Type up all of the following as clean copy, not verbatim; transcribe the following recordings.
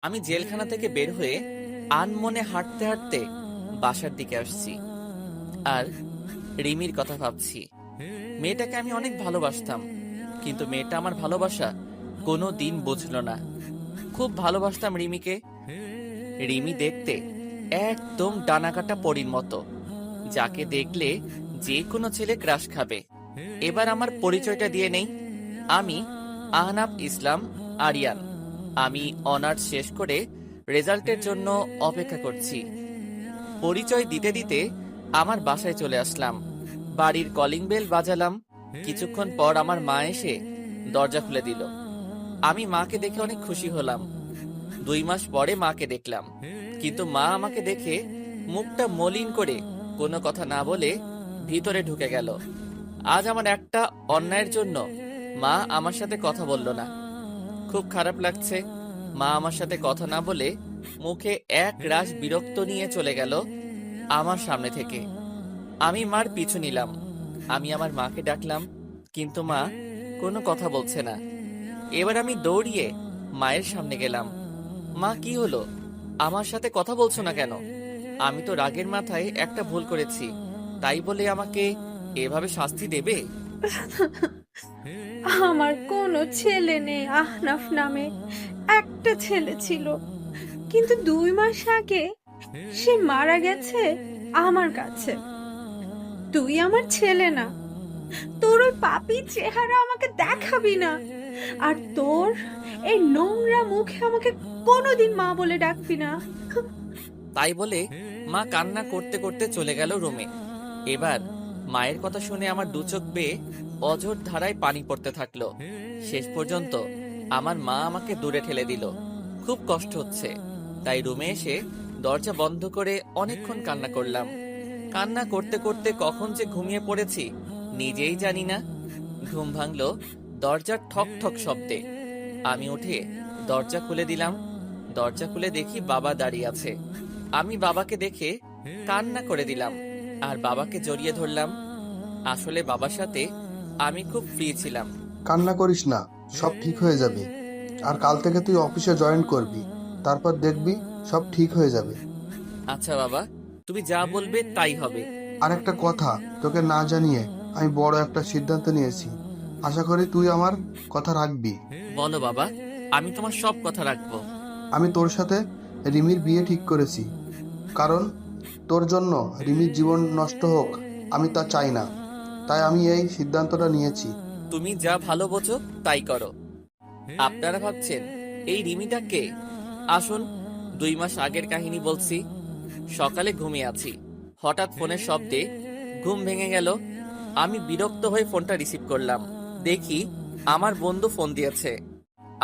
আমি জেলখানা থেকে বের হয়ে আনমনে হাঁটতে হাঁটতে বাসার দিকে আসছি আর রিমির কথা ভাবছি। মেয়েটাকে আমি অনেক ভালোবাসতাম, কিন্তু মেয়েটা আমার ভালোবাসা কোনো দিন বুঝলো না। খুব ভালোবাসতাম রিমিকে। রিমি দেখতে একদম ডানাকাটা পরীর মতো, যাকে দেখলে যে কোনো ছেলে ক্রাশ খাবে। এবার আমার পরিচয়টা দিয়ে নেই। আমি আহনাফ ইসলাম আরিয়ান। আমি অনার্স শেষ করে রেজাল্টের জন্য অপেক্ষা করছি। পরিচয় দিতে দিতে আমার বাসায় চলে আসলাম। বাড়ির কলিং বেল বাজালাম। কিছুক্ষণ পর আমার মা এসে দরজা খুলে দিল। আমি মাকে দেখে অনেক খুশি হলাম। 2 মাস পরে মাকে দেখলাম, কিন্তু মা আমাকে দেখে মুখটা মলিন করে কোনো কথা না বলে ভিতরে ঢুকে গেল। আজ আমার একটা অন্যায়ের জন্য মা আমার সাথে কথা বলল না। খুব খারাপ লাগছে। মা আমার সাথে কথা না বলে মুখে এক রাশ বিরক্ত নিয়ে চলে গেল আমার সামনে থেকে। আমি মার পিছু নিলাম। আমি আমার মাকে ডাকলাম, কিন্তু মা কোনো কথা বলছে না। এবার আমি দৌড়িয়ে মায়ের সামনে গেলাম। মা, কি হলো? আমার সাথে কথা বলছো না কেন? আমি তো রাগের মাথায় একটা ভুল করেছি, তাই বলে আমাকে এভাবে শাস্তি দেবে? আমার কোনো ছেলে নেই আহনাফ নামে। একটা ছেলে ছিল, কিন্তু 2 মাস আগে সে মারা গেছে আমার কাছে। তুই আমার ছেলে না, তোর ওই পাপী চেহারা আমাকে দেখাবি না। আর তোর এই নোংরা মুখে আমাকে কোনোদিন মা বলে ডাকবি না। তাই বলে মা কান্না করতে করতে চলে গেল রুমে। এবার মায়ের কথা শুনে আমার দু চোখ বেয়ে অঝোর ধারায় পানি পড়তে থাকলো। শেষ পর্যন্ত আমার মা আমাকে দূরে ঠেলে দিল। খুব কষ্ট হচ্ছে, তাই রুমে এসে দরজা বন্ধ করে অনেকক্ষণ কান্না করলাম। কান্না করতে করতে কখন যে ঘুমিয়ে পড়েছি নিজেই জানি না। ঘুম ভাঙলো দরজার ঠক ঠক শব্দে। আমি উঠে দরজা খুলে দিলাম। দরজা খুলে দেখি বাবা দাঁড়িয়ে আছে। আমি বাবাকে দেখে কান্না করে দিলাম আর বাবাকে জড়িয়ে ধরলাম। আসলে বাবার সাথে আমি খুব ফ্রি ছিলাম। কান্না করিস না, সব ঠিক হয়ে যাবে। আর কাল থেকে তুই অফিসে জয়েন করবি, তারপর দেখবি সব ঠিক হয়ে যাবে। আচ্ছা বাবা, তুমি যা বলবে তাই হবে। আর একটা কথা তোকে না জানিয়ে আমি বড় একটা সিদ্ধান্ত নিয়েছি। আশা করি তুই আমার কথা রাখবি। বলো বাবা, আমি তোমার সব কথা রাখবো। আমি তোর সাথে রিমির বিয়ে ঠিক করেছি, কারণ তোর জন্য রিমির জীবন নষ্ট হোক আমি তা চাই না। তাই আমি এই সিদ্ধান্তটা নিয়েছি। তুমি যা ভালো বোঝো তাই করো। আপনারা ভাবছেন এই রিমিটা কে? আসুন, 2 মাস আগের কাহিনী বলছি। সকালে ঘুমিয়ে আছি, হঠাৎ ফোনের শব্দে ঘুম ভেঙে গেল। আমি বিরক্ত হয়ে ফোনটা রিসিভ করলাম। দেখি আমার বন্ধু ফোন দিয়েছে।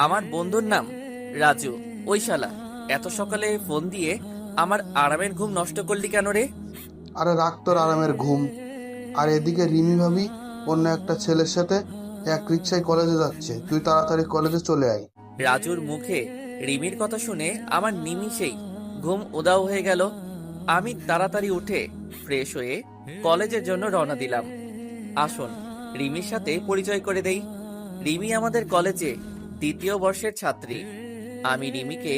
আমার বন্ধুর নাম রাজু। ওই শালা এত সকালে ফোন দিয়ে আমার আরামের ঘুম নষ্ট করলি কেন রে? আরে রাখ তোর আরামের ঘুম। আর এদিকে রিমি ভাবি অন্য একটা ছেলের সাথে এক রিক্সায় কলেজে যাচ্ছে, তুই তাড়াতাড়ি কলেজে চলে আয়। রাজুর মুখে রিমির কথা শুনে আমার নিমিষেই ঘুম উধাও হয়ে গেল। আমি তাড়াতাড়ি উঠে ফ্রেশ হয়ে কলেজের জন্য রওনা দিলাম। আসুন, রিমির সাথে পরিচয় করে দেই। রিমি আমাদের কলেজে 2য় বর্ষের ছাত্রী। আমি রিমিকে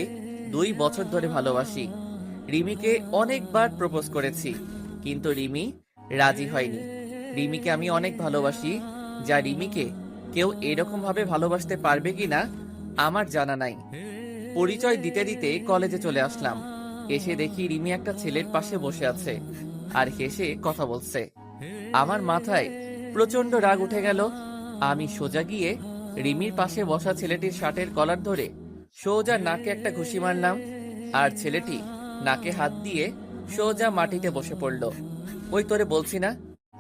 2 বছর ধরে ভালোবাসি। রিমিকে অনেকবার প্রপোজ করেছি, কিন্তু রিমি রাজি হয়নি। রিমিকে আমি অনেক ভালোবাসি, যা রিমিকে কেউ এরকম ভাবে ভালোবাসতে পারবে কিনা আমার জানা নাই। পরিচয় দিতে দিতে কলেজে চলে আসলাম। এসে দেখি রিমি একটা ছেলের পাশে বসে আছে আর হেসে কথা বলছে। আমার মাথায় প্রচন্ড রাগ উঠে গেল। আমি সোজা গিয়ে রিমির পাশে বসা ছেলেটির শার্টের কলার ধরে সোজা নাকে একটা ঘুষি মারলাম, আর ছেলেটি নাকে হাত দিয়ে সোজা মাটিতে বসে পড়ল। ওই তোরে বলছি না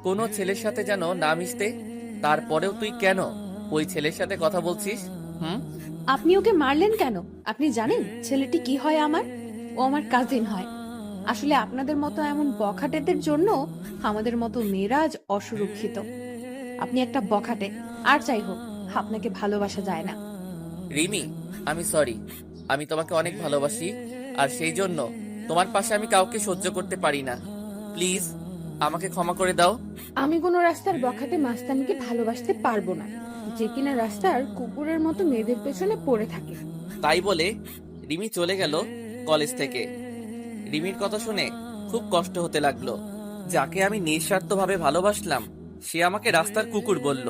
কোনো ছেলের সাথে যেন না মিশতে, তারপরেও তুই কেন ওই ছেলের সাথে কথা বলছিস? হুম? আপনি ওকে মারলেন কেন? আপনি জানেন ছেলেটি কি হয় আমার? ও আমার কাজিন হয়। আসলে আপনাদের মতো এমন বখাটেদের জন্য আমাদের মতো মেয়েরা আজ অসুরক্ষিত। আপনি একটা বখাটে, আর যাই হোক, আপনাকে ভালোবাসা যায় না। রিমি, আমি সরি। আমি তোমাকে অনেক ভালোবাসি, আর সেই জন্য তোমার পাশে আমি কাউকে সহ্য করতে পারি না। প্লিজ আমাকে ক্ষমা করে দাও। আমি কোনো রাস্তার বখাটে মাস্তানকে ভালোবাসতে পারবো না, যে কিনা রাস্তার কুকুরের মতো মেয়েদের পেছনে পড়ে থাকে। তাই বলে রিমি চলে গেল কলেজ থেকে। রিমির কথা শুনে খুব কষ্ট হতে লাগলো। যাকে আমি নিঃস্বার্থভাবে ভালোবাসলাম সে আমাকে রাস্তার কুকুর বলল।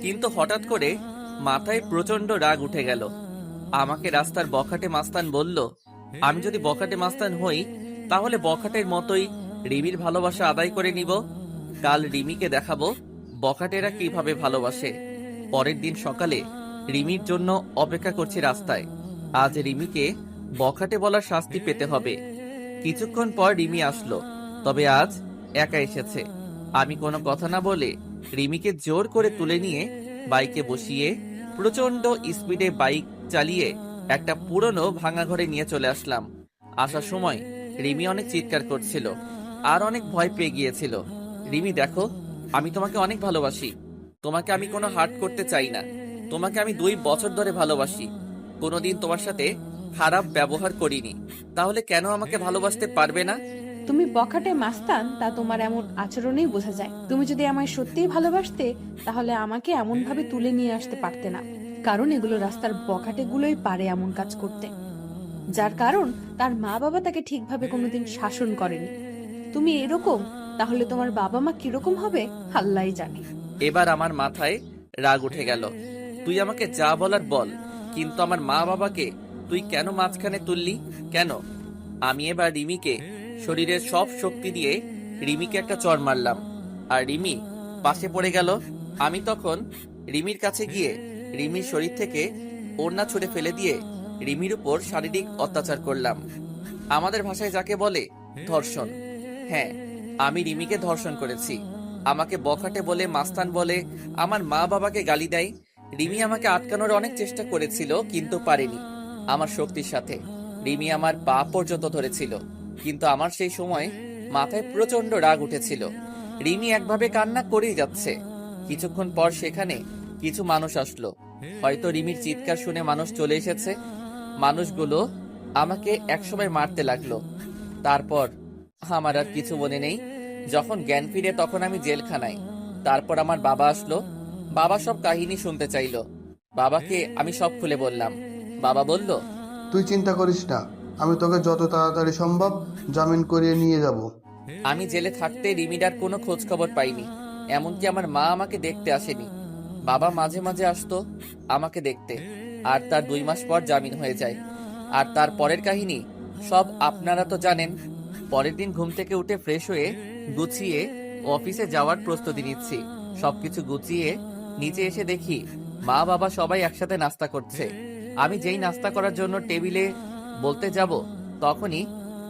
কিন্তু হঠাৎ করে মাথায় প্রচন্ড রাগ উঠে গেল। আমাকে রাস্তার বখাটে মাস্তান বলল। আমি যদি বখাটে মাস্তান হই তাহলে বখাটের মতোই রিমির ভালোবাসা আদায় করে নিব। কাল রিমিকে দেখাবো বখাটেরা কিভাবে ভালোবাসে। পরের দিন সকালে রিমির জন্য অপেক্ষা করছি রাস্তায়। আজ রিমিকে বখাটে বলার শাস্তি পেতে হবে। কিছুক্ষণ পর রিমি আসলো, তবে আজ একা এসেছে। আমি কোনো কথা না বলে রিমিকে জোর করে তুলে নিয়ে বাইকে বসিয়ে প্রচন্ড স্পিডে বাইক চালিয়ে একটা পুরনো ভাঙা ঘরে নিয়ে চলে আসলাম। আসার সময় রিমি অনেক চিৎকার করছিল আর অনেক ভয় পেয়ে গিয়েছিল। রিমি দেখো, আমি তোমাকে অনেক ভালোবাসি। তোমাকে আমি কোনো হার্ট করতে চাই না। তোমাকে আমি 2 বছর ধরে ভালোবাসি। কোনোদিন তোমার সাথে খারাপ ব্যবহার করিনি, তাহলে কেন আমাকে ভালোবাসতে পারবে না? তুমি বখাটে মাস্তান তা তোমার এমন আচরণেই বোঝা যায়। তুমি যদি আমায় সত্যিই ভালোবাসতে তাহলে আমাকে এমন ভাবে তুলে নিয়ে আসতে পারতে না। কারণ এগুলো রাস্তার বখাটে গুলোই পারে এমন কাজ করতে, যার কারণ তার মা বাবা তাকে ঠিকভাবে কোনোদিন শাসন করেনি। তুমি এরকম, তাহলে তোমার বাবা মা কিরকম হবে আল্লাহই জানে। এবার আমার মাথায় রাগ উঠে গেল। তুই আমাকে যা বলার বল, কিন্তু আমার মা বাবাকে তুই কেন মাঝখানে তুললি? কেন? আমি এবার রিমিকে শরীরের সব শক্তি দিয়ে রিমিকে একটা চড় মারলাম, আর রিমি পাশে পড়ে গেল। আমি তখন রিমির কাছে গিয়ে রিমির শরীর থেকে ওড়না ছুঁড়ে ফেলে দিয়ে রিমির উপর শারীরিক অত্যাচার করলাম। আমাদের ভাষায় যাকে বলে ধর্ষণ। হ্যাঁ, আমি রিমিকে ধর্ষণ করেছি। আমাকে বখাটে বলে, মাস্তান বলে, আমার মা বাবাকে গালি দেয়। রিমি আমাকে আটকানোর অনেক চেষ্টা করেছিল, কিন্তু পারেনি। আমার শক্তির সাথে রিমি আমার পা পর্যন্ত ধরেছিল, কিন্তু আমার সেই সময় মাথায় প্রচন্ড রাগ উঠেছিল। রিমি একভাবে কান্না করেই যাচ্ছে। কিছুক্ষণ পর সেখানে কিছু মানুষ আসলো। হয়তো রিমির চিৎকার শুনে মানুষ চলে এসেছে। মানুষগুলো আমাকে একসময় মারতে লাগলো। তারপর আমার আর কিছু মনে নেই। যখন জ্ঞান ফিরে তখন আমি জেলখানায়। তারপর আমার বাবা আসলো। বাবা সব কাহিনী শুনতে চাইলো। বাবাকে আমি সব খুলে বললাম। বাবা বলল, তুই চিন্তা করিস না, আমি তোকে যত তাড়াতাড়ি সম্ভব জামিন করিয়ে নিয়ে যাব। আমি জেলে থাকতে রিমিডার কোনো খোঁজ খবর পাইনি। এমনকি আমার মা আমাকে দেখতে আসেনি। বাবা মাঝে মাঝে আসতো আমাকে দেখতে, আর তার 2 মাস পর জামিন হয়ে যায়। আর তার পরের কাহিনী সব আপনারা তো জানেন। পরের দিন ঘুম থেকে উঠে ফ্রেশ হয়ে গুছিয়ে অফিসে যাওয়ার প্রস্তুতি নিচ্ছি। সবকিছু গুছিয়ে নিচে এসে দেখি মা বাবা সবাই একসাথে নাস্তা করছে। আমি যেই নাস্তা করার জন্য টেবিলে বলতে যাব, তখনই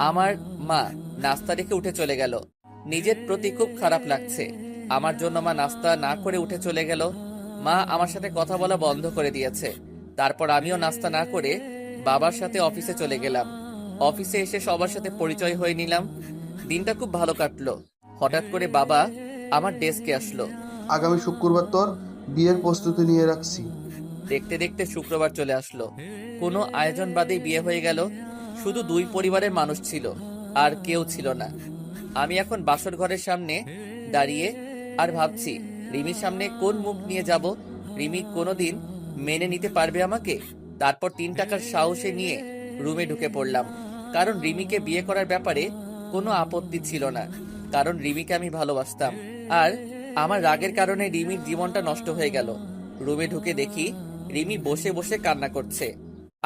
আমার মা নাস্তা রেখে উঠে চলে গেল। নিজের প্রতি খুব খারাপ লাগছে। আমার জন্য মা নাস্তা না করে উঠে চলে গেল। মা আমার সাথে কথা বলা বন্ধ করে দিয়েছে। তারপর আমিও নাস্তা না করে বাবার সাথে অফিসে চলে গেলাম। অফিসে এসে সবার সাথে পরিচয় হয়ে নিলাম। দিনটা খুব ভালো কাটলো। হঠাৎ করে বাবা আমার ডেস্কে আসলো। আগামী শুক্রবার তোর বিয়ের প্রস্তুতি নিয়ে রাখছি। দেখতে দেখতে শুক্রবার চলে আসলো। কোনো আয়োজন বাদেই বিয়ে হয়ে গেল। শুধু 2 পরিবারের মানুষ ছিল, আর কেউ ছিল না। আমি এখন বাসর ঘরের সামনে দাঁড়িয়ে আর ভাবছি রিমির সামনে কোন মুখ নিয়ে যাব। রিমি কোনোদিন মেনে নিতে পারবে আমাকে? তারপর 3 টাকার সাহসে নিয়ে রুমে ঢুকে পড়লাম। কারণ রিমিকে বিয়ে করার ব্যাপারে কোনো আপত্তি ছিল না, কারণ রিমিকে আমি ভালোবাসতাম। আর আমার রাগের কারণে রিমির জীবনটা নষ্ট হয়ে গেল। রুমে ঢুকে দেখি রিমি বসে বসে কান্না করছে।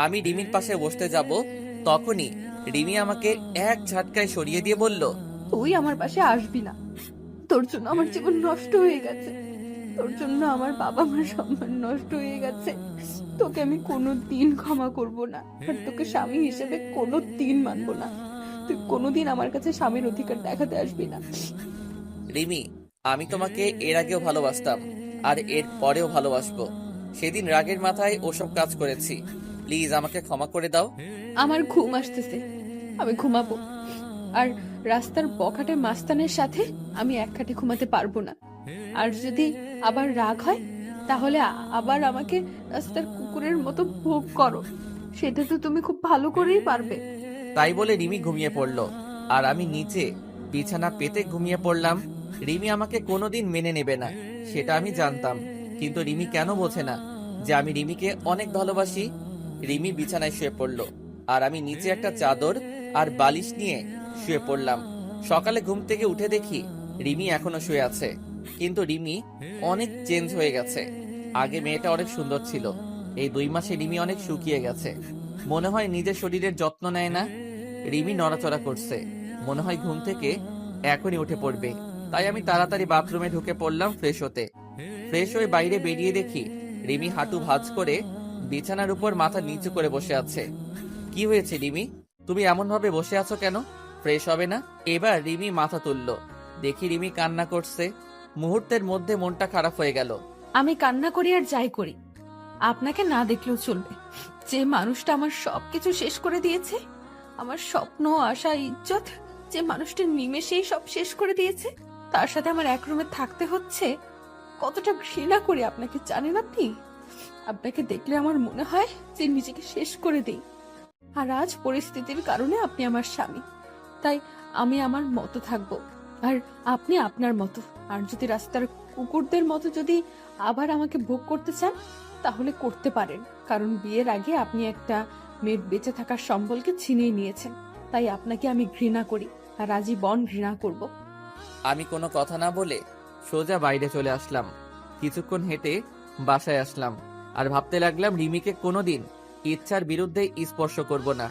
আমি রিমির পাশে বসতে যাব, তখনই রিমি আমাকে এক ঝাটকায় সরিয়ে দিয়ে বলল, তুই আমার পাশে আসবি না। তোর জন্য আমার জীবন নষ্ট হয়ে গেছে। তোর জন্য আমার বাবা মার সম্মান নষ্ট হয়ে গেছে। তোকে আমি কোনোদিন ক্ষমা করব না, আর তোকে স্বামী হিসেবে কোনোদিন মানবো না। তুই কোনোদিন আমার কাছে স্বামীর অধিকার দেখাতে আসবি না। রিমি, আমি তোমাকে এর আগেও ভালোবাসতাম, আর এর পরেও ভালোবাসবো। সেদিন রাগের মাথায় ওসব কাজ করেছি। প্লিজ আমাকে ক্ষমা করে দাও। আমার ঘুম আসতেছে, আমি ঘুমাবো। আর রাস্তার বখাটে মাস্তানের সাথে আমি এক খাটে ঘুমাতে পারবো না। আর যদি আবার রাগ হয় তাহলে আবার আমাকে রাস্তার কুকুরের মতো ভোগ করো। সেটা তো তুমি খুব ভালো করেই পারবে। তাই বলে রিমি ঘুমিয়ে পড়লো, আর আমি নিচে বিছানা পেতে ঘুমিয়ে পড়লাম। রিমি আমাকে কোনোদিন মেনে নেবে না, সেটা আমি জানতাম। কিন্তু রিমি কেন বোঝে না যে আমি রিমিকে অনেক ভালোবাসি? রিমি বিছানায় শুয়ে পড়লো, আর আমি নিচে একটা চাদর আর বালিশ নিয়ে শুয়ে পড়লাম। সকালে ঘুম থেকে উঠে দেখি রিমি এখনো শুয়ে আছে, কিন্তু রিমি অনেক চেঞ্জ হয়ে গেছে। আগে মেয়েটা অনেক সুন্দর ছিল, এই 2 মাসে রিমি অনেক শুকিয়ে গেছে। মনে হয় নিজের শরীরের যত্ন নেয় না। রিমি নড়াচড়া করছে, মনে হয় ঘুম থেকে এখনই উঠে পড়বে। তাই আমি তাড়াতাড়ি বাথরুমে ঢুকে পড়লাম ফ্রেশ হতে। ফ্রেশ হয়ে বাইরে বেরিয়ে দেখি রিমি হাঁটু ভাঁজ করে বিছানার উপর মাথা নিচু করে বসে আছে। কি হয়েছে রিমি, তুমি এমন ভাবে বসে আছো কেন? ফ্রেশ হবে না? এবার রিমি মাথা তুললো, দেখি রিমি কান্না করছে। মুহূর্তের মধ্যে মনটা খারাপ হয়ে গেল। আমি কান্না করি আর যাই করি, আপনাকে না দেখলেও চলবে। যে মানুষটা আমার সবকিছু শেষ করে দিয়েছে, আমার স্বপ্ন, আশা, ইজ্জত, যে মানুষটা নিমেষেই সব শেষ করে দিয়েছে, তার সাথে আমার এক রুমে থাকতে হচ্ছে। কতটা ঘৃণা করি আপনাকে জানেন আপনি? আপনাকে দেখলে আমার মনে হয় যে নিজেকে শেষ করে দিই। আর আজ পরিস্থিতির কারণে আপনি আমার স্বামী, তাই আমি আমার মতো থাকবো আর আপনি আপনার মতো। আর যদি রাস্তার কুকুরদের মতো যদি আবার আমাকে ভোগ করতে চান তাহলে করতে পারেন, কারণ বিয়ের আগে আপনি একটা মেয়ের বেঁচে থাকার সম্বলকে ছিনিয়ে নিয়েছেন। তাই আপনাকে আমি ঘৃণা করি আর আজীবন ঘৃণা করব। আমি কোনো কথা না বলে সোজা বাইরে চলে আসলাম। কিছুক্ষণ হেঁটে বাসায় আসলাম আর ভাবতে লাগলাম রিমিকে কোনোদিন ইচ্ছার বিরুদ্ধে স্পর্শ করব না।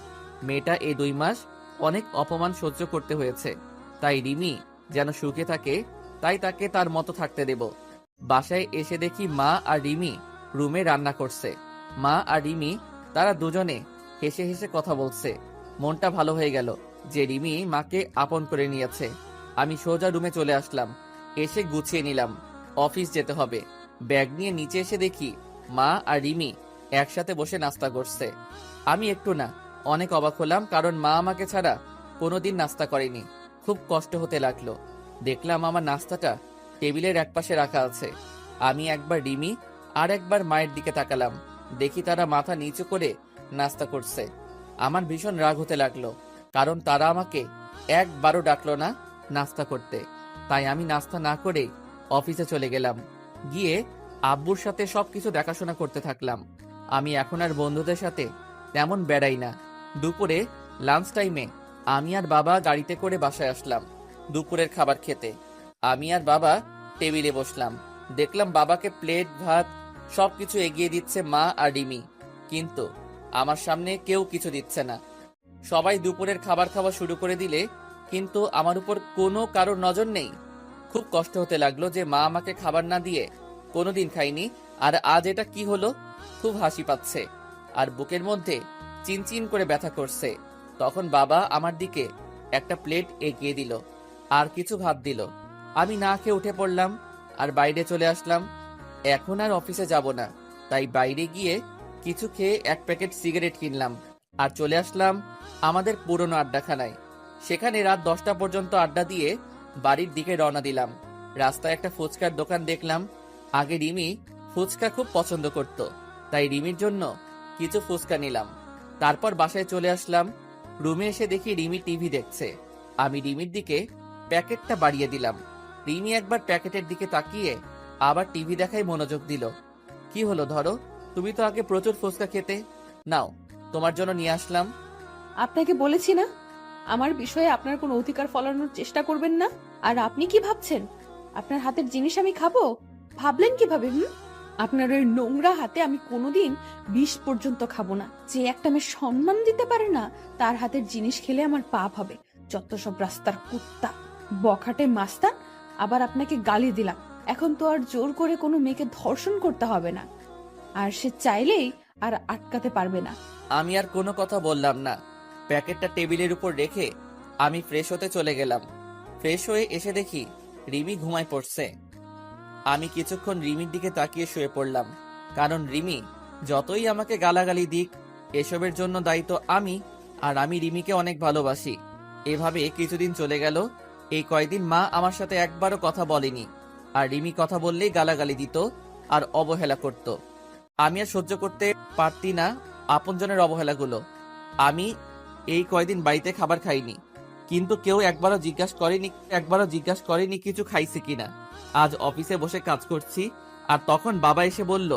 মেয়েটা এই 2 মাস অনেক অপমান সহ্য করতে হয়েছে, তাই রিমি যেন সুখে থাকে, তাই তাকে তার মতো থাকতে দেব। বাসায় এসে দেখি মা আর রিমি রুমে রান্না করছে। মা আর রিমি তারা দুজনে হেসে হেসে কথা বলছে। মনটা ভালো হয়ে গেল যে রিমি মাকে আপন করে নিয়েছে। আমি সোজা রুমে চলে আসলাম, এসে গুছিয়ে নিলাম, অফিস যেতে হবে। ব্যাগ নিয়ে নিচে এসে দেখি মা আর রিমি একসাথে বসে নাস্তা করছে। আমি একটু না অনেক অবাক হলাম, কারণ মা আমাকে ছাড়া কোনোদিন নাস্তা করেনি। খুব কষ্ট হতে লাগলো। দেখলাম আমার নাস্তাটা টেবিলের একপাশে রাখা আছে। আমি একবার রিমি আর একবার মায়ের দিকে তাকালাম, দেখি তারা মাথা নিচু করে নাস্তা করছে। আমার ভীষণ রাগ হতে লাগলো, কারণ তারা আমাকে একবারও ডাকলো না নাস্তা করতে। তাই আমি নাস্তা না করে অফিসে চলে গেলাম। গিয়ে আব্বুর সাথে সবকিছু দেখাশোনা করতে থাকলাম। আমি এখন আর বন্ধুদের সাথে তেমন বেড়াই না। দুপুরে লাঞ্চ টাইমে আমি আর বাবা গাড়িতে করে বাসায় আসলাম দুপুরের খাবার খেতে। আমি আর বাবা টেবিলে বসলাম, দেখলাম বাবাকে প্লেট ভাত সবকিছু এগিয়ে দিচ্ছে মা আর রিমি, কিন্তু আমার সামনে কেউ কিছু দিচ্ছে না। সবাই দুপুরের খাবার খাওয়া শুরু করে দিলে কিন্তু আমার উপর কোনো কারোর নজর নেই। খুব কষ্ট হতে লাগলো যে মা আমাকে খাবার না দিয়ে কোনোদিন খাইনি, আর আজ এটা কি হলো। খুব হাসি পাচ্ছে আর বুকের মধ্যে চিনচিন করে ব্যথা করছে। তখন বাবা আমার দিকে একটা প্লেট এগিয়ে দিল আর কিছু ভাত দিল। আমি না খেয়ে উঠে পড়লাম আর বাইরে চলে আসলাম। এখন আর অফিসে যাব না, তাই বাইরে গিয়ে কিছু খেয়ে 1 প্যাকেট সিগারেট কিনলাম আর চলে আসলাম আমাদের পুরনো আড্ডাখানায়। সেখানে রাত 10টা পর্যন্ত আড্ডা দিয়ে বাড়ির দিকে রওনা দিলাম। রাস্তায় একটা ফুচকার দোকান দেখলাম। আগে রিমি ফুচকা খুব পছন্দ করত, তাই রিমির জন্য কিছু ফুচকা নিলাম। তারপর বাসায় চলে আসলাম। রুমে এসে দেখি রিমি টিভি দেখছে। আমি রিমির দিকে প্যাকেটটা বাড়িয়ে দিলাম। রিমি একবার প্যাকেটের দিকে তাকিয়ে আবার টিভি দেখায় মনোযোগ দিল। কি হলো, ধরো, তুমি তো আগে প্রচুর ফুচকা খেতে। নাও, তোমার জন্য নিয়ে আসলাম। আপনাকে বলেছি না আমার বিষয়ে আপনার কোনো অধিকার ফলানোর চেষ্টা করবেন না। আর আপনি কি ভাবছেন আপনার হাতের জিনিস আমি খাবো? ভাবলেন কিভাবে? আপনার ওই নোংরা হাতে আমি কোনোদিন 20 পর্যন্ত খাবো না। যে একটা মেয়ে সম্মান দিতে পারে না তার হাতের জিনিস খেলে আমার পাপ হবে। যত সব রাস্তার কুত্তা, বখাটে মাস্তান। আবার আপনাকে গালি দিলাম। এখন তো আর জোর করে কোনো মেয়েকে ধর্ষণ করতে হবে না, আর সে চাইলেই আর আটকাতে পারবে না। আমি আর কোনো কথা বললাম না। প্যাকেটটা টেবিলের উপর রেখে আমি ফ্রেশ হতে চলে গেলাম। ফ্রেশ হয়ে এসে দেখি রিমি ঘুমায় পড়ছে। আমি কিছুক্ষণ রিমির দিকে তাকিয়ে শুয়ে পড়লাম, কারণ রিমি যতই আমাকে গালাগালি দিক, এসবের জন্য দায়িত্ব আমি, আর আমি রিমিকে অনেক ভালোবাসি। এভাবে কিছুদিন চলে গেল। এই কয়দিন মা আমার সাথে একবারও কথা বলেনি, আর রিমি কথা বললেই গালাগালি দিত আর অবহেলা করত। আমি আর সহ্য করতে পারতি না আপনজনের অবহেলাগুলো। আমি এই কয়দিন বাড়িতে খাবার খাইনি, কিন্তু কেউ একবারও জিজ্ঞাসা করেনি কিছু খাইছে কিনা। আজ অফিসে বসে কাজ করছি, আর তখন বাবা এসে বলল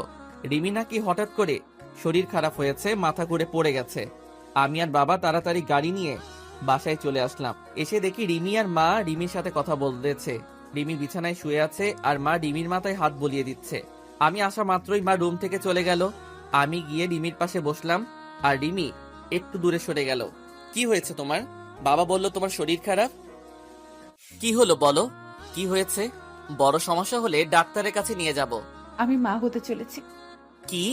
রিমি নাকি হঠাৎ করে শরীর খারাপ হয়েছে, মাথা ঘুরে পড়ে গেছে। আমি আর বাবা তাড়াতাড়ি গাড়ি নিয়ে বাসায় চলে আসলাম। এসে দেখি রিমি আর মা রিমির সাথে কথা বলতেছে। রিমি বিছানায় শুয়ে আছে আর মা রিমির মাথায় হাত বুলিয়ে দিচ্ছে। আমি আসা মাত্রই মা রুম থেকে চলে গেল। আমি গিয়ে রিমির পাশে বসলাম আর রিমি একটু দূরে সরে গেল। কি হয়েছে তোমার? বাবা বলল তোমার শরীর খারাপ। কি হলো বলো, কি হয়েছে? বড় সমস্যা হলে ডাক্তারের কাছে নিয়ে যাব। আমি মা হতে চলেছি। কি?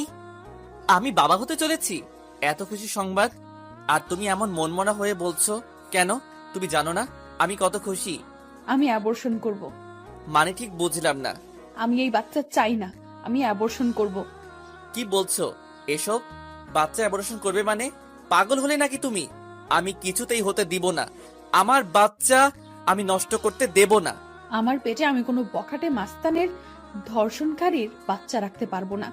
আমি বাবা হতে চলেছি? এত খুশি সংবাদ, আর তুমি এমন মনমনা হয়ে বলছো কেন? তুমি জানো না আমি কত খুশি। আমি অ্যাবর্শন করব। মানে ঠিক বুঝলাম না। আমি এই বাচ্চা চাই না, আমি অ্যাবর্শন করব। কি বলছো এসব? বাচ্চা অ্যাবর্শন করবে মানে? পাগল হলে নাকি তুমি? আমি কিছুতেই হতে দিব না। আমার বাচ্চা আমি নষ্ট করতে দেব না। আমার পেটে আমি কোনো বখাটে মাস্তানের ধর্ষণকারীর বাচ্চা রাখতে পারবো না।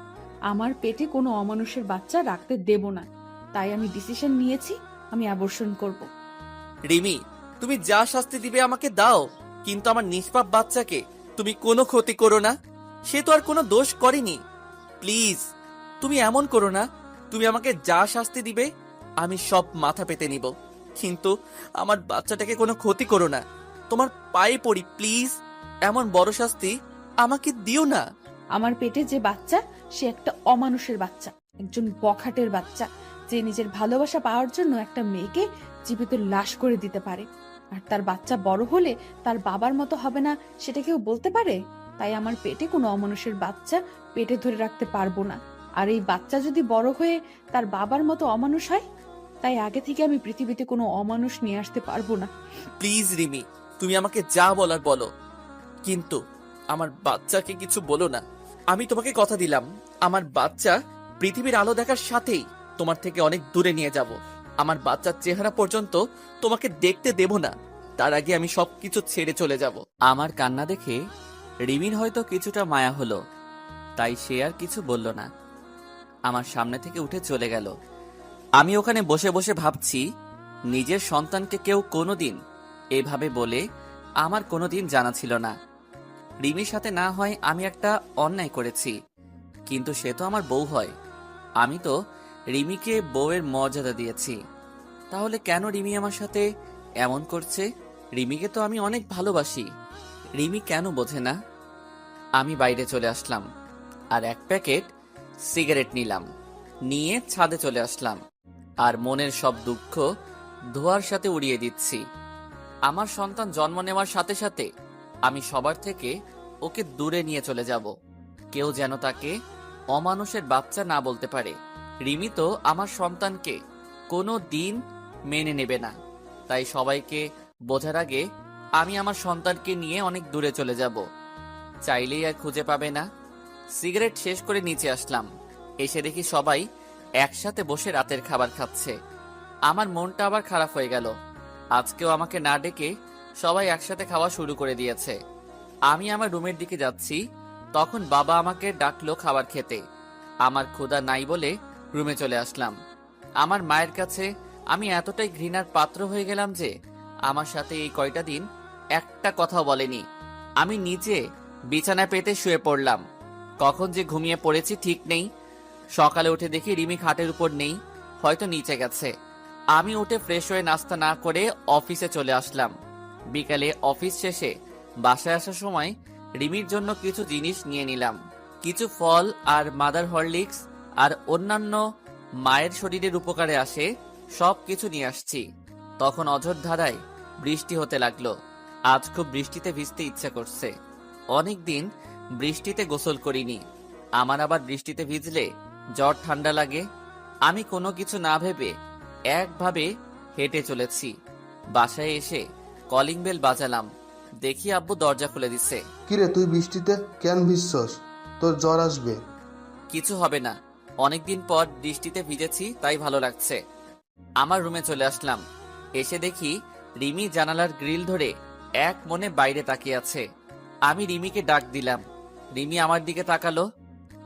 আমার পেটে কোনো অমানুষের বাচ্চা রাখতে দেব না। তাই আমি ডিসিশন নিয়েছি, আমি অ্যাবর্শন করব। রিমি, তুমি যা শাস্তি দিবে আমাকে দাও, কিন্তু আমার নিষ্পাপ বাচ্চাকে তুমি কোনো ক্ষতি করো না। সে তো আর কোনো দোষ করেনি। প্লিজ, তুমি এমন করো না। তুমি আমাকে যা শাস্তি দিবে আমি সব মাথা পেতে নিব, কিন্তু আমার বাচ্চাটাকে কোনো ক্ষতি করো না। তোমার পায়ে পড়ি প্লিজ, এমন বড় শাস্তি আমাকে দিও না। আমার পেটে যে বাচ্চা, সে একটা অমানুষের বাচ্চা, একজন বখাটের বাচ্চা, যে নিজের ভালোবাসা পাওয়ার জন্য একটা মেয়েকে জীবিত লাশ করে দিতে পারে। আর তার বাচ্চা বড় হলে তার বাবার মতো হবে না, সেটা কেউ বলতে পারে? তাই আমার পেটে কোনো অমানুষের বাচ্চা পেটে ধরে রাখতে পারবো না। আর এই বাচ্চা যদি বড় হয়ে তার বাবার মতো অমানুষ হয়, তাই আগে থেকে আমি পৃথিবীতে কোনো অমানুষ নিয়ে আসতে পারবো না। প্লিজ রিমি, তুমি আমাকে যা বলার বলো, কিন্তু আমার বাচ্চাকে কিছু বলো না। আমি তোমাকে কথা দিলাম, আমার বাচ্চা পৃথিবীর আলো দেখার সাথেই তোমার থেকে অনেক দূরে নিয়ে যাব। আমার বাচ্চার চেহারা পর্যন্ত তোমাকে দেখতে দেব না। তার আগে আমি সবকিছু ছেড়ে চলে যাব। আমার কান্না দেখে রিমির হয়তো কিছুটা মায়া হলো, তাই সে আর কিছু বলল না। আমার সামনে থেকে উঠে চলে গেল। আমি ওখানে বসে বসে ভাবছি, নিজের সন্তানকে কেউ কোনোদিন এভাবে বলে আমার কোনোদিন জানা ছিল না। রিমির সাথে না হয় আমি একটা অন্যায় করেছি, কিন্তু সে তো আমার বউ হয়। আমি তো রিমিকে বউয়ের মর্যাদা দিয়েছি, তাহলে কেন রিমি আমার সাথে এমন করছে? রিমিকে তো আমি অনেক ভালোবাসি। রিমি কেন বোঝে না? আমি বাইরে চলে আসলাম আর এক প্যাকেট সিগারেট নিলাম, নিয়ে ছাদে চলে আসলাম আর মনের সব দুঃখ ধোঁয়ার সাথে উড়িয়ে দিচ্ছি। আমার সন্তান জন্ম নেওয়ার সাথে সাথে আমি সবার থেকে ওকে দূরে নিয়ে চলে যাব। কেউ যেন তাকে অমানুষের বাচ্চা না বলতে পারে। রিমি তো আমার সন্তানকে কোনো দিন মেনে নেবে না, তাই সবাইকে বোঝার আগে আমি আমার সন্তানকে নিয়ে অনেক দূরে চলে যাব। চাইলেই আর খুঁজে পাবে না। সিগারেট শেষ করে নিচে আসলাম। এসে দেখি সবাই একসাথে বসে রাতের খাবার খাচ্ছে। আমার মনটা আবার খারাপ হয়ে গেল। আজকেও আমাকে না ডেকে সবাই একসাথে খাওয়া শুরু করে দিয়েছে। আমি আমার রুমের দিকে যাচ্ছি, তখন বাবা আমাকে ডাকলো খাবার খেতে। আমার ক্ষুধা নাই বলে রুমে চলে আসলাম। আমার মায়ের কাছে আমি এতটাই ঘৃণার পাত্র হয়ে গেলাম যে আমার সাথে এই কয়টা দিন একটা কথাও বলেনি। আমি নিচে বিছানা পেতে শুয়ে পড়লাম। কখন যে ঘুমিয়ে পড়েছি ঠিক নেই। সকালে উঠে দেখি রিমি খাটের উপর নেই, হয়তো নিচে গেছে। আমি উঠে ফ্রেশ হয়ে নাস্তা না করে অফিসে চলে আসলাম। বিকালে অফিস শেষে বাসায় আসার সময় রিমির জন্য কিছু জিনিস নিয়ে নিলাম। কিছু ফল আর মাদার হরলিক্স আর অন্যান্য মায়ের শরীরের উপকারে আসে সব কিছু নিয়ে আসছি। তখন অঝোর ধারায় বৃষ্টি হতে লাগলো। আজ খুব বৃষ্টিতে ভিজতে ইচ্ছা করছে। অনেকদিন বৃষ্টিতে গোসল করিনি। আমার আবার বৃষ্টিতে ভিজলে জ্বর ঠান্ডা লাগে। আমি কোনো কিছু না ভেবে একভাবে হেঁটে চলেছি। বাসায় এসে কলিং বেল বাজালাম, দেখি আব্বু দরজা খুলে দিচ্ছে। কিরে, তুই বৃষ্টিতে কেন ভিজছস? তোর জ্বর আসবে। কিছু হবে না, অনেকদিন পর বৃষ্টিতে ভিজেছি তাই ভালো লাগছে। আমার রুমে চলে আসলাম। এসে দেখি রিমি জানালার গ্রিল ধরে এক মনে বাইরে তাকিয়ে আছে। আমি রিমিকে ডাক দিলাম। রিমি আমার দিকে তাকালো।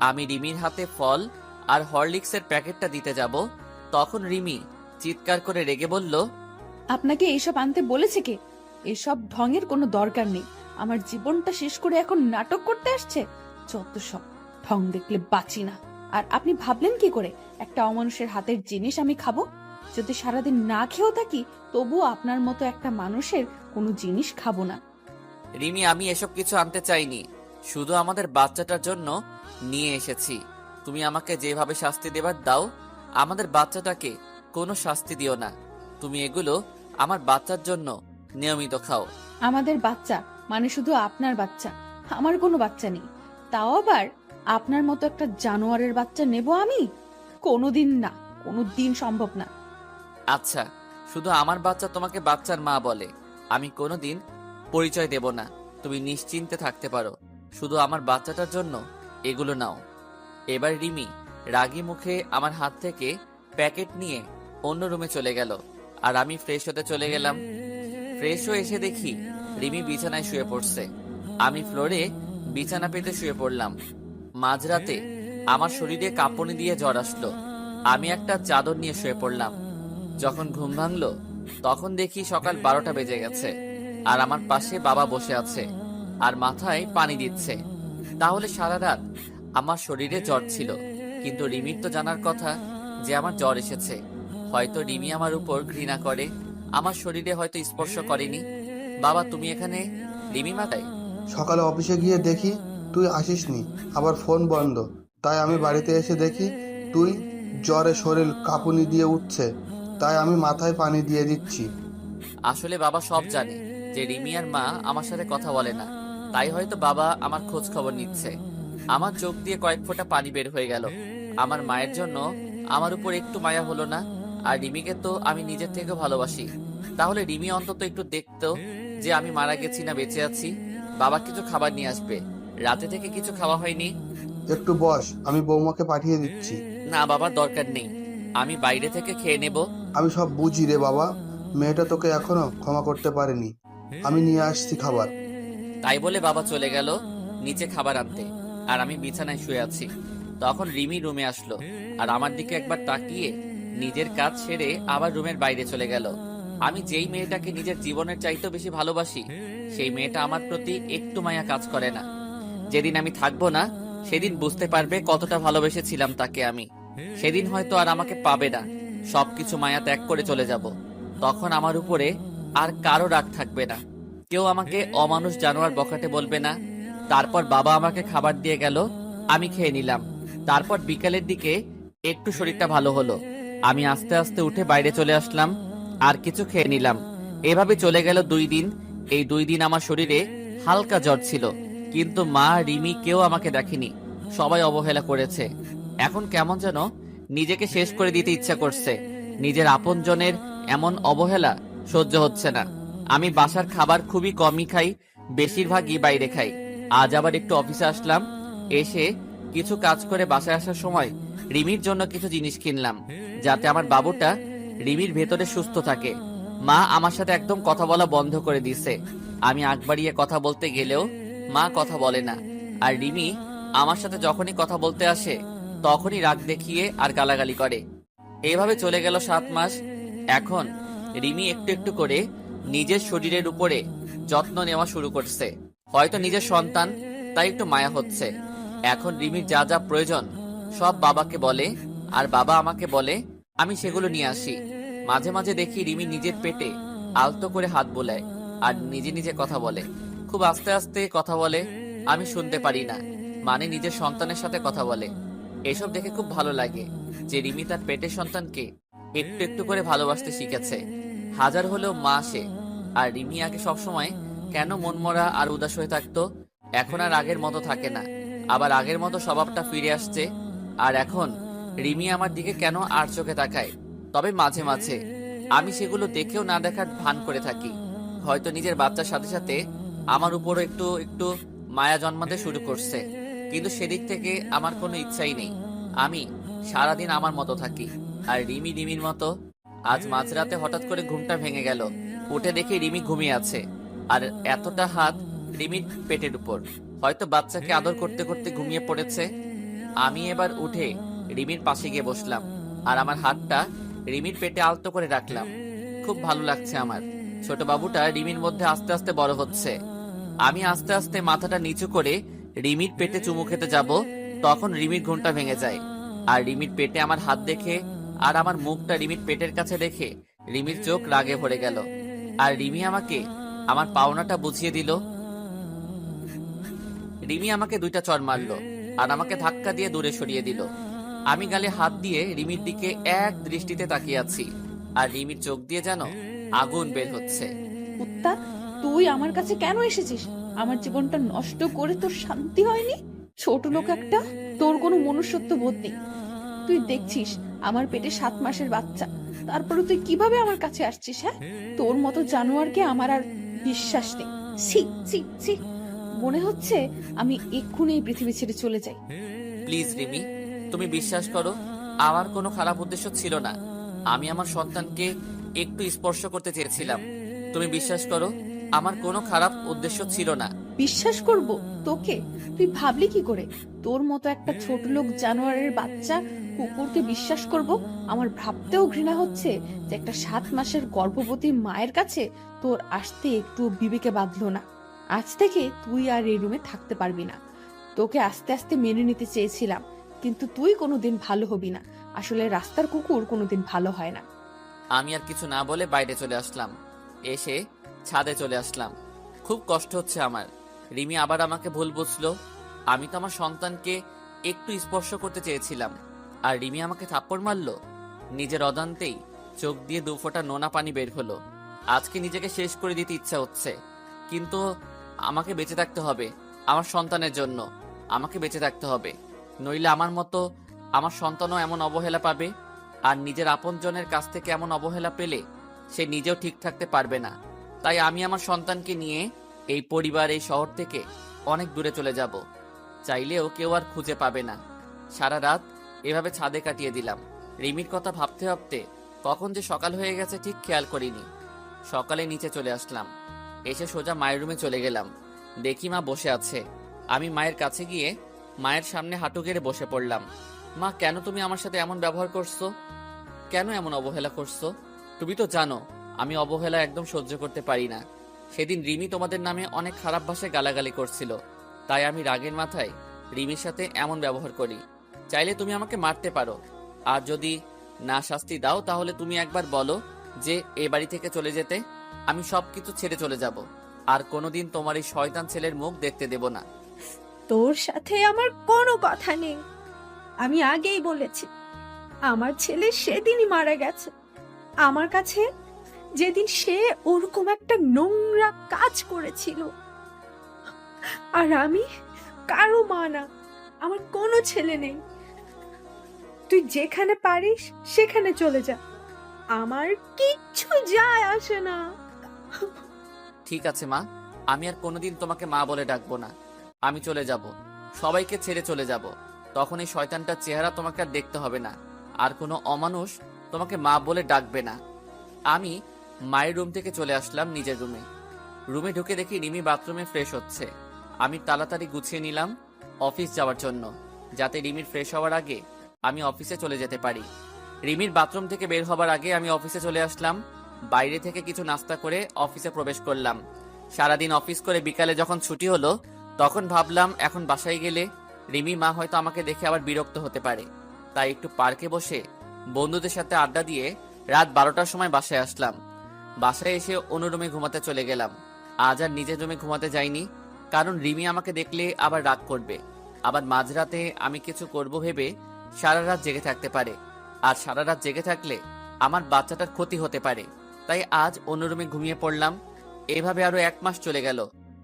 আমি রিমির হাতে ফল আর হরলিক্সের প্যাকেটটা দিতে যাব, তখন রিমি চিৎকার করে রেগে বলল, আপনাকে এইসব আনতে বলেছে কে? এসব ঢঙের কোনো দরকার নেই। আমার জীবনটা শেষ করে এখন নাটক করতে আসছে। যত সব ঢং দেখলে বাঁচি না। আর আপনি ভাবলেন কি করে একটা অমানুষের হাতের জিনিস আমি খাবো? যদি সারাদিন না খেয়েও থাকি তবুও আপনার মতো একটা মানুষের কোনো জিনিস খাবো না। রিমি, আমি এসব কিছু আনতে চাইনি, শুধু আমাদের বাচ্চাটার জন্য নিয়ে এসেছি। তুমি আমাকে যেভাবে শাস্তি দেবার দাও, আমাদের বাচ্চাটাকে কোনো শাস্তি দিও না। তুমি এগুলো আমার বাচ্চার জন্য নিয়মিত খাও। আমাদের বাচ্চা মানে শুধু আপনার বাচ্চা, আমার কোনো বাচ্চা নেই। তাও আবার আপনার মতো একটা জানোয়ারের বাচ্চা নেব আমি? কোনোদিন না, কোনোদিন সম্ভব না। আচ্ছা, শুধু আমার বাচ্চা তোমাকে বাচ্চার মা বলে, আমি কোনোদিন পরিচয় দেব না। তুমি নিশ্চিন্তে থাকতে পারো, শুধু আমার বাচ্চাটার জন্য এগুলো নাও। এবার রিমি রাগী মুখে আমার হাত থেকে প্যাকেট নিয়ে অন্য রুমে চলে গেল, আর আমি ফ্রেশ হতে চলে গেলাম। ফ্রেশ হয়ে এসে দেখি রিমি বিছানায় শুয়ে পড়ছে। আমি ফ্লোরে বিছানা পেতে শুয়ে পড়লাম। মাঝরাতে আমার শরীরে কাঁপুনি দিয়ে জ্বর আসলো। আমি একটা চাদর নিয়ে শুয়ে পড়লাম। যখন ঘুম ভাঙলো তখন দেখি সকাল 12টা বেজে গেছে, আর আমার পাশে বাবা বসে আছে আর মাথায় পানি দিচ্ছে। তাহলে সারা রাত আমার শরীরে জ্বর ছিল, কিন্তু রিমির তো জানার কথা যে আমার জ্বর এসেছে। হয়তো রিমি আমার উপর ঘৃণা করে, আমার শরীরে হয়তো স্পর্শ করেনি। বাবা, তুমি এখানে? রিমি মাথায়। সকালে অফিসে গিয়ে দেখি তুই আসিসনি, আবার ফোন বন্ধ। তাই আমি বাড়িতে এসে দেখি তুই জ্বরে শরীর কাঁপুনি দিয়ে উঠছে, তাই আমি মাথায় পানি দিয়ে দিচ্ছি। আসলে বাবা সব জানে যে রিমি আর মা আমার সাথে কথা বলে না, তাই হয়তো বাবা আমার খোঁজ খবর নিচ্ছে। আমার চোখ দিয়ে কয়েক ফোঁটা পানি বের হয়ে গেল। আমার মায়ের জন্য আমার উপর একটু মায়া হলো না। আর রিমিকে তো আমি নিজের থেকেও ভালোবাসি, তাহলে রিমি অন্তত একটু দেখতো যে আমি মারা গেছি না বেঁচে আছি। বাবা কিছু খাবার নিয়ে আসবে, রাতে থেকে কিছু খাওয়া হয়নি। একটু বস, আমি বৌমাকে পাঠিয়ে দিচ্ছি। না বাবা, দরকার নেই, আমি বাইরে থেকে খেয়ে নেব। আমি সব বুঝি রে বাবা, মেয়েটা তোকে এখনো ক্ষমা করতে পারেনি। আমি নিয়ে আসছি খাবার। তাই বলে বাবা চলে গেল নিচে খাবার আনতে, আর আমি বিছানায় শুয়ে আছি। তখন রিমি রুমে আসলো, আর আমার দিকে একবার তাকিয়ে নিজের কাজ সেরে আবার রুমের বাইরে চলে গেল। আমি যেই মেয়েটাকে নিজের জীবনের চাইতেও বেশি ভালোবাসি, সেই মেয়েটা আমার প্রতি একটু মায়া কাজ করে না। যেদিন আমি থাকবো না সেদিন বুঝতে পারবে কতটা ভালোবেসেছিলাম তাকে আমি। সেদিন হয়তো আর আমাকে পাবে না, সবকিছু মায়া ত্যাগ করে চলে যাব। তখন আমার উপরে আর কারো রাগ থাকবে না, কেউ আমাকে অমানুষ জানোয়ার বখাটে বলবে না। তারপর বাবা আমাকে খাবার দিয়ে গেল, আমি খেয়ে নিলাম। তারপর বিকালের দিকে একটু শরীরটা ভালো হলো, আমি আস্তে আস্তে উঠে বাইরে চলে আসলাম আর কিছু খেয়ে নিলাম। এভাবে চলে গেল 2 দিন। এই 2 দিন আমার শরীরে হালকা জ্বর ছিল, কিন্তু মা, রিমি কেউ আমাকে দেখেনি, সবাই অবহেলা করেছে। এখন কেমন যেন নিজেকে শেষ করে দিতে ইচ্ছা করছে। নিজের আপনজনের এমন অবহেলা সহ্য হচ্ছে না। আমি বাসার খাবার খুবই কমই খাই, বেশিরভাগই বাইরে খাই। আজ আবার একটু অফিসে আসলাম, এসে কিছু কাজ করে বাসায় আসার সময় রিমির জন্য কিছু জিনিস কিনলাম, যাতে আমার বাবুটা রিমির ভেতরে সুস্থ থাকে। মা আমার সাথে একদম কথা বলা বন্ধ করে দিছে। আমি আগ বাড়িয়ে কথা বলতে গেলেও মা কথা বলে না, আর রিমি আমার সাথে যখনই কথা বলতে আসে তখনই রাগ দেখিয়ে আর গালাগালি করে। এইভাবে চলে গেল 7 মাস। এখন রিমি একটু একটু করে নিজের শরীরের উপরে যত্ন নেওয়া শুরু করছে। হয়তো নিজের সন্তান, তাই একটু মায়া হচ্ছে। এখন রিমির যা যা প্রয়োজন সব বাবাকে বলে, আর বাবা আমাকে বলে আমি সেগুলো নিয়ে আসি। মাঝে মাঝে দেখি রিমি নিজের পেটে আলতো করে হাত বোলায় আর নিজে নিজে কথা বলে। খুব আস্তে আস্তে কথা বলে, আমি শুনতে পারি না, মানে নিজের সন্তানের সাথে কথা বলে। এসব দেখে খুব ভালো লাগে যে রিমি তার পেটের সন্তানকে একটু একটু করে ভালোবাসতে শিখেছে। হাজার হলেও মা সে। আর রিমি আগে সবসময় কেন মনমরা আর উদাস হয়ে থাকতো, এখন আর আগের মতো থাকে না, আবার আগের মতো স্বভাবটা ফিরে আসছে। আর এখন রিমি আমার দিকে কেন আর চোখে তাকায়, তবে মাঝে মাঝে আমি সেগুলো দেখেও না দেখার ভান করে থাকি। হয়তো নিজের বাচ্চার সাথে সাথে আমার উপরও একটু একটু মায়া জন্মাতে শুরু করছে, কিন্তু সেদিক থেকে আমার কোনো ইচ্ছাই নেই। আমি সারাদিন আমার মতো থাকি, আর রিমি রিমির মতো। আজ মাঝরাতে হঠাৎ করে ঘুমটা ভেঙে গেল, উঠে দেখি রিমি ঘুমিয়ে আছে, আর এতটা হাত রিমির পেটের উপর। হয়তো বাচ্চাকে আদর করতে করতে ঘুমিয়ে পড়েছে। আমি এবার উঠে রিমির পাশে গিয়ে বসলাম, আর আমার হাতটা রিমির পেটে আলতো করে রাখলাম। খুব ভালো লাগছে আমার। ছোট বাবুটা রিমির মধ্যে আস্তে আস্তে বড় হচ্ছে। আমি আস্তে আস্তে মাথাটা নিচু করে রিমির পেটে চুমু খেতে যাব, তখন রিমির ঘুমটা ভেঙে যায়। আর রিমির পেটে আমার হাত দেখে আর আমার মুখটা রিমির পেটের কাছে দেখে রিমির চোখ রাগে ভরে গেল। আর রিমি আমাকে আমার পাওনাটা বুঝিয়ে দিল। রিমি আমাকে 2টা চড় মারলো আর আমাকে ধাক্কা দিয়ে দূরে সরিয়ে দিল। আমি গালে হাত দিয়ে রিমির দিকে এক দৃষ্টিতে তাকিয়ে আছি, আর রিমির চোখ দিয়ে যেন আগুন বের হচ্ছে। কুত্তা, তুই আমার কাছে কেন এসেছিস? আমার জীবনটা নষ্ট করে তোর শান্তি হয়নি? ছোট লোক একটা, তোর কোনো মনুষ্যত্ব বোধ নেই। তুই দেখছিস আমার পেটে 7 মাসের বাচ্চা, তারপরে তুই কিভাবে আমার কাছে আসছিস? হ্যাঁ, তোর মতো জানোয়ারকে আমার আর বিশ্বাস নেই। ছি ছি ছি, মনে হচ্ছে আমি এক্ষুনি এই পৃথিবী ছেড়ে চলে যাই। প্লিজ রিমি, তুমি বিশ্বাস করো, আমার কোনো খারাপ উদ্দেশ্য ছিল না। আমি আমার সন্তানকে একটু স্পর্শ করতে চেয়েছিলাম। তুমি বিশ্বাস করো, আমার কোনো খারাপ উদ্দেশ্য ছিল না। বিশ্বাস করব তোকে? তুই ভাবলি কি করে তোর মতো একটা ছোট লোক জানোয়ারের বাচ্চা কুকুরকে বিশ্বাস করব? আমার ভাবতেও ঘৃণা হচ্ছে যে একটা 7 মাসের গর্ভবতী মায়ের কাছে তোর আসতে একটু বিবেকে বাঁধলো না। আজ থেকে তুই আর এই রুমে থাকতে পারবি না। তোকে আস্তে আস্তে মেনে নিতে চেয়েছিলাম, কিন্তু তুই কোনোদিন ভালো হবি না। আসলে রাস্তার কুকুর কোনোদিন ভালো হয় না। আমি আর কিছু না বলে বাইরে চলে আসলাম। এসে ছাদে চলে আসলাম। খুব কষ্ট হচ্ছে আমার। রিমি আবার আমাকে ভুল বুঝলো। আমি তো আমার সন্তানকে একটু স্পর্শ করতে চেয়েছিলাম, আর রিমি আমাকে থাপ্পড় মারলো। নিজের অজান্তেই চোখ দিয়ে 2 ফোঁটা নোনা পানি বের হলো। আজকে নিজেকে শেষ করে দিতে ইচ্ছা হচ্ছে, কিন্তু আমাকে বেঁচে থাকতে হবে। আমার সন্তানের জন্য আমাকে বেঁচে থাকতে হবে, নইলে আমার মতো আমার সন্তানও এমন অবহেলা পাবে। আর নিজের আপনজনের কাছ থেকে এমন অবহেলা পেলে সে নিজেও ঠিক থাকতে পারবে না। তাই আমি আমার সন্তানকে নিয়ে এই পরিবার, এই শহর থেকে অনেক দূরে চলে যাব। চাইলেও কেউ আর খুঁজে পাবে না। সারা রাত এভাবে ছাদে কাটিয়ে দিলাম। রিমির কথা ভাবতে ভাবতে কখন যে সকাল হয়ে গেছে ঠিক খেয়াল করিনি। সকালে নিচে চলে আসলাম। এসে সোজা মায়ের রুমে চলে গেলাম। দেখি মা বসে আছে। আমি মায়ের কাছে গিয়ে মায়ের সামনে হাঁটু গেড়ে বসে পড়লাম। মা, কেন তুমি আমার সাথে এমন ব্যবহার করছো? কেন এমন অবহেলা করছো? তুমি তো জানো আমি অবহেলা একদম সহ্য করতে পারি না। সেদিন রিমি তোমাদের নামে অনেক খারাপ ভাষায় গালাগালি করছিল, তাই আমি রাগের মাথায় রিমির সাথে এমন ব্যবহার করি। চাইলে তুমি আমাকে মারতে পারো, আর যদি না শাস্তি দাও তাহলে তুমি একবার বলো যে এ বাড়ি থেকে চলে যেতে। আমি সবকিছু ছেড়ে চলে যাব, আর কোনোদিন তোমার এই শয়তান ছেলের মুখ দেখতে দেব না। তোর সাথে আমার কোনো কথা নেই। আমি আগেই বলেছি, আমার ছেলে সেদিনই মারা গেছে। আমার কাছে যেদিন সে ওরকম একটা নোংরা কাজ করেছিল। আর আমি কারো মা না, আমার কোনো ছেলে নেই। তুই যেখানে পারিস সেখানে চলে যা, আমার কিচ্ছু যায় আসে না। ঠিক আছে মা, আমি আর কোনোদিন তোমাকে মা বলে ডাকবো না। আমি চলে যাব, সবাইকে ছেড়ে চলে যাব। তখন এই শয়তানটার চেহারা তোমাকে আর দেখতে হবে না, আর কোনো অমানুষ তোমাকে মা বলে ডাকবে না। আমি মায়ের রুম থেকে চলে আসলাম নিজের রুমে। রুমে ঢুকে দেখি রিমি বাথরুমে ফ্রেশ হচ্ছে। আমি তাড়াতাড়ি গুছিয়ে নিলাম অফিস যাওয়ার জন্য, যাতে রিমির ফ্রেশ হওয়ার আগে আমি অফিসে চলে যেতে পারি। রিমির বাথরুম থেকে বের হবার আগে আমি অফিসে চলে আসলাম। বাইরে থেকে কিছু নাস্তা করে অফিসে প্রবেশ করলাম। সারাদিন অফিস করে বিকালে যখন ছুটি হলো, তখন ভাবলাম এখন বাসায় গেলে রিমি মা হয়তো আমাকে দেখে আবার বিরক্ত হতে পারে। তাই একটু পার্কে বসে বন্ধুদের সাথে আড্ডা দিয়ে রাত 12টার সময় বাসায় আসলাম। বাসায় এসে অন্য রুমে ঘুমাতে চলে গেলাম। আজ আর নিজের রুমে ঘুমাতে যাইনি, কারণ রিমি আমাকে দেখলে আবার রাগ করবে। আবার মাঝরাতে আমি কিছু করব ভেবে সারা রাত জেগে থাকতে পারে, আর সারা রাত জেগে থাকলে আমার বাচ্চাটার ক্ষতি হতে পারে। তাই আজ অন্য রুমে ঘুমিয়ে পড়লাম। এভাবে আরো 1 মাস চলে গেল।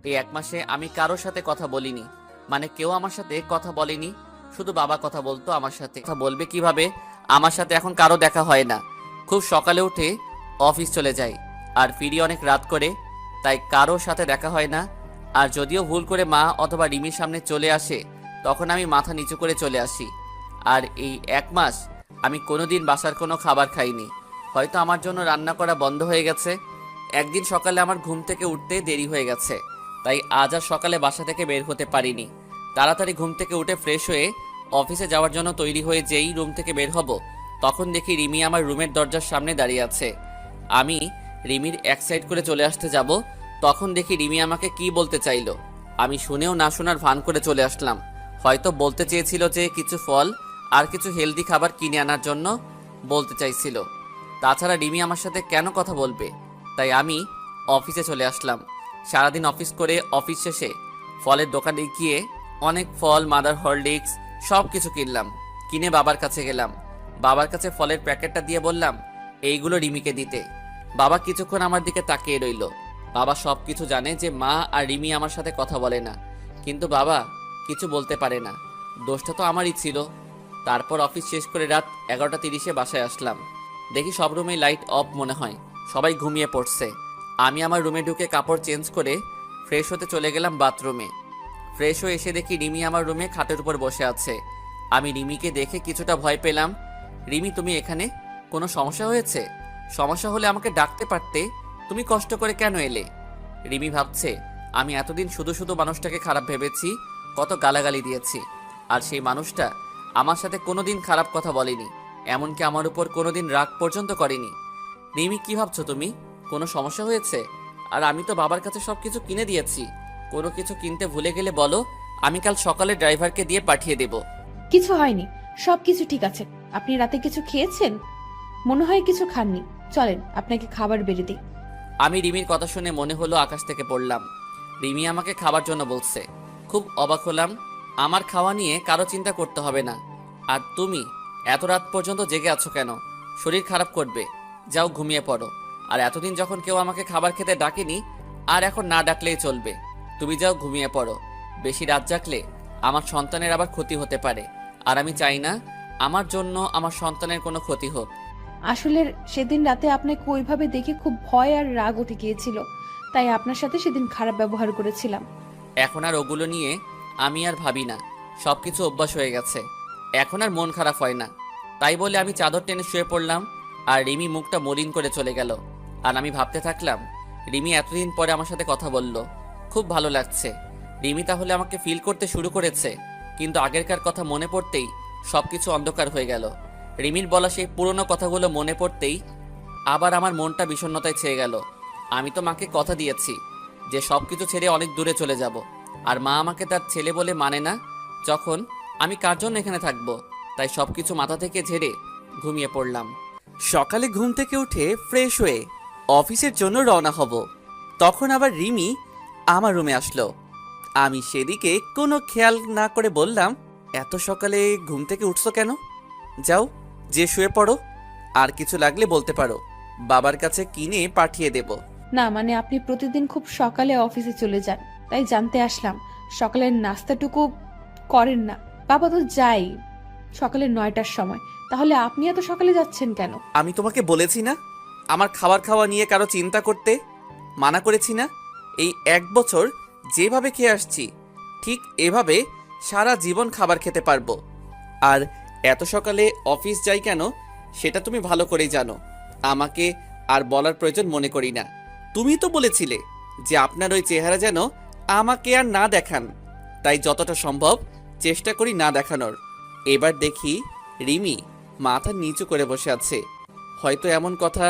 এই 1 মাসে আমি কারোর সাথে কথা বলিনি, মানে কেউ আমার সাথে কথা বলেনি। শুধু বাবা কথা বলতো আমার সাথে। কথা বলবে কিভাবে? আমার সাথে এখন কারো দেখা হয় না। খুব সকালে উঠে অফিস চলে যাই, আর ফিরি অনেক রাত করে, তাই কারোর সাথে দেখা হয় না। আর যদিও ভুল করে মা অথবা রিমির সামনে চলে আসে, তখন আমি মাথা নিচু করে চলে আসি। আর এই 1 মাস আমি কোনোদিন বাসার কোনো খাবার খাইনি। হয়তো আমার জন্য রান্না করা বন্ধ হয়ে গেছে। একদিন সকালে আমার ঘুম থেকে উঠতে দেরি হয়ে গেছে, তাই আজ আর সকালে বাসা থেকে বের হতে পারিনি। তাড়াতাড়ি ঘুম থেকে উঠে ফ্রেশ হয়ে অফিসে যাওয়ার জন্য তৈরি হয়ে যেই রুম থেকে বের হব, তখন দেখি রিমি আমার রুমের দরজার সামনে দাঁড়িয়ে আছে। আমি রিমির এক সাইড করে চলে আসতে যাব, তখন দেখি রিমি আমাকে কি বলতে চাইলো। আমি শুনেও না শোনার ভান করে চলে আসলাম। হয়তো বলতে চেয়েছিল যে কিছু ফল আর কিছু হেলদি খাবার কিনে আনার জন্য। বলতে চাইছিল। তাছাড়া রিমি আমার সাথে কেন কথা বলবে? তাই আমি অফিসে চলে আসলাম। সারাদিন অফিস করে অফিস শেষে ফলের দোকানে গিয়ে অনেক ফল, মাদার হরলিক্স সব কিছু কিনলাম। কিনে বাবার কাছে গেলাম। বাবার কাছে ফলের প্যাকেটটা দিয়ে বললাম এইগুলো রিমিকে দিতে। বাবা কিছুক্ষণ আমার দিকে তাকিয়ে রইল। বাবা সব কিছু জানে যে মা আর রিমি আমার সাথে কথা বলে না, কিন্তু বাবা কিছু বলতে পারে না। দোষটা তো আমারই ছিল। তারপর অফিস শেষ করে রাত 11:30-এ বাসায় আসলাম। দেখি সব রুমে লাইট অফ মনে হয়, সবাই ঘুমিয়ে পড়ছে। আমি আমার রুমে ঢুকে কাপড় চেঞ্জ করে ফ্রেশ হতে চলে গেলাম বাথরুমে। ফ্রেশ হয়ে এসে দেখি রিমি আমার রুমে খাটের উপর বসে আছে। আমি রিমিকে দেখে কিছুটা ভয় পেলাম। রিমি, তুমি এখানে? কোনো সমস্যা হয়েছে? সমস্যা হলে আমাকে ডাকতে পারতে, তুমি কষ্ট করে কেন এলে? রিমি ভাবছে আমি এতদিন শুধু শুধু মানুষটাকে খারাপ ভেবেছি, কত গালাগালি দিয়েছি, আর সেই মানুষটা আমার সাথে কোনোদিন খারাপ কথা বলেনি, এমনকি আমার উপর কোনোদিন রাগ পর্যন্ত করেনি। রিমি, কি ভাবছো তুমি? কোনো সমস্যা হয়েছে? আর আমি তো বাবার কাছে সব কিছু কিনে দিয়েছি। কোনো কিছু কিনতে ভুলে গেলে বলো, আমি কাল সকালে ড্রাইভারকে দিয়ে পাঠিয়ে দেব। কিছু হয়নি, সবকিছু ঠিক আছে। আপনি রাতে কিছু খেয়েছেন? মনে হয় কিছু খাননি। চলেন আপনাকে খাবার বেড়ে দিই। আমি রিমির কথা শুনে মনে হলো আকাশ থেকে পড়লাম। রিমি আমাকে খাবার জন্য বলছে। খুব অবাক হলাম। আমার খাওয়া নিয়ে কারো চিন্তা করতে হবে না। আর তুমি এত রাত পর্যন্ত জেগে আছো কেন? শরীর খারাপ করবে, যাও ঘুমিয়ে পড়ো। আর এতদিন যখন কেউ আমাকে খাবার খেতে ডাকেনি, আর এখন না ডাকলেই চলবে। তুমি যাও ঘুমিয়ে পড়ো। বেশি রাত জাগলে আমার সন্তানের আবার ক্ষতি হতে পারে, আর আমি চাই না আমার জন্য আমার সন্তানের কোনো ক্ষতি হোক। আসলে সেদিন রাতে আপনাকে ওইভাবে দেখে খুব ভয় আর রাগ উঠে গিয়েছিল, তাই আপনার সাথে সেদিন খারাপ ব্যবহার করেছিলাম। এখন আর ওগুলো নিয়ে আমি আর ভাবি না, সবকিছু অভ্যাস হয়ে গেছে। এখন আর মন খারাপ হয় না। তাই বলে আমি চাদর টেনে শুয়ে পড়লাম, আর রিমি মুখটা মলিন করে চলে গেল। আর আমি ভাবতে থাকলাম, রিমি এতদিন পরে আমার সাথে কথা বলল, খুব ভালো লাগছে। রিমি তাহলে আমাকে ফিল করতে শুরু করেছে। কিন্তু আগেরকার কথা মনে পড়তেই সবকিছু অন্ধকার হয়ে গেল। রিমির বলা সেই পুরনো কথাগুলো মনে পড়তেই আবার আমার মনটা বিষণ্ণতায় ছেয়ে গেল। আমি তো মাকে কথা দিয়েছি যে সবকিছু ছেড়ে অনেক দূরে চলে যাব, আর মা আমাকে তার ছেলে বলে মানে না। যখন আমি কার জন্য এখানে থাকবো? তাই সবকিছু মাথা থেকে ঝেড়ে ঘুমিয়ে পড়লাম। সকালে ঘুম থেকে উঠে ফ্রেশ হয়ে অফিসের জন্য রওনা হব, তখন আবার রিমি আমার রুমে আসলো। আমি সেদিকে কোনো খেয়াল না করে বললাম, এত সকালে ঘুম থেকে উঠছো কেন? যাও, যে শুয়ে পড়ো। আর কিছু লাগলে বলতে পারো, বাবার কাছে কিনে পাঠিয়ে দেব। না মানে আপনি প্রতিদিন খুব সকালে অফিসে চলে যান, তাই জানতে আসলাম সকালের নাস্তাটুকু করেন না। বাবা তো যাই সকালে 9টার সময়, তাহলে আপনি এত সকালে যাচ্ছেন কেন? আমি তোমাকে বলেছি না আমার খাবার খাওয়া নিয়ে কারো চিন্তা করতে? মানা করেছি না? এই 1 বছর যেভাবে খেয়ে আসছি, ঠিক এভাবে সারা জীবন খাবার খেতে পারবো। আর এত সকালে অফিস যাই কেন সেটা তুমি ভালো করেই জানো। আমাকে আর বলার প্রয়োজন মনে করি না। তুমি তো বলেছিলে যে আপনার ওই চেহারা যেন আমাকে আর না দেখান, তাই যতটা সম্ভব চেষ্টা করি না দেখানোর। এবার দেখি রিমি মাথা নিচু করে বসে আছে। হয়তো এমন কথা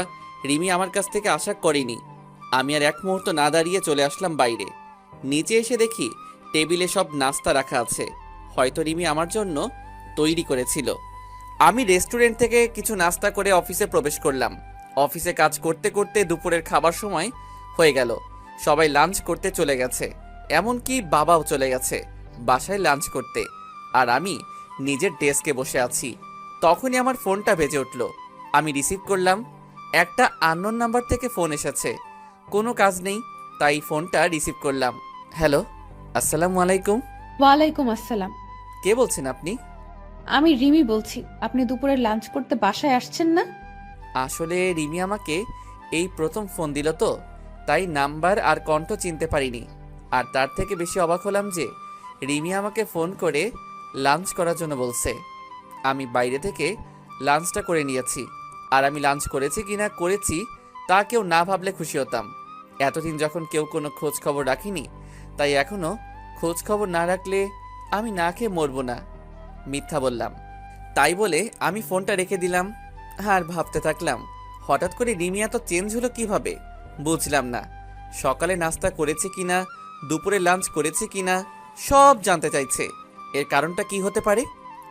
রিমি আমার কাছ থেকে আশা করেনি। আমি আর এক মুহূর্ত না দাঁড়িয়ে চলে আসলাম বাইরে। নিচে এসে দেখি টেবিলে সব নাস্তা রাখা আছে, হয়তো রিমি আমার জন্য তৈরি করেছিল। আমি রেস্টুরেন্ট থেকে কিছু নাস্তা করে অফিসে প্রবেশ করলাম। অফিসে কাজ করতে করতে দুপুরের খাবার সময় হয়ে গেল। সবাই লাঞ্চ করতে চলে গেছে, এমনকি বাবাও চলে গেছে বাসায় লাঞ্চ করতে। আর আমি নিজের ডেস্কে বসে আছি। তখনই আমার ফোনটা বেজে উঠল। আমি রিসিভ করলাম। একটা আননোন নাম্বার থেকে ফোন এসেছে। কোনো কাজ নেই, তাই ফোনটা রিসিভ করলাম। হ্যালো, আসসালামু আলাইকুম। ওয়ালাইকুম আসসালাম। কে বলছেন আপনি? আমি রিমি বলছি। আপনি দুপুরে লাঞ্চ করতে বাসায় আসছেন না? আসলে রিমি আমাকে এই প্রথম ফোন দিল তো, তাই নাম্বার আর কণ্ঠ চিনতে পারিনি। আর তার থেকে বেশি অবাক হলাম যে রিমি আমাকে ফোন করে লাঞ্চ করার জন্য বলছে। আমি বাইরে থেকে লাঞ্চটা করে নিয়েছি, আর আমি লাঞ্চ করেছি কিনা করেছি তা কেউ না ভাবলে খুশি হতাম। এতদিন যখন কেউ কোনো খোঁজ খবর রাখিনি, তাই এখনও খোঁজ খবর না রাখলে আমি না খেয়ে মরবো না। মিথ্যা বললাম। তাই বলে আমি ফোনটা রেখে দিলাম। আর ভাবতে থাকলাম, হঠাৎ করে রিমি এত চেঞ্জ হলো কিভাবে? বুঝলাম না। সকালে নাস্তা করেছে কিনা, দুপুরে লাঞ্চ করেছে কিনা, সব জানতে চাইছে। এর কারণটা কি হতে পারে?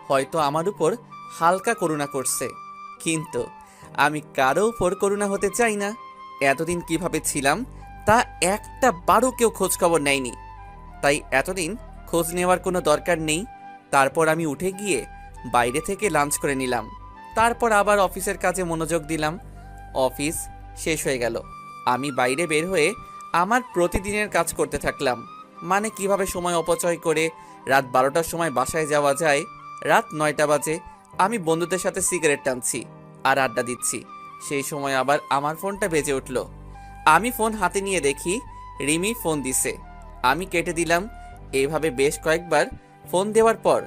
হয়তো আমার উপর হালকা করুণা করছে। কিন্তু আমি কারো উপর করুণা হতে চাই না। এতদিন কিভাবে ছিলাম তা একটা বারও কেউ খোঁজ খবর নেয়নি, তাই এতদিন খোঁজ নেওয়ার কোনো দরকার নেই। তারপর আমি উঠে গিয়ে বাইরে থেকে লাঞ্চ করে নিলাম। তারপর আবার অফিসের কাজে মনোযোগ দিলাম। অফিস শেষ হয়ে গেল, আমি বাইরে বের হয়ে আমার প্রতিদিনের কাজ করতে থাকলাম। মানে কিভাবে সময় অপচয় করে রাত 12টার সময় বাসায় যাওয়া যায়। রাত 9টা বাজে, আমি বন্ধুদের সাথে সিগারেট টানছি আর আড্ডা দিচ্ছি। সেই সময় আবার আমার ফোনটা বেজে উঠল। আমি ফোন হাতে নিয়ে দেখি রিমি ফোন দিছে। আমি কেটে দিলাম। এইভাবে বেশ কয়েকবার ফোন দেওয়ার পর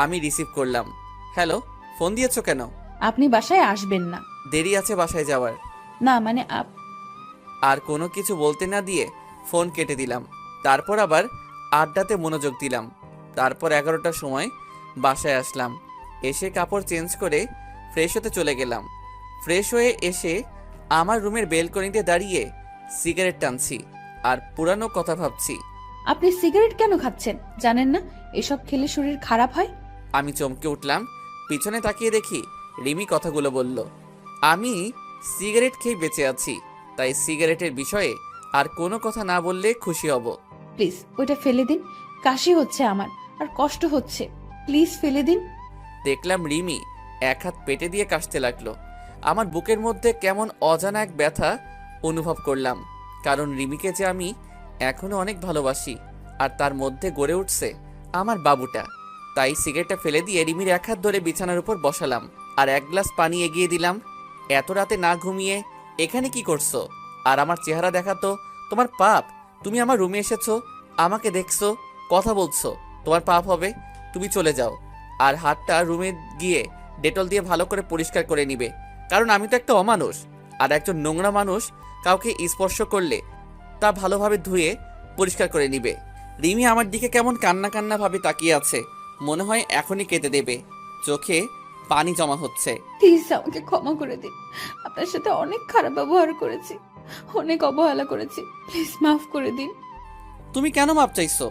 আমি রিসিভ করলাম। হ্যালো, ফোন দিয়েছো কেন? আপনি বাসায় আসবেন না। দেরি আছে বাসায় যাওয়ার। না মানে আর কোনো কিছু বলতে না দিয়ে ফোন কেটে দিলাম। তারপর আবার আড্ডাতে মনোযোগ দিলাম। তারপর 11টার সময় বাসায় আসলাম। এসে কাপড় চেঞ্জ করে ফ্রেশ হতে চলে গেলাম। ফ্রেশ হয়ে এসে আমার রুমের বেলকনিতে দাঁড়িয়ে সিগারেট টানছি আর পুরানো কথা ভাবছি। আপনি সিগারেট কেন খাচ্ছেন? জানেন না এসব খেলে শরীর খারাপ হয়? আমি চমকে উঠলাম। পিছনে তাকিয়ে দেখি রিমি কথাগুলো বলল। আমি সিগারেট খেয়ে বেঁচে আছি, তাই সিগারেটের বিষয়ে আর কোনো কথা না বললে খুশি হব। প্লিজ ওইটা ফেলে দিন, কাশি হচ্ছে আমার আর কষ্ট হচ্ছে, প্লিজ ফেলে দিন। দেখলাম রিমি এক হাত পেটে দিয়ে কাশতে লাগলো। আমার বুকের মধ্যে কেমন অজানা এক ব্যথা অনুভব করলাম, কারণ রিমিকে যে আমি এখনো অনেক ভালোবাসি আর তার মধ্যে গড়ে উঠছে আমার বাবুটা। তাই সিগারেটটা ফেলে দিয়ে রিমির এক হাত ধরে বিছানার উপর বসালাম আর এক গ্লাস পানি এগিয়ে দিলাম। এত রাতে না ঘুমিয়ে এখানে কি করছো? আর আমার চেহারা দেখা তো তোমার পাপ। তুমি আমার রুমে এসেছো, আমাকে দেখছো, কথা বলছো, তোমার পাপ হবে। তুমি চলে যাও আর হাতটা রুমে গিয়ে ডেটল দিয়ে ভালো করে পরিষ্কার করে নিবে, কারণ আমি তো একটা অমানুষ। আর একজন নোংরা মানুষ কাউকে স্পর্শ করলে তা ভালোভাবে ধুয়ে পরিষ্কার করে নিবে। রিমি আমার দিকে কেমন কান্না কান্না ভাবে তাকিয়ে আছে, মনে হয় এখনই কেঁদে দেবে। চোখে পানি জমা হচ্ছে। প্লিজ আমাকে ক্ষমা করে দিন, আপনার সাথে অনেক খারাপ ব্যবহার করেছি, অনেক অবহেলা করেছি, প্লিজ মাফ করে দিন। তুমি কেন মাপ চাইছো?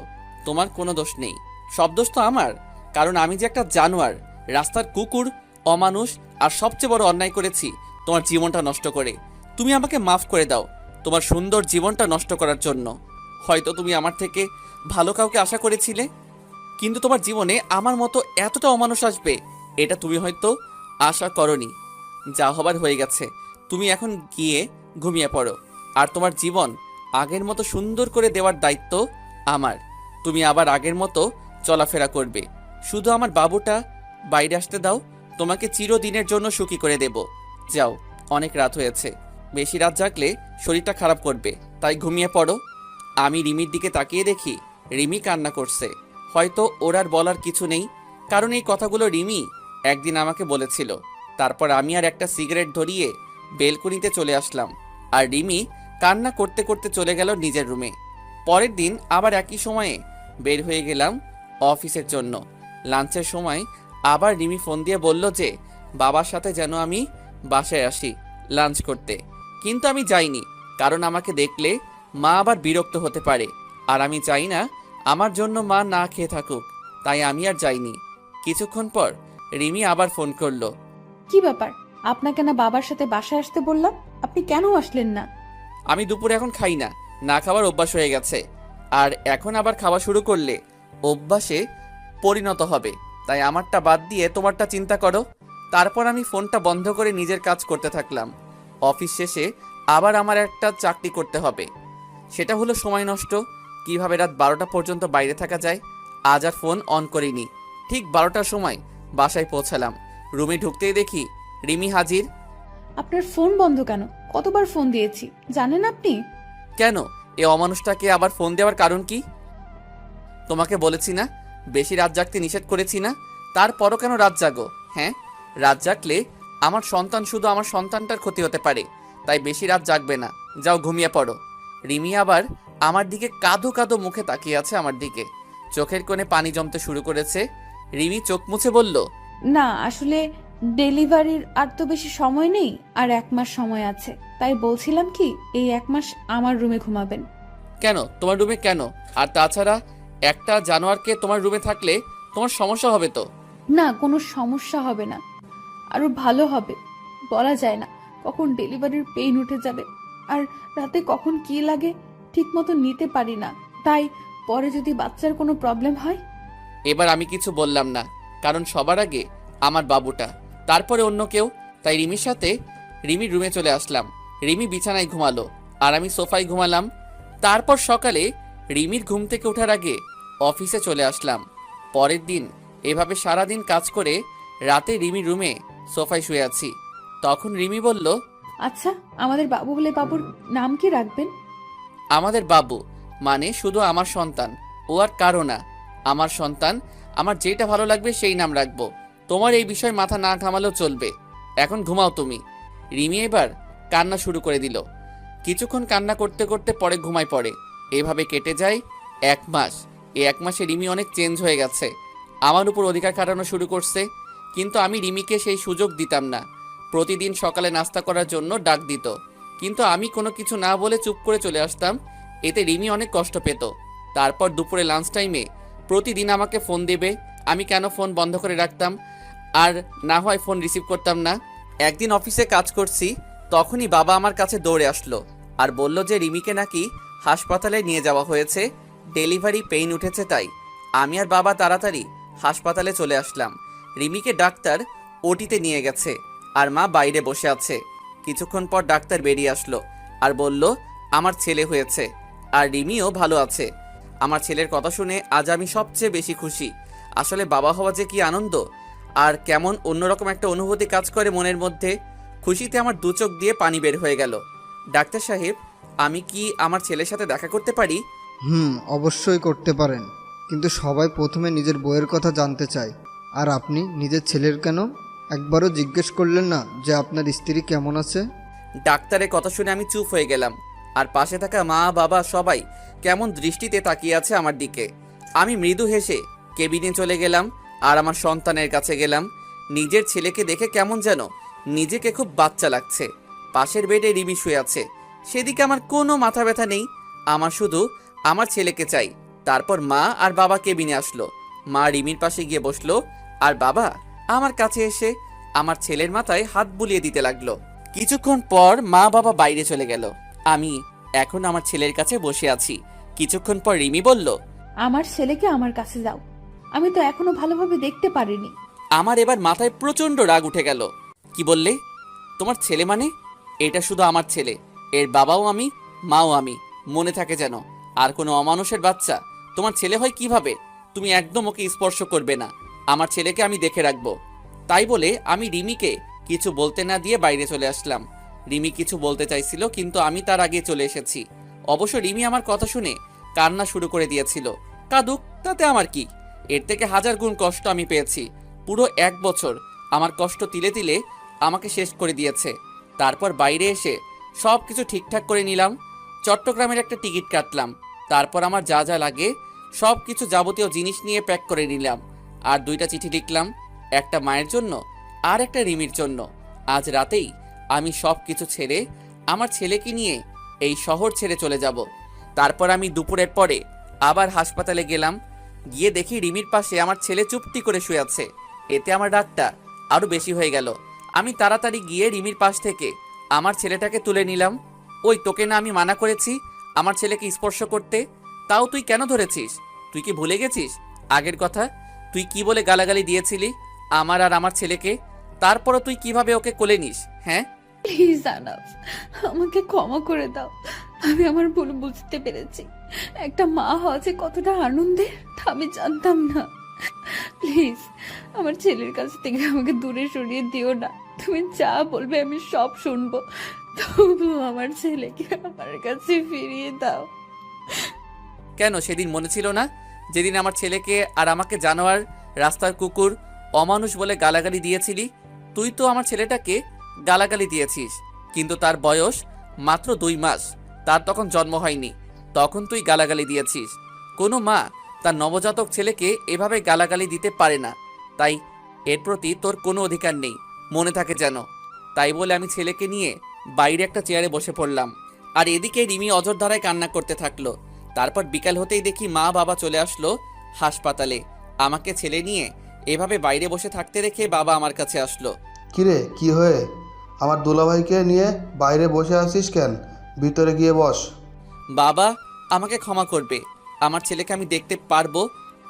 তোমার কোনো দোষ নেই, সব দোষ তো আমার। কারণ আমি যে একটা জানোয়ার, রাস্তার কুকুর, অমানুষ আর সবচেয়ে বড় অন্যায় করেছি তোমার জীবনটা নষ্ট করে। তুমি আমাকে মাফ করে দাও তোমার সুন্দর জীবনটা নষ্ট করার জন্য। হয়তো তুমি আমার থেকে ভালো কাউকে আশা করেছিলে, কিন্তু তোমার জীবনে আমার মতো এতটা অমানুষ আসবে এটা তুমি হয়তো আশা করনি। যা হবার হয়ে গেছে, তুমি এখন গিয়ে ঘুমিয়ে পড়ো। আর তোমার জীবন আগের মতো সুন্দর করে দেওয়ার দায়িত্ব আমার। তুমি আবার আগের মতো চলাফেরা করবে। শুধু আমার বাবুটা বাইরে আসতে দাও, তোমাকে চিরদিনের জন্য সুখী করে দেব। যাও, অনেক রাত হয়েছে, বেশি রাত জাগলে শরীরটা খারাপ করবে, তাই ঘুমিয়ে পড়ো। আমি রিমির দিকে তাকিয়ে দেখি রিমি কান্না করছে। হয়তো ওর আর বলার কিছু নেই, কারণ এই কথাগুলো রিমি একদিন আমাকে বলেছিল। তারপর আমি আর একটা সিগারেট ধরিয়ে বেলকনিতে চলে আসলাম, আর রিমি কান্না করতে করতে চলে গেল নিজের রুমে। পরের দিন আবার একই সময়ে বের হয়ে গেলাম অফিসের জন্য। লাঞ্চের সময় আবার রিমি ফোন দিয়ে বলল যে বাবার সাথে যেন আমি বাসায় আসি লাঞ্চ করতে, কিন্তু আমি যাইনি, কারণ আমাকে দেখলে মা আবার বিরক্ত হতে পারে, আর আমি চাই না আমার জন্য মা না খেয়ে থাকুক, তাই আমি আর যাইনি। কিছুক্ষণ পর রিমি আবার ফোন করলো। কি ব্যাপার, আপনাকে না বাবার সাথে বাসায় আসতে বললাম, আপনি কেন আসলেন না? আমি দুপুরে এখন খাই না, না খাবার অভ্যাস হয়ে গেছে, আর এখন আবার খাওয়া শুরু করলে অভ্যাসে পরিণত হবে, তাই আমারটা বাদ দিয়ে তোমারটা চিন্তা করো। তারপর আমি ফোনটা বন্ধ করে নিজের কাজ করতে থাকলাম। অফিস শেষে আবার আমার একটা চাকরি করতে হবে, সেটা হলো সময় নষ্ট। কিভাবে রাত 12টা পর্যন্ত বাইরে থাকা যায়। আজ আর ফোন অন করিনি। ঠিক 12টার সময় বাসায় পৌঁছালাম। রুমে ঢুকতেই দেখি রিমি হাজির। আপনার ফোন বন্ধ কেন? কতবার ফোন দিয়েছি জানেন আপনি? কেন, এ অমানুষটাকে আবার ফোন দেওয়ার কারণ কি? তোমাকে বলেছি না বেশি রাত জাগতে নিষেধ করেছি না, তারপরও কেন রাত জাগো? হ্যাঁ, রাত জাগলে আমার সন্তান, শুধু আমার সন্তানটার ক্ষতি হতে পারে, তাই বেশি রাত জাগবে না, যাও ঘুমিয়ে পড়ো। রিমি আবার আমার দিকে কাঁদো কাঁদো মুখে তাকিয়ে আছে আমার দিকে, চোখের কোণে পানি জমতে শুরু করেছে। রিমি চোখ মুছে বলল, না আসলে ডেলিভারির আর তো বেশি সময় নেই, আর 1 মাস সময় আছে, তাই বলছিলাম কি এই 1 মাস আমার রুমে ঘুমাবেন। কেন তোমার রুমে কেন? আর তাছাড়া একটা জানোয়ারকে তোমার রুমে থাকলে তোমার সমস্যা হবে তো? না কোনো সমস্যা হবে না, আরো ভালো হবে, বলা যায় না কখন ডেলিভারির পেইন উঠে যাবে, আর রাতে কখন কি লাগে ঠিক মতো নিতে পারি না। তাই পরে যদি বাচ্চার কোনো প্রবলেম হয়। এবার আমি কিছু বললাম না, কারণ সবার আগে আমার বাবুটা, তারপরে অন্য কেউ। তাই রিমির সাথে রিমির রুমে চলে আসলাম। রিমি বিছানায় ঘুমালো আর আমি সোফায় ঘুমালাম। তারপর সকালে রিমির ঘুম থেকে ওঠার আগে অফিসে চলে আসলাম। পরের দিন এভাবে সারাদিন কাজ করে রাতে রিমির রুমে সোফায় শুয়ে আছি। তখন রিমি বলল, আচ্ছা, আমাদের বাবু হলে বাবুর নাম কি রাখবেন? আমাদের বাবু মানে শুধু আমার সন্তান, ও আর কারো না। আমার সন্তান, আমার যেটা ভালো লাগবে সেই নাম রাখবো। তোমার এই বিষয় মাথা না ঘামালেও চলবে। এখন ঘুমাও তুমি। রিমি এবার কান্না শুরু করে দিল। কিছুক্ষণ কান্না করতে করতে পরে ঘুমায় পড়ে। এভাবে কেটে যায় 1 মাস। এই 1 মাসে রিমি অনেক চেঞ্জ হয়ে গেছে, আমার উপর অধিকার খাটানো শুরু করছে। কিন্তু আমি রিমিকে সেই সুযোগ দিতাম না। প্রতিদিন সকালে নাস্তা করার জন্য ডাক দিত, কিন্তু আমি কোনো কিছু না বলে চুপ করে চলে আসতাম। এতে রিমি অনেক কষ্ট পেত। তারপর দুপুরে লাঞ্চ টাইমে প্রতিদিন আমাকে ফোন দেবে। আমি কেন ফোন বন্ধ করে রাখতাম, আর না হয় ফোন রিসিভ করতাম না। একদিন অফিসে কাজ করছি, তখনই বাবা আমার কাছে দৌড়ে আসলো আর বলল যে রিমিকে নাকি হাসপাতালে নিয়ে যাওয়া হয়েছে, ডেলিভারি পেইন উঠেছে। তাই আমি আর বাবা তাড়াতাড়ি হাসপাতালে চলে আসলাম। রিমিকে ডাক্তার ওটিতে নিয়ে গেছে আর মা বাইরে বসে আছে। কিছুক্ষণ পর ডাক্তার বেরিয়ে আসলো আর বলল আমার ছেলে হয়েছে আর রিমিও ভালো আছে। আমার ছেলের কথা শুনে আজ আমি সবচেয়ে বেশি খুশি। আসলে বাবা হওয়া যে কি আনন্দ, আর কেমন অন্যরকম একটা অনুভূতি কাজ করে মনের মধ্যে। খুশিতে আমার 2 চোখ দিয়ে পানি বের হয়ে গেল। ডাক্তার সাহেব, আমি কি আমার ছেলের সাথে দেখা করতে পারি? অবশ্যই করতে পারেন, কিন্তু সবাই প্রথমে নিজের বইয়ের কথা জানতে চায়। আর আপনি নিজের ছেলের কেন একবারও জিজ্ঞেস করলেন না যে আপনার স্ত্রী কেমন আছে? ডাক্তারের কথা শুনে আমি চুপ হয়ে গেলাম, আর পাশে থাকা মা বাবা সবাই কেমন দৃষ্টিতে তাকিয়ে আছে আমার দিকে। আমি মৃদু হেসে কেবিনে চলে গেলাম আর আমার সন্তানের কাছে গেলাম। নিজের ছেলেকে দেখে কেমন যেন নিজেকে খুব বাচ্চা লাগছে। পাশের বেডে রিমি শুয়ে আছে, সেদিকে আমার কোনো মাথা ব্যথা নেই। আমার শুধু আমার ছেলেকে চাই। তারপর মা আর বাবা কেবিনে আসলো। মা রিমির পাশে গিয়ে বসলো আর বাবা আমার কাছে এসে আমার ছেলের মাথায় হাত বুলিয়ে দিতে লাগলো। কিছুক্ষণ পর মা বাবা বাইরে চলে গেল। আমি এখন আমার ছেলের কাছে বসে আছি। কিছুক্ষণ পর রিমি বলল, আমার ছেলেকে আমার কাছে দাও, আমি তো এখনো ভালোভাবে দেখতে পারিনি। আমার এবার মাথায় প্রচন্ড রাগ উঠে গেল। কি বললে? তোমার ছেলে মানে? এটা শুধু আমার ছেলে, এর বাবাও আমি, মাও আমি। মনে থাকে যেন। আর কোনো অমানুষের বাচ্চা তোমার ছেলে হয় কিভাবে? তুমি একদম ওকে স্পর্শ করবে না। আমার ছেলেকে আমি দেখে রাখবো। তাই বলে আমি রিমিকে কিছু বলতে না দিয়ে বাইরে চলে আসলাম। রিমি কিছু বলতে চাইছিল, কিন্তু আমি তার আগে চলে এসেছি। অবশ্য রিমি আমার কথা শুনে কান্না শুরু করে দিয়েছিল। কাঁদুক, তাতে আমার কি? এর থেকে 1000 গুণ কষ্ট আমি পেয়েছি। পুরো 1 বছর আমার কষ্ট তিলে তিলে আমাকে শেষ করে দিয়েছে। তারপর বাইরে এসে সব কিছু ঠিকঠাক করে নিলাম। চট্টগ্রামের একটা টিকিট কাটলাম। তারপর আমার যা যা লাগে সব কিছু যাবতীয় জিনিস নিয়ে প্যাক করে নিলাম। আর 2টা চিঠি লিখলাম, একটা মায়ের জন্য আর একটা রিমির জন্য। আজ রাতেই আমি সব কিছু ছেড়ে আমার ছেলেকে নিয়ে এই শহর ছেড়ে চলে যাব। তারপর আমি দুপুরের পরে আবার হাসপাতালে গেলাম। গিয়ে দেখি রিমির পাশে আমার ছেলে চুপটি করে শুয়ে আছে। এতে আমার রাগটা আরো বেশি হয়ে গেল। আমি তাড়াতাড়ি গিয়ে রিমির পাশ থেকে আমার ছেলেটাকে তুলে নিলাম। ওই, তোকে না আমি মানা করেছি আমার ছেলেকে স্পর্শ করতে? তাও তুই কেন ধরেছিস? তুই কি ভুলে গেছিস আগের কথা? তুই কি বলে গালাগালি দিয়েছিলি আমার আর আমার ছেলেকে? তারপরও তুই কিভাবে ওকে কোলে নিস? হ্যাঁ, প্লিজ আনাফ, আমাকে ক্ষমা করে দাও। আমি আমার ভুল বুঝতে পেরেছি। একটা মা হওয়া যে কতটা আনন্দের তা আমি জানতাম না। প্লিজ আমার ছেলের কাছ থেকে আমাকে দূরে সরিয়ে দিও না। তুমি যা বলবে আমি সব শুনবো, তবু আমার ছেলেকে আমার কাছে ফিরিয়ে দাও। কেন সেদিন মনে ছিল না যেদিন আমার ছেলেকে আর আমাকে জানোয়ার, রাস্তার কুকুর, অমানুষ বলে গালাগালি দিয়েছিলি? তুই তো আমার ছেলেটাকে গালাগালি দিয়েছিস, কিন্তু তার বয়স মাত্র 2 মাস, তার তখন জন্ম হয়নি। তখন তুই গালাগালি দিয়েছিস। কোনো মা তার নবজাতক ছেলেকে এভাবে গালাগালি দিতে পারে না। তাই এর প্রতি তোর কোনো অধিকার নেই, মনে থাকে যেন। তাই বলে আমি ছেলেকে নিয়ে বাইরে একটা চেয়ারে বসে পড়লাম। আর এদিকে রিমি অঝোরধারায় কান্না করতে থাকলো। তারপর বিকাল হতেই দেখি মা বাবা চলে আসলো হাসপাতালে। আমাকে ছেলে নিয়ে এভাবে বাইরে বসে থাকতে রেখে বাবা আমার কাছে আসলো। কিরে, কি হয়ে? আমার দুলাভাইকে নিয়ে বাইরে বসে আছিস কেন? ভিতরে গিয়ে বস। বাবা আমাকে ক্ষমা করবে, আমার ছেলেকে আমি দেখতে পারবো।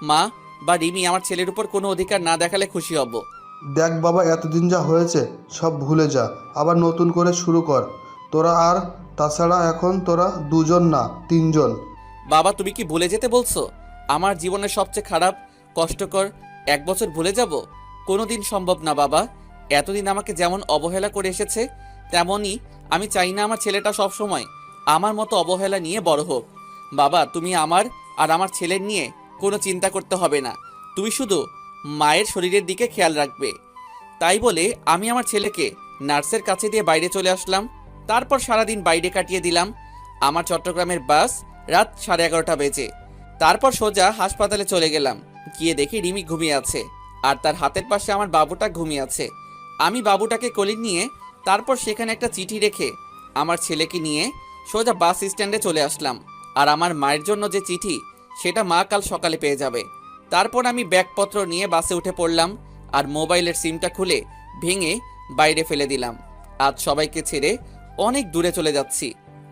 মা বা রিমি আমার ছেলের উপর কোনো অধিকার না দেখালে খুশি হব। দেখ বাবা, এতদিন যা হয়েছে সব ভুলে যা, আবার নতুন করে শুরু কর তোরা। আর তাছাড়া এখন তোরা দুজন না, তিনজন। বাবা তুমি কি ভুলে যেতে বলছো? আমার জীবনের সবচেয়ে খারাপ কষ্টকর 1 বছর ভুলে যাব? কোনোদিন সম্ভব না বাবা। এতদিন আমাকে যেমন অবহেলা করে এসেছে, তেমনই আমি চাই না আমার ছেলেটা সব সময় আমার মতো অবহেলা নিয়ে বড় হোক। বাবা তুমি আমার আর আমার ছেলের নিয়ে কোনো চিন্তা করতে হবে না, তুমি শুধু মায়ের শরীরের দিকে খেয়াল রাখবে। তাই বলে আমি আমার ছেলেকে নার্সের কাছে দিয়ে বাইরে চলে আসলাম। তারপর সারাদিন বাইরে কাটিয়ে দিলাম। আমার চট্টগ্রামের বাস রাত 11:30 বেজে। তারপর সোজা হাসপাতালে চলে গেলাম। গিয়ে দেখি রিমি ঘুমিয়ে আছে, আর তার হাতের পাশে আমার বাবুটা ঘুমিয়ে আছে। আমি বাবুটাকে কোলে নিয়ে তারপর সেখানে একটা চিঠি রেখে আমার ছেলেকে নিয়ে সোজা বাস স্ট্যান্ডে চলে আসলাম। আর আমার মায়ের জন্য যে চিঠি, সেটা মা কাল সকালে পেয়ে যাবে। তারপর আমি ব্যাগপত্র নিয়ে বাসে উঠে পড়লাম, আর মোবাইলের সিমটা খুলে ভেঙে বাইরে ফেলে দিলাম। আজ সবাইকে ছেড়ে অনেক দূরে চলে যাচ্ছি,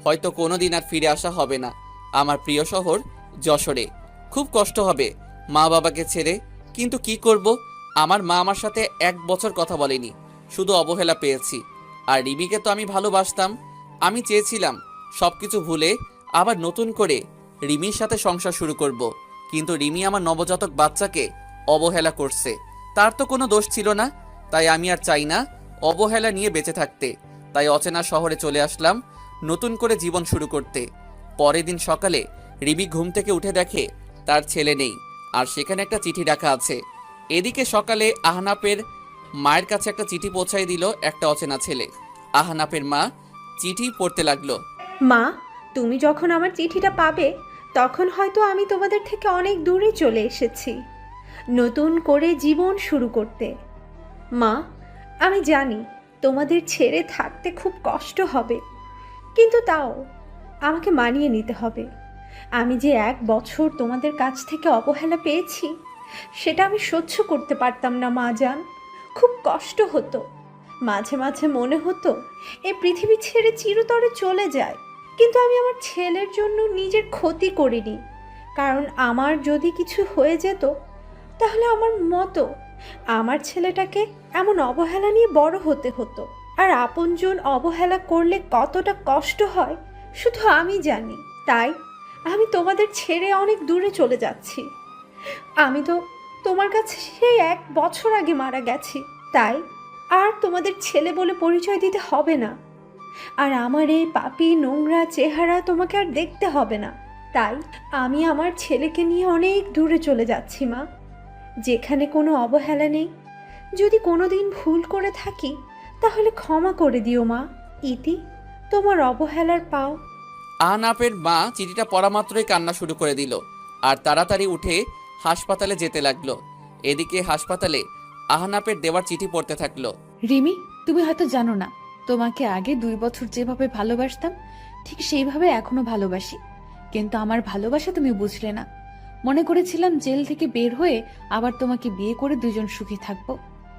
হয়তো কোনোদিন আর ফিরে আসা হবে না আমার প্রিয় শহর যশোরে। খুব কষ্ট হবে মা বাবাকে ছেড়ে, কিন্তু কি করব, আমার মা আমার সাথে 1 বছর কথা বলেনি, শুধু অবহেলা পেয়েছি। আর রিমিকে তো আমি ভালোবাসতাম, আমি চেয়েছিলাম সবকিছু ভুলে আবার নতুন করে রিমির সাথে সংসার শুরু করব। কিন্তু রিমি আমার নবজাতক বাচ্চাকে অবহেলা করছে, তার তো কোনো দোষ ছিল না। তাই আমি আর চাই না অবহেলা নিয়ে বেঁচে থাকতে। তাই অচেনা শহরে চলে আসলাম নতুন করে জীবন শুরু করতে। পরের দিন সকালে রিমি ঘুম থেকে উঠে দেখে তার ছেলে নেই, আর সেখানে একটা চিঠি রাখা আছে। এদিকে সকালে আহনাফের মায়ের কাছে একটা চিঠি পৌঁছায় দিল একটা অচেনা ছেলে। আহনাফের মা চিঠি পড়তে লাগলো। মা, তুমি যখন আমার চিঠিটা পাবে তখন হয়তো আমি তোমাদের থেকে অনেক দূরে চলে এসেছি নতুন করে জীবন শুরু করতে। মা, আমি জানি তোমাদের ছেড়ে থাকতে খুব কষ্ট হবে, কিন্তু তাও আমাকে মানিয়ে নিতে হবে। আমি যে 1 বছর তোমাদের কাছ থেকে অবহেলা পেয়েছি, সেটা আমি সহ্য করতে পারতাম না মা জান। খুব কষ্ট হতো, মাঝে মাঝে মনে হতো এই পৃথিবী ছেড়ে চিরতরে চলে যায়। কিন্তু আমি আমার ছেলের জন্য নিজের ক্ষতি করিনি, কারণ আমার যদি কিছু হয়ে যেত তাহলে আমার ছেলেটাকে এমন অবহেলা নিয়ে বড় হতে হতো। আর আপনজন অবহেলা করলে কতটা কষ্ট হয় শুধু আমি জানি। তাই আমি তোমাদের ছেড়ে অনেক দূরে চলে যাচ্ছি। আমি তো তোমার কাছে সেই 1 বছর আগে মারা গেছি, তাই আর তোমাদের ছেলে বলে পরিচয় দিতে হবে না। আর আমার এই পাপী নোংরা চেহারা তোমাকে আর দেখতে হবে না। তাই আমি আমার ছেলেকে নিয়ে অনেক দূরে চলে যাচ্ছি মা, যেখানে কোনো অবহেলা নেই। যদি কোনো দিন ভুল করে থাকি তাহলে ক্ষমা করে দিও মা। ইতি, তোমার অবহেলার পাও। আহনাফের মা চিঠিটা পড়া মাত্রই কান্না শুরু করে দিল, আর তাড়াতাড়ি উঠে হাসপাতালে যেতে লাগলো। এদিকে হাসপাতালে আহনাফের দেওয়ার চিঠি পড়তে থাকলো। রিমি, তুমি হয়তো জানো না, তোমাকে আগে 2 বছর যেভাবে ভালোবাসতাম ঠিক সেইভাবে এখনো ভালোবাসি। কিন্তু আমার ভালোবাসা তুমি বুঝলে না। মনে করেছিলাম জেল থেকে বের হয়ে আবার তোমাকে বিয়ে করে দুজন সুখী থাকবো,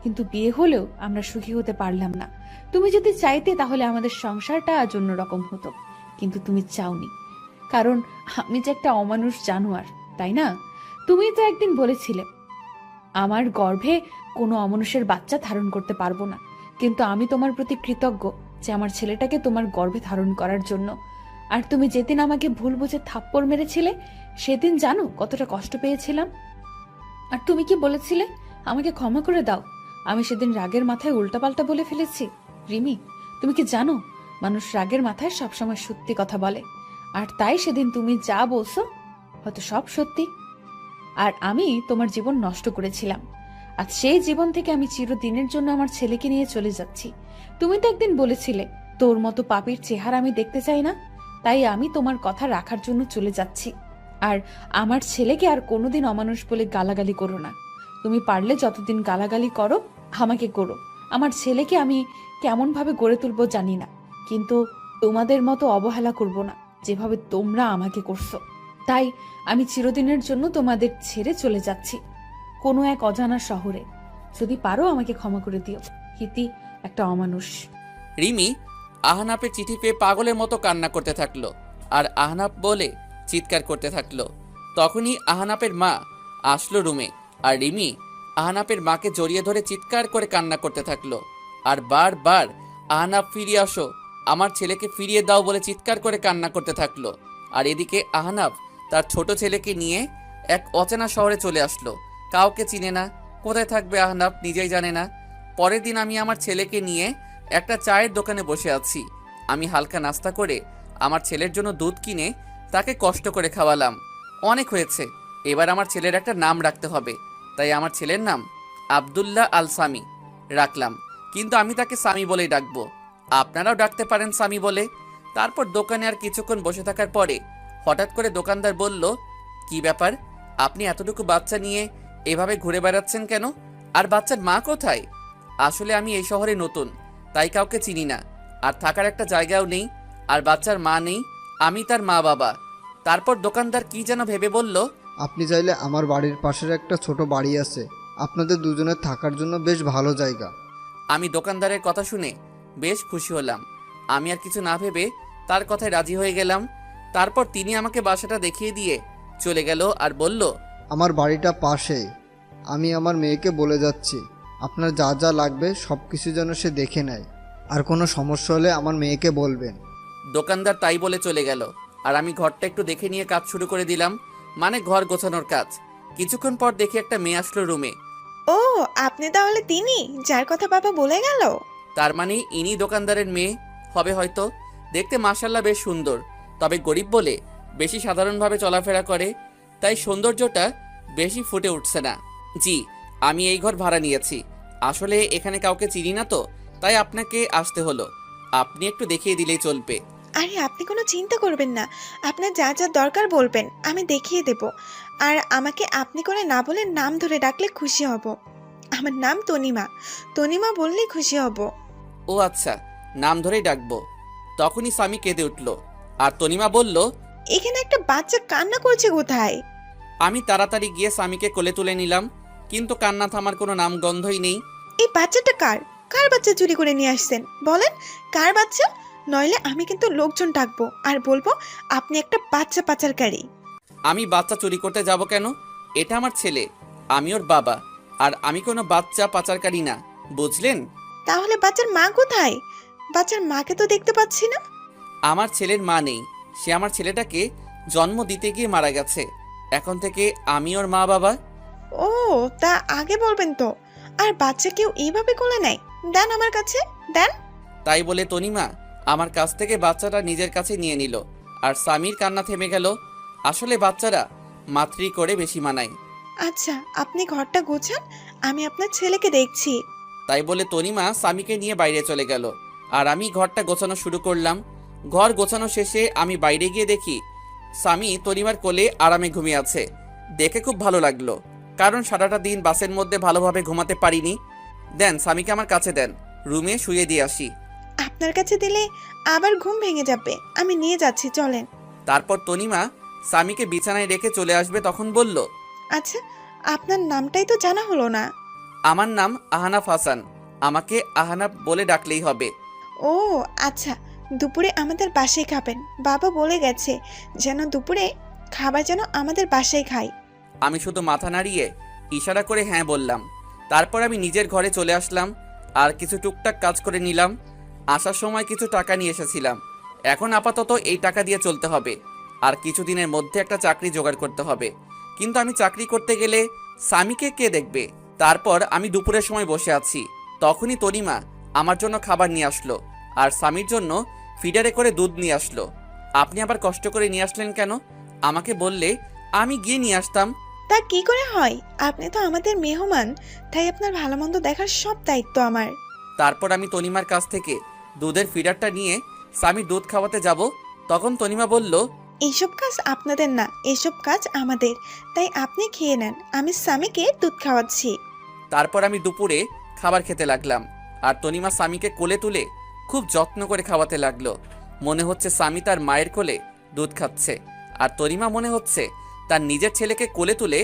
কিন্তু বিয়ে হলেও আমরা সুখী হতে পারলাম না। তুমি যদি চাইতে তাহলে আমাদের সংসারটা আজ অন্যরকম হতো, কিন্তু তুমি চাওনি, কারণ আমি যে একটা অমানুষ জানোয়ার, তাই না? তুমি তো একদিন বলেছিলে আমার গর্ভে কোনো অমানুষের বাচ্চা ধারণ করতে পারবো না, কিন্তু আমি তোমার প্রতি কৃতজ্ঞ যে আমার ছেলেটাকে তোমার গর্ভে ধারণ করার জন্য। আর তুমি যেদিন আমাকে ভুল বুঝে থাপ্পড় মেরেছিলে, সেদিন জানো কতটা কষ্ট পেয়েছিলাম। আর তুমি কি বলেছিলে? আমাকে ক্ষমা করে দাও। আমি সেদিন রাগের মাথায় উল্টাপাল্টা বলে ফেলেছি। রিমি, তুমি কি জানো মানুষ রাগের মাথায় সবসময় সত্যি কথা বলে, আর তাই সেদিন তুমি যা বলছো হয়তো সব সত্যি। আর আমি তোমার জীবন নষ্ট করেছিলাম, আর সেই জীবন থেকে আমি চিরদিনের জন্য আমার ছেলেকে নিয়ে চলে যাচ্ছি। তুমি তো একদিন বলেছিলে তোর মতো পাপীর চেহারা আমি দেখতে চাই না, তাই আমি তোমার কথা রাখার জন্য চলে যাচ্ছি। আর আমার ছেলেকে আর কোনোদিন অমানুষ বলে গালাগালি করো না। তুমি পারলে যতদিন গালাগালি করো আমাকে করো, আমার ছেলেকে আমি কেমন ভাবে গড়ে তুলবো জানি না, কিন্তু তোমাদের মতো অবহেলা করব না যেভাবে তোমরা আমাকে করছো। তাই আমি চিরদিনের জন্য তোমাদের ছেড়ে চলে যাচ্ছি কোনো এক অজানা শহরে। যদি পারো আমাকে ক্ষমা করে দিও। হিতি একটা অমানুষ। রিমি আহনাফের চিঠি পেয়ে পাগলের মতো কান্না করতে থাকলো আর আহনাফ বলে চিৎকার করতে থাকলো। তখনই আহনাফের মা আসলো রুমে, আর রিমি আহনাফের মাকে জড়িয়ে ধরে চিৎকার করে কান্না করতে থাকলো আর বারবার আহনাফ ফিরিয়ে আসো, আমার ছেলেকে ফিরিয়ে দাও বলে চিৎকার করে কান্না করতে থাকলো। আর এদিকে আহনাফ তার ছোট ছেলেকে নিয়ে এক অচেনা শহরে চলে আসলো। কাউকে চিনে না, কোথায় থাকবে আহনাফ নিজেই জানে না। পরের দিন আমি আমার ছেলেকে নিয়ে একটা চায়ের দোকানে বসে আছি। আমি হালকা নাস্তা করে আমার ছেলের জন্য দুধ কিনে তাকে কষ্ট করে খাওয়ালাম। অনেক হয়েছে, এবার আমার ছেলের একটা নাম রাখতে হবে। তাই আমার ছেলের নাম আব্দুল্লাহ আল সামি রাখলাম, কিন্তু আমি তাকে সামি বলেই ডাকবো। আপনারাও ডাকতে পারেন সামি বলে। তারপর দোকানে আর কিছুক্ষণ বসে থাকার পরে হঠাৎ করে দোকানদার বলল, কি ব্যাপার, আপনি এতটুকু বাচ্চা নিয়ে এভাবে ঘুরে বেড়াচ্ছেন কেন? আর বাচ্চার মা কোথায়? আসলে আমি এই শহরে নতুন, তাই কাউকে চিনি না, আর থাকার একটা জায়গাও নেই, আর বাচ্চার মা নেই, আমি তার মা বাবা। তারপর দোকানদার কি যেন ভেবে বলল, আপনি চাইলে আমার বাড়ির পাশের একটা ছোট বাড়ি আছে, আপনাদের দুজনের থাকার জন্য বেশ ভালো জায়গা। আমি দোকানদারের কথা শুনে বেশ খুশি হলাম। আমি আর কিছু না ভেবে তার কথায় রাজি হয়ে গেলাম। তারপর তিনি আমাকে বাসাটা দেখিয়ে দিয়ে চলে গেল আর বলল, আমার বাড়িটা পাশেই, আমি আমার মেয়েকে বলে যাচ্ছি আপনার যা যা লাগবে সব কিছু যেন সে দেখে নেয়, আর কোনো সমস্যা হলে আমার মেয়েকে বলবেন। দোকানদার তাই বলে চলে গেল। আর আমি ঘরটা একটু দেখে নিয়ে কাজ শুরু করে দিলাম, মানে ঘর গোছানোর কাজ। কিছুক্ষণ পর দেখি একটা মেয়ে আসলো রুমে। ও, আপনি তাহলে তিনি যার কথা বাবা বলে গেল? তার মানে ইনি দোকানদারের মেয়ে হবে হয়তো। দেখতে মাশাল্লাহ বেশ সুন্দর, তবে গরিব বলে বেশি সাধারণভাবে চলাফেরা করে, তাই সৌন্দর্যটা বেশি ফুটে উঠছে না। জি, আমি এই ঘর ভাড়া নিয়েছি। আসলে এখানে কাউকে চিনি না তো, তাই আপনাকে আসতে হলো। আপনি একটু দেখিয়ে দিলেই চলবে। আরে আপনি কোনো চিন্তা করবেন না, আপনার যা যা দরকার বলবেন, আমি দেখিয়ে দেব। আর আমাকে আপনি করে না বলে নাম ধরে ডাকলে খুশি হব। আমার নাম তনিমা, তনিমা বললেই খুশি হব। ও আচ্ছা, নাম ধরেই ডাকবো। তখনই স্বামী কেঁদে উঠল, আর তনিমা বলল, এখানে একটা বাচ্চা কান্না করছে কোথায়? আমি তাড়াতাড়ি গিয়ে স্বামীকে কোলে তুলে নিলাম, কিন্তু কান্না থামার কোনো নাম গন্ধই নেই। এই বাচ্চাটা কার? কার বাচ্চা চুরি করে নিয়ে আসছেন? বলেন কার বাচ্চা, নইলে আমি কিন্তু লোকজন ডাকবো আর বলবো আপনি একটা বাচ্চা পাচারকারী। আমি বাচ্চা চুরি করতে যাব কেন? এটা আমার ছেলে, আমি ওর বাবা, আর আমি কোনো বাচ্চা পাচারকারী না, বুঝলেন? তাহলে বাচ্চার মা কোথায়? বাচ্চার মাকে তো দেখতে পাচ্ছি না। আমার ছেলের মা নেই, সে আমার ছেলেটাকে জন্ম দিতে গিয়ে মারা গেছে। এখন থেকে আমি ওর মা বাবা। ও, তা আগে বলবেন তো। আর বাচ্চা কেউ এইভাবে কোলে নেয়? দেন আমার কাছে, দেন। তাই বলে তনিমা আমার কাছ থেকে বাচ্চাটা নিজের কাছে নিয়ে নিল, আর স্বামীর কান্না থেমে গেল। আসলে বাচ্চারা মাতৃ করে বেশি মানায়। আচ্ছা, আপনি ঘরটা গোছান, আমি আপনার ছেলেকে দেখছি। তাই বলে তনিমা স্বামীকে নিয়ে বাইরে চলে গেল, আর আমি ঘরটা গোছানো শুরু করলাম। ঘর গোছানো শেষে আমি বাইরে গিয়ে দেখি স্বামী তনিমার কোলে আরামে ঘুমিয়ে আছে। দেখে খুব ভালো লাগলো, কারণ সারাটা দিন বাসের মধ্যে ভালোভাবে ঘুমাতে পারিনি। দেন স্বামীকে আমার কাছে দেন, রুমে শুয়ে দিয়ে আসি। আপনার কাছে দিলে আবার ঘুম ভেঙে যাবে, আমি নিয়ে যাচ্ছি, চলেন। তারপর তনিমা স্বামীকে বিছানায় রেখে চলে আসবে, তখন বলল, আচ্ছা, আপনার নামটাই তো জানা হলো না। আমার নাম আহনাফ হাসান, আমাকে আহনাফ বলে ডাকলেই হবে। ও আচ্ছা, দুপুরে আমাদের বাসায় খাবেন, বাবা বলে গেছে যেন দুপুরে খাবার যেন আমাদের বাসায় খাই। আমি শুধু মাথা নাড়িয়ে ইশারা করে হ্যাঁ বললাম। তারপর আমি নিজের ঘরে চলে আসলাম আর কিছু টুকটাক কাজ করে নিলাম। আসার সময় কিছু টাকা নিয়ে এসেছিলাম, এখন আপাতত এই টাকা দিয়ে চলতে হবে, আর কিছুদিনের মধ্যে একটা চাকরি জোগাড় করতে হবে। কিন্তু আমি চাকরি করতে গেলে স্বামীকে কে দেখবে? তারপর আমি দুপুরের সময় বসে আছি, তখনই তনিমা আমার জন্য খাবার নিয়ে আসলো, আর স্বামীর জন্য ফিডারে করে দুধ নিয়ে আসলো। আপনি আবার কষ্ট করে নিয়ে আসলেন কেন? আমাকে বললে আমি গিয়ে নিয়ে আসতাম। তা কি করে হয়, আপনি তো আমাদের মেহমান, তাই আপনার ভালো মন্দ দেখার সব দায়িত্ব আমার। তারপর আমি তনিমার কাছ থেকে দুধের ফিডারটা নিয়ে স্বামীর দুধ খাওয়াতে যাব, তখন তনিমা বলল, এইসব কাজ আপনাদের না, এসব কাজ আমাদের, তাই আপনি খেয়ে নেন, আমি স্বামীকে দুধ খাওয়াচ্ছি। তারপর আমি দুপুরে খাবার খেতে লাগলাম, আর তনিমা স্বামীকে কোলে তুলে খুব যত্ন করে খাওয়াতে লাগলো। মনে হচ্ছে স্বামী তার মায়ের কোলে দুধ খাচ্ছে, আর তনিমা মনে হচ্ছে তার নিজের ছেলেকে কোলে তুলে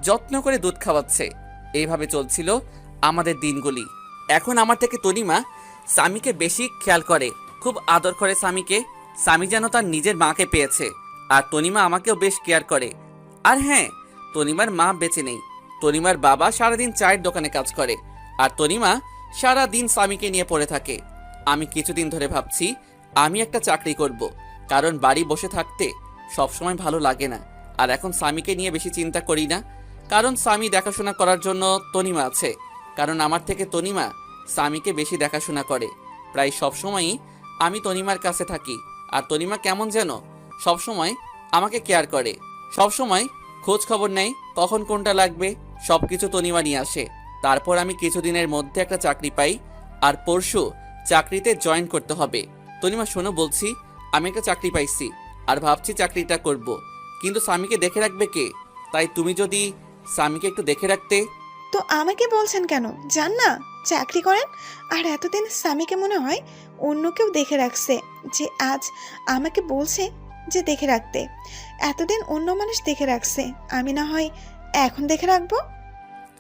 যত্ন করে দুধ খাওয়াচ্ছে। এইভাবে চলছিল আমাদের দিনগুলি। এখন আমার থেকে তনিমা স্বামীকে বেশি খেয়াল করে, খুব আদর করে স্বামীকে। স্বামী যেন তার নিজের মাকে পেয়েছে। আর তনিমা আমাকেও বেশ কেয়ার করে। আর হ্যাঁ, তনিমার মা বেঁচে নেই। তনিমার বাবা সারাদিন চায়ের দোকানে কাজ করে, আর তনিমা সারাদিন স্বামীকে নিয়ে পড়ে থাকে। আমি কিছুদিন ধরে ভাবছি আমি একটা চাকরি করব, কারণ বাড়ি বসে থাকতে সবসময় ভালো লাগে না। আর এখন স্বামীকে নিয়ে বেশি চিন্তা করি না, কারণ স্বামী দেখাশোনা করার জন্য তনিমা আছে। কারণ আমার থেকে তনিমা স্বামীকে বেশি দেখাশোনা করে। প্রায় সবসময়ই আমি তনিমার কাছে থাকি, আর তনিমা কেমন যেন সবসময় আমাকে কেয়ার করে, সবসময় খোঁজ খবর নেয় কখন কোনটা লাগবে, সব কিছু তনিমা নিয়ে আসে। তারপর আমি কিছুদিনের মধ্যে একটা চাকরি পাই, আর পরশু চাকরিতে জয়েন করতে হবে। তনিমা শোনো, বলছি আমি একটা চাকরি পাইছি, আর ভাবছি চাকরিটা করব, কিন্তু স্বামীকে দেখে রাখবে কে? তাই তুমি যদি স্বামীকে একটু দেখে রাখতে। তো আমাকে বলছেন কেন? যান না, চাকরি করেন। আর এতদিন স্বামীকে মনে হয় অন্য কেউ দেখে রাখছে, যে আজ আমাকে বলছে যে দেখে রাখতে। এতদিন অন্য মানুষ দেখে রাখছে, আমি না হয় এখন দেখে রাখবো।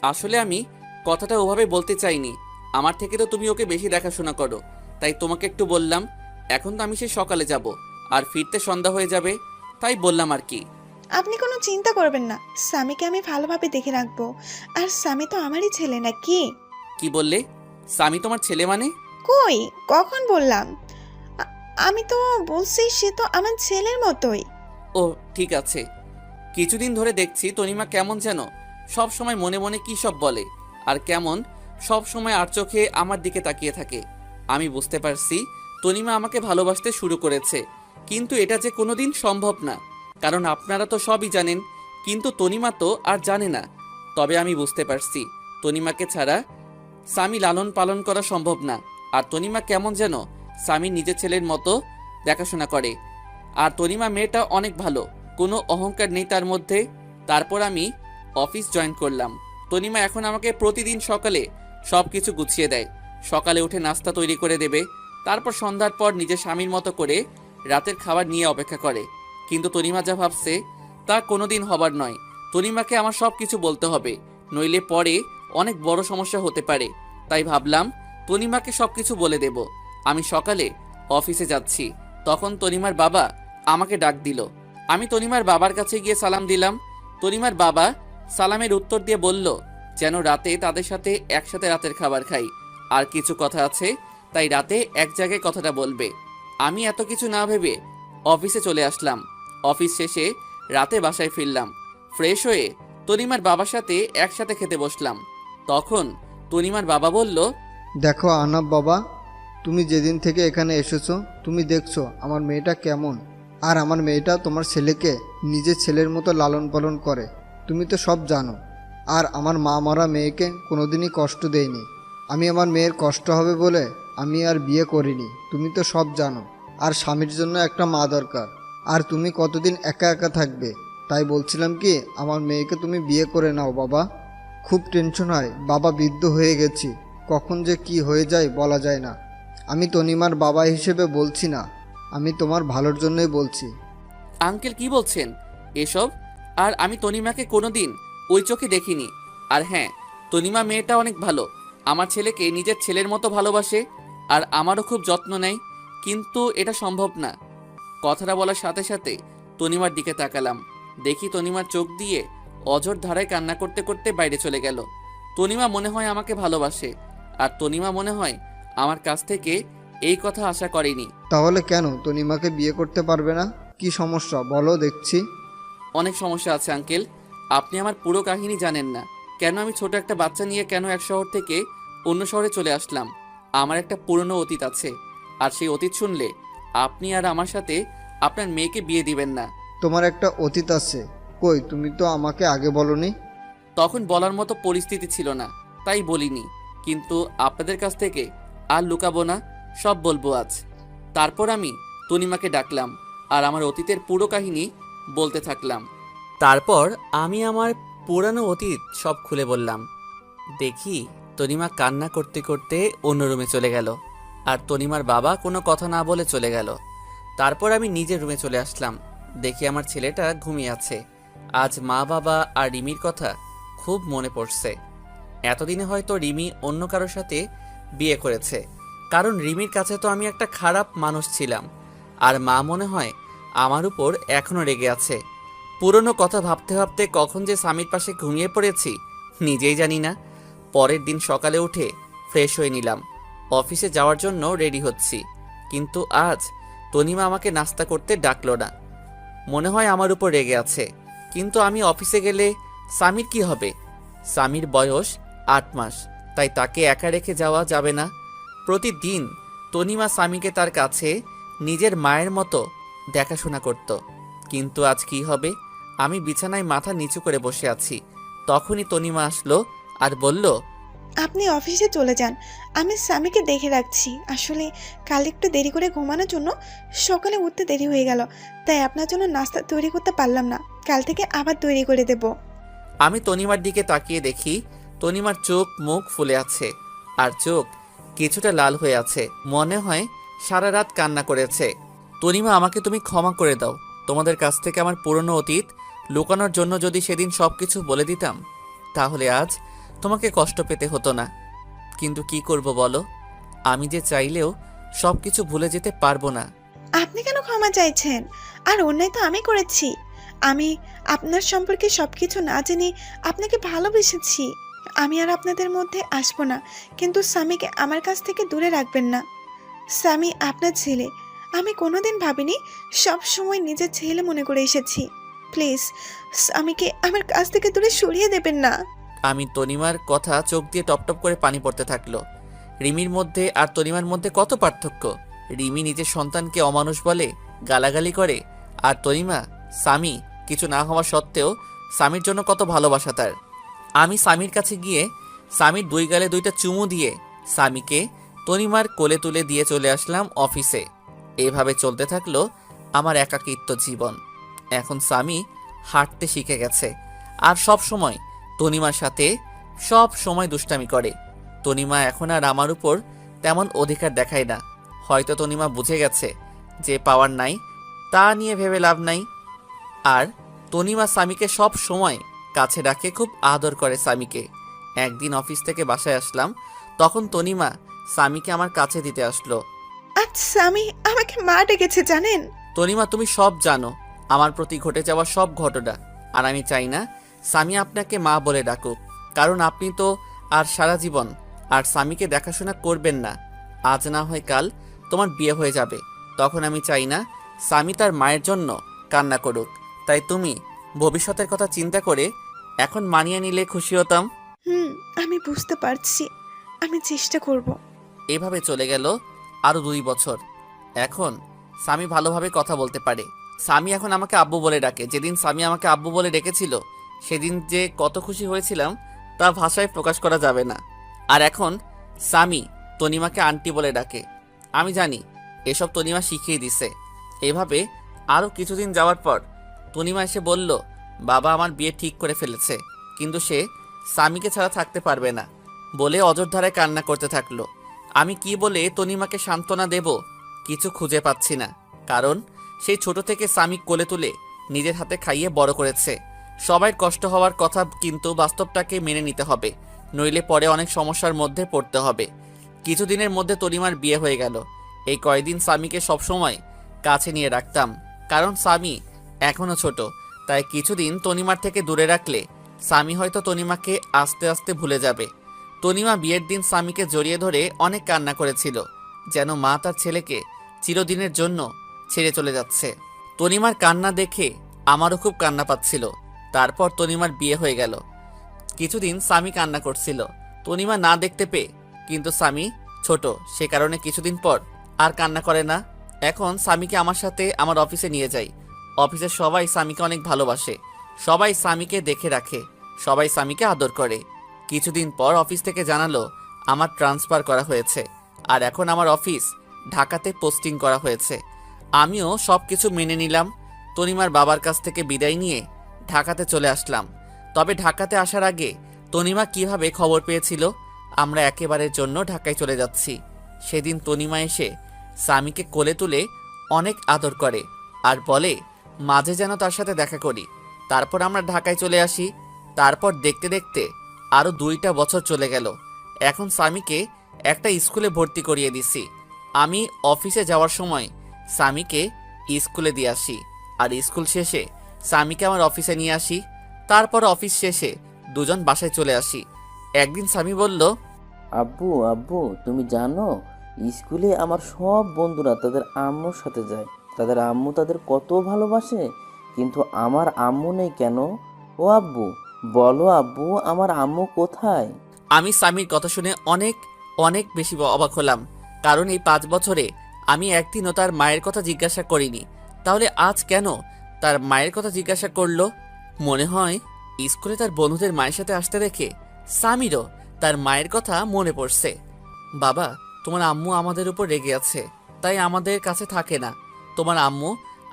আসলে আমি কথাটা ওভাবে বলতে চাইনি। আমার থেকে তো তুমি ওকে বেশি দেখাশোনা করো, তাই তোমাকে একটু বললাম। এখন তো আমি সেই সকালে যাব, আর ফিরতে সন্ধ্যা হয়ে যাবে, তাই বললাম আর কি। আপনি কোনো চিন্তা করবেন না, স্বামীকে আমি ভালোভাবে দেখে রাখবো। আর স্বামী তো আমারই ছেলে, নাকি? কি বললে? স্বামী তোমার ছেলে মানে? কই, কখন বললাম? আ- আমি তো বলছি সে তো আমার ছেলের মতোই। ও ঠিক আছে। কিছুদিন ধরে দেখছি তনিমা কেমন যেন সব সময় মনে মনে কি সব বলে, আর কেমন সব সময় আর চোখে আমার দিকে তাকিয়ে থাকে। আমি বুঝতে পারছি তনিমা আমাকে ভালোবাসতে শুরু করেছে, কিন্তু এটা যে কোনোদিন সম্ভব না, কারণ আপনারা তো সবই জানেন, কিন্তু তনিমা তো আর জানে না। তবে আমি বুঝতে পারছি তনিমাকে ছাড়া স্বামী লালন পালন করা সম্ভব না। আর তনিমা কেমন যেন স্বামীর নিজের ছেলের মতো দেখাশোনা করে। আর তনিমা মেয়েটা অনেক ভালো, কোনো অহংকার নেই তার মধ্যে। তারপর আমি অফিস জয়েন করলাম। তনিমা এখন আমাকে প্রতিদিন সকালে সব কিছু গুছিয়ে দেয়। সকালে উঠে নাস্তা তৈরি করে দেবে, তারপর সন্ধ্যার পর নিজের স্বামীর মতো করে রাতের খাবার নিয়ে অপেক্ষা করে। কিন্তু তনিমা যা ভাবছে তা কোনোদিন হবার নয়। তনিমাকে আমার সব কিছু বলতে হবে, নইলে পরে অনেক বড় সমস্যা হতে পারে। তাই ভাবলাম তনিমাকে সব কিছু বলে দেব। আমি সকালে অফিসে যাচ্ছি, তখন তনিমার বাবা আমাকে ডাক দিল। আমি তনিমার বাবার কাছে গিয়ে সালাম দিলাম। তনিমার বাবা সালামের উত্তর দিয়ে বলল যেন রাতে তাদের সাথে একসাথে রাতের খাবার খাই, আর কিছু কথা আছে, তাই রাতে এক জায়গায় কথাটা বলবে। আমি এত কিছু না ভেবে অফিসে চলে আসলাম। অফিস শেষে রাতে বাসায় ফিরলাম। ফ্রেশ হয়ে তনিমার বাবার সাথে একসাথে খেতে বসলাম। তখন তনিমার বাবা বলল, দেখো আনাব বাবা, তুমি যেদিন থেকে এখানে এসেছো তুমি দেখছো আমার মেয়েটা কেমন। আর আমার মেয়েটা তোমার ছেলেকে নিজের ছেলের মতো লালন পালন করে, তুমি তো সব জানো। আর আমার মা মরা মেয়েকে কোনোদিনই কষ্ট দেয়নি। আমি আমার মেয়ের কষ্ট হবে বলে আমি আর বিয়ে করিনি, তুমি তো সব জানো। আর স্বামীর জন্য একটা মা দরকার, আর তুমি কতদিন একা একা থাকবে। তাই বলছিলাম কি আমার মেয়েকে তুমি বিয়ে করে নাও বাবা। খুব টেনশন হয় বাবা, বৃদ্ধ হয়ে গেছি, কখন যে কি হয়ে যায় বলা যায় না। আমি তনিমার বাবা হিসেবে বলছি না, আমি তোমার ভালোর জন্যই বলছি। আঙ্কেল কি বলছেন এসব? আর আমি তনিমাকে কোনোদিন ওই চোখে দেখিনি। আর হ্যাঁ, তনিমা মেয়েটা অনেক ভালো, আমার ছেলেকে নিজের ছেলের মতো ভালোবাসে, আর আমারও খুব যত্ন নেয়। কিন্তু এটা সম্ভব না। কথাটা বলার সাথে সাথে তনিমার দিকে তাকালাম, দেখি তনিমার চোখ দিয়ে অঝোর ধারায় কান্না করতে করতে বাইরে চলে গেল। তনিমা মনে হয় আমাকে ভালোবাসে, আর তনিমা মনে হয় আমার কাছ থেকে এই কথা আশা করেনি। তাহলে কেন তনিমাকে বিয়ে করতে পারবে না? কি সমস্যা বলো দেখছি। অনেক সমস্যা আছে আঙ্কেল, আপনি আমার পুরো কাহিনী জানেন না। কেন আমি ছোট একটা বাচ্চা নিয়ে কেন এক শহর থেকে অন্য শহরে চলে আসলাম। আমার একটা পুরনো অতীত আছে, আর সেই অতীত শুনলে আপনি আর আমার সাথে আপনার মেয়েকে বিয়ে দিবেন না। তোমার একটা অতীত আছে? কই, তুমি তো আমাকে আগে বলনি। তখন বলার মতো পরিস্থিতি ছিল না, তাই বলিনি। কিন্তু আপনাদের কাছ থেকে আর লুকাবো না, সব বলবো আজ। তারপর আমি তনিমাকে ডাকলাম, আর আমার অতীতের পুরো কাহিনী বলতে থাকলাম। তারপর আমি আমার পুরানো অতীত সব খুলে বললাম। দেখি তনিমা কান্না করতে করতে অন্য রুমে চলে গেল, আর তনিমার বাবা কোনো কথা না বলে চলে গেল। তারপর আমি নিজের রুমে চলে আসলাম, দেখি আমার ছেলেটা ঘুমিয়ে আছে। আজ মা বাবা আর রিমির কথা খুব মনে পড়ছে। এতদিনে হয়তো রিমি অন্য কারোর সাথে বিয়ে করেছে, কারণ রিমির কাছে তো আমি একটা খারাপ মানুষ ছিলাম, আর মা মনে হয় আমার উপর এখনো রেগে আছে। পুরনো কথা ভাবতে ভাবতে কখন যে স্বামীর পাশে ঘুমিয়ে পড়েছি নিজেই জানি না। পরের দিন সকালে উঠে ফ্রেশ হয়ে নিলাম, অফিসে যাওয়ার জন্য রেডি হচ্ছি। কিন্তু আজ তনিমা আমাকে নাস্তা করতে ডাকলো না। মনে হয় আমার উপর রেগে আছে। কিন্তু আমি অফিসে গেলে স্বামীর কি হবে? স্বামীর বয়স 8 মাস, তাই তাকে একা রেখে যাওয়া যাবে না। প্রতিদিন তনিমা স্বামীকে তার কাছে নিজের মায়ের মতো দেখাশোনা করত। কিন্তু আজ কি হবে? আমি বিছানায় মাথা নিচু করে বসে আছি, তখনই তনিমা আসলো আর বলল, আপনি অফিসে চলে যান, আমি স্বামীকে দেখে রাখছি। আসলে কাল একটু দেরি করে ঘুমানোর জন্য সকালে উঠতে দেরি হয়ে গেল, তাই আপনার জন্য নাস্তা তৈরি করতে পারলাম না। কাল থেকে আবার তৈরি করে দেব। আমি তনিমার দিকে তাকিয়ে দেখি তনিমার চোখ মুখ ফুলে আছে, আর চোখ কিছুটা লাল হয়ে আছে। মনে হয় সারা রাত কান্না করেছে। তনিমা, আমাকে তুমি ক্ষমা করে দাও। তোমাদের কাছ থেকে আমার পুরনো অতীত লুকানোর জন্য যদি সেদিন সবকিছু বলে দিতাম, তাহলে আজ তোমাকে কষ্ট পেতে হতো না। কিন্তু কি করব বলো, আমি যে চাইলেও সবকিছু ভুলে যেতে পারবো না। আপনি কেন ক্ষমা চাইছেন? আর অন্যায় তো আমি করেছি। আমি আপনার সম্পর্কে সবকিছু না জেনে আপনাকে ভালোবেসেছি। আমি আর আপনাদের মধ্যে আসবো না, কিন্তু স্বামীকে আমার কাছ থেকে দূরে রাখবেন না। স্বামী আপনার ছেলে, আমি কোনোদিন ভাবিনি, সব সময় নিজের ছেলে মনে করে এসেছি। প্লিজ স্বামীকে আমার কাছ থেকে দূরে সরিয়ে দেবেন না। আমি তনিমার কথা চোখ দিয়ে টপটপ করে পানি পড়তে থাকলো। রিমির মধ্যে আর তনিমার মধ্যে কত পার্থক্য! রিমি নিজের সন্তানকে অমানুষ বলে, গালাগালি করে, আর তনিমা স্বামী কিছু না হওয়া সত্ত্বেও স্বামীর জন্য কত ভালোবাসা তার। আমি স্বামীর কাছে গিয়ে স্বামীর 2 গালে 2টা চুমু দিয়ে স্বামীকে তনিমার কোলে তুলে দিয়ে চলে আসলাম অফিসে। এভাবে চলতে থাকলো আমার একাকিত্ব জীবন। এখন স্বামী হাঁটতে শিখে গেছে, আর সব সময় তনিমার সাথে সব সময় দুষ্টামি করে। তনিমা এখন আর আমার উপর তেমন অধিকার দেখায় না। হয়তো তনিমা বুঝে গেছে যে পাওয়ার নাই, তা নিয়ে ভেবে লাভ নাই। আর তনিমা স্বামীকে সব সময় কাছে রাখে, খুব আদর করে স্বামীকে। একদিন অফিস থেকে বাসায় আসলাম, তখন তনিমা স্বামীকে আমার কাছে দিতে আসলো। আজ স্বামী আমাকে মা ডেকেছে জানেন? তনিমা, তুমি সব জানো আমার প্রতি ঘটে যাওয়া সব ঘটনা, আর আমি চাই না স্বামী আপনাকে মা বলে ডাকুক, কারণ আপনি তো আর সারা জীবন আর স্বামীকে দেখাশোনা করবেন না। আজ না হয় কাল তোমার বিয়ে হয়ে যাবে, তখন আমি চাই না স্বামী তার মায়ের জন্য কান্না করুক। তাই তুমি ভবিষ্যতের কথা চিন্তা করে এখন মানিয়ে নিলে খুশি হতাম। আমি বুঝতে পারছি, আমি চেষ্টা করব। এভাবে চলে গেল আরো 2 বছর। এখন স্বামী ভালোভাবে কথা বলতে পারে। স্বামী এখন আমাকে আব্বু বলে ডাকে। যেদিন স্বামী আমাকে আব্বু বলে ডেকেছিল, সেদিন যে কত খুশি হয়েছিলাম তা ভাষায় প্রকাশ করা যাবে না। আর এখন স্বামী তনিমাকে আন্টি বলে ডাকে। আমি জানি এসব তনিমা শিখিয়ে দিছে। এভাবে আরও কিছুদিন যাওয়ার পর তনিমা এসে বলল, বাবা আমার বিয়ে ঠিক করে ফেলেছে, কিন্তু সে স্বামীকে ছাড়া থাকতে পারবে না বলে অজরধারায় কান্না করতে থাকলো। আমি কি বলে তনিমাকে সান্ত্বনা দেব কিছু খুঁজে পাচ্ছি না, কারণ সেই ছোট থেকে স্বামী কোলে তুলে নিজের হাতে খাইয়ে বড় করেছে। সবাই কষ্ট হওয়ার কথা, কিন্তু বাস্তবটাকে মেনে নিতে হবে, নইলে পরে অনেক সমস্যার মধ্যে পড়তে হবে। কিছুদিনের মধ্যে তনিমার বিয়ে হয়ে গেল। এই কয়দিন স্বামীকে সবসময় কাছে নিয়ে রাখতাম, কারণ স্বামী এখনো ছোট। তাই কিছুদিন তনিমার থেকে দূরে রাখলে স্বামী হয়তো তনিমাকে আস্তে আস্তে ভুলে যাবে। তনিমা বিয়ের দিন স্বামীকে জড়িয়ে ধরে অনেক কান্না করেছিল, যেন মা তার ছেলেকে চিরদিনের জন্য ছেড়ে চলে যাচ্ছে। তনিমার কান্না দেখে আমারও খুব কান্না পাচ্ছিল। তারপর তনিমার বিয়ে হয়ে গেল। কিছুদিন স্বামী কান্না করছিল তনিমা না দেখতে পেয়ে, কিন্তু স্বামী ছোট, সে কারণে কিছুদিন পর আর কান্না করে না। এখন স্বামীকে আমার সাথে আমার অফিসে নিয়ে যাই। অফিসের সবাই স্বামীকে অনেক ভালোবাসে, সবাই স্বামীকে দেখে রাখে, সবাই স্বামীকে আদর করে। কিছুদিন পর অফিস থেকে জানালো আমার ট্রান্সফার করা হয়েছে, আর এখন আমার অফিস ঢাকাতে পোস্টিং করা হয়েছে। আমিও সব কিছু মেনে নিলাম। তনিমার বাবার কাছ থেকে বিদায় নিয়ে ঢাকাতে চলে আসলাম। তবে ঢাকাতে আসার আগে তনিমা কিভাবে খবর পেয়েছিল আমরা একেবারের জন্য ঢাকায় চলে যাচ্ছি, সেদিন তনিমা এসে স্বামীকে কোলে তুলে অনেক আদর করে আর বলে মাঝে যেন তার সাথে দেখা করি। তারপর আমরা ঢাকায় চলে আসি। তারপর দেখতে দেখতে আরও 2টা বছর চলে গেল। এখন স্বামীকে একটা স্কুলে ভর্তি করিয়ে দিছি। আমি অফিসে যাওয়ার সময় স্বামীকে স্কুলে দিয়ে আসি, আর স্কুল শেষে স্বামীকে আমার অফিসে নিয়ে আসি। তারপর অফিস শেষে দুজন বাসায় চলে আসি। একদিন স্বামী বলল, আব্বু আব্বু তুমি জানো, স্কুলে আমার সব বন্ধুরা তাদের আম্মুর সাথে যায়, তাদের আম্মু তাদের কত ভালোবাসে, কিন্তু আমার আম্মু নেই কেন? ও আব্বু, বলো আব্বু, আমার আম্মু কোথায়? আমি স্বামীর কথা শুনে অনেক অনেক বেশি অবাক হলাম, কারণ এই 5 বছরে আমি একদিনও তার মায়ের কথা জিজ্ঞাসা করিনি। তাহলে আজ কেন তার মায়ের কথা জিজ্ঞাসা করলো? মনে হয় স্কুলে তার বন্ধুদের মায়ের সাথে আসতে দেখে স্বামীরও তার মায়ের কথা মনে পড়ছে। বাবা, তোমার আম্মু আমাদের উপর রেগে আছে, তাই আমাদের কাছে থাকে না। তোমার আম্মু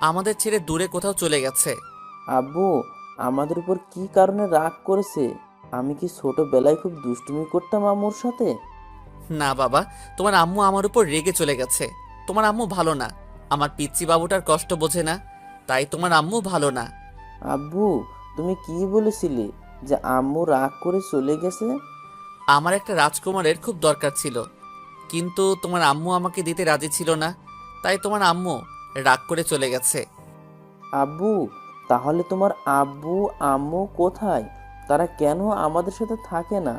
আমাদের ছেড়ে দূরে কোথাও চলে গেছে। আব্বু আমাদের উপর কি কারণে রাগ করেছে? আমি কি ছোটবেলায় খুব দুষ্টুমি করতাম আম্মুর সাথে? না বাবা, তোমার আম্মু আমার উপর রেগে চলে গেছে। তোমার আম্মু ভালো না, আমার পিচ্চি বাবুটার কষ্ট বোঝে না, তাই তোমার আম্মু ভালো না। আব্বু তুমি কি বলেছিলে যে আম্মু রাগ করে চলে গেছে? আমার একটা রাজকুমারের খুব দরকার ছিল, কিন্তু তোমার আম্মু আমাকে দিতে রাজি ছিল না, তাই তোমার আম্মু রাগ করে চলে গেছে। আব্বু তাহলে তোমার আব্বু আম্মু কোথায়? তারা কেন আমাদের সাথে থাকে না?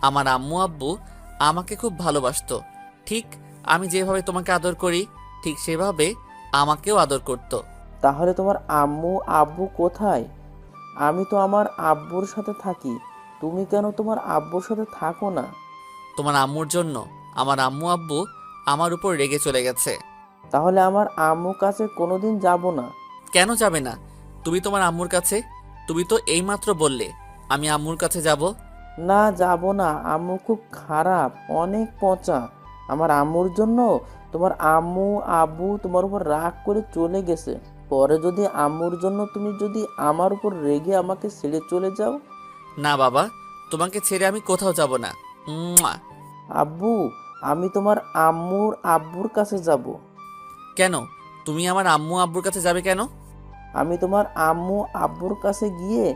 আমার আম্মু আব্বু আমাকে খুব ভালোবাসতো। ঠিক আমি যেভাবে তোমাকে আদর করি, ঠিক সেভাবে আমাকেও আদর করত। তাহলে তোমার আম্মু আব্বু কোথায়? আমি তো আমার আব্বুর সাথে থাকি, তুমি কেন তোমার আব্বুর সাথে থাকো না? তোমার আম্মুর জন্য আমার আম্মু আব্বু আমার উপর রেগে চলে গেছে। তাহলে আমার আম্মুর কাছে কোনোদিন যাব না। কেন যাবে না? তুমি তোমার আম্মুর কাছে, তুমি তো এইমাত্র বললে আমি আম্মুর কাছে যাব। না যাব না, আম্মু খুব খারাপ, অনেক পচা। আমার আম্মুর জন্য তোমার আম্মু আব্বু তোমার উপর রাগ করে চলে গেছে। পরে যদি আম্মুর জন্য তুমি যদি আমার উপর রেগে আমাকে ছেড়ে চলে যাও? না বাবা, তোমাকে ছেড়ে আমি কোথাও যাব না। মুয়া। আব্বু আমি তোমার আম্মুর আব্বুর কাছে যাব। কেন? তুমি আমার আম্মু আব্বুর কাছে যাবে কেন? আমি তোমার আম্মু আব্বুর কাছে গিয়ে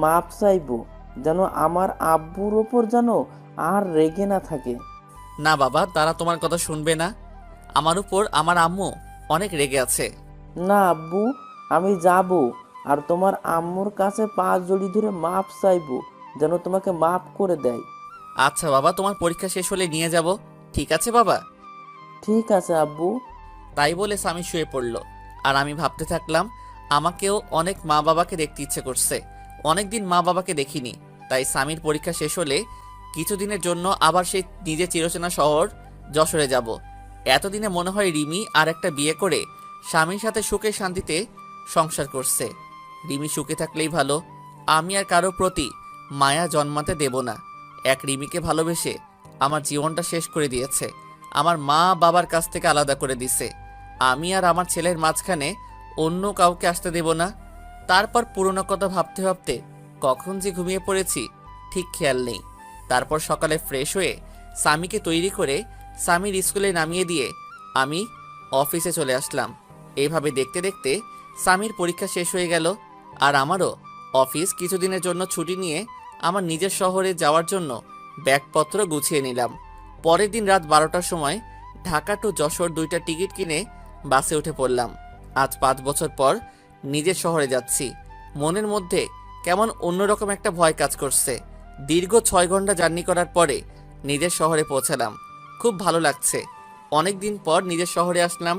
মাপ চাইবো, যেন আমার আব্বুর ওপর যেন আর রেগে না থাকে। না বাবা, তারা তোমার কথা শুনবে না। আমার উপর আমার আম্মু অনেক রেগে আছে। না আব্বু, আমি যাব আর তোমার আম্মুর কাছে পা জড়ি ধরে মাপ চাইবো, যেন তোমাকে মাপ করে দেয়। আচ্ছা বাবা, তোমার পরীক্ষা শেষ হলে নিয়ে যাব। ঠিক আছে বাবা। ঠিক আছে আব্বু। তাই বলে স্বামী শুয়ে পড়ল, আর আমি ভাবতে থাকলাম আমাকেও অনেক মা বাবাকে দেখতে ইচ্ছে করছে। অনেকদিন মা বাবাকে দেখিনি, তাই স্বামীর পরীক্ষা শেষ হলে কিছুদিনের জন্য আবার সেই নিজের চিরচেনা শহর যশোরে যাব। এতদিনে মনে হয় রিমি আর একটা বিয়ে করে স্বামীর সাথে সুখে শান্তিতে সংসার করছে। রিমি সুখে থাকলেই ভালো, আমি আর কারো প্রতি মায়া জন্মাতে দেব না। এক রিমিকে ভালোবেসে আমার জীবনটা শেষ করে দিয়েছে, আমার মা বাবার কাছ থেকে আলাদা করে দিছে। আমি আর আমার ছেলের মাঝখানে অন্য কাউকে আসতে দেব না। তারপর পুরনো কথা ভাবতে ভাবতে কখন যে ঘুমিয়ে পড়েছি ঠিক খেয়াল নেই। তারপর সকালে ফ্রেশ হয়ে স্বামীকে তৈরি করে স্বামীর স্কুলে নামিয়ে দিয়ে আমি অফিসে চলে আসলাম। এইভাবে দেখতে দেখতে স্বামীর পরীক্ষা শেষ হয়ে গেল, আর আমারও অফিস কিছুদিনের জন্য ছুটি নিয়ে আমার নিজের শহরে যাওয়ার জন্য ব্যাগপত্র গুছিয়ে নিলাম। পরের দিন রাত 12টার সময় ঢাকা টু যশোর 2টা টিকিট কিনে বাসে উঠে পড়লাম। আজ 5 বছর পর নিজের শহরে যাচ্ছি। মনের মধ্যে কেমন অন্যরকম একটা ভয় কাজ করছে। দীর্ঘ 6 ঘন্টা জার্নি করার পরে নিজের শহরে পৌঁছালাম। খুব ভালো লাগছে। অনেক দিন পর নিজের শহরে আসলাম।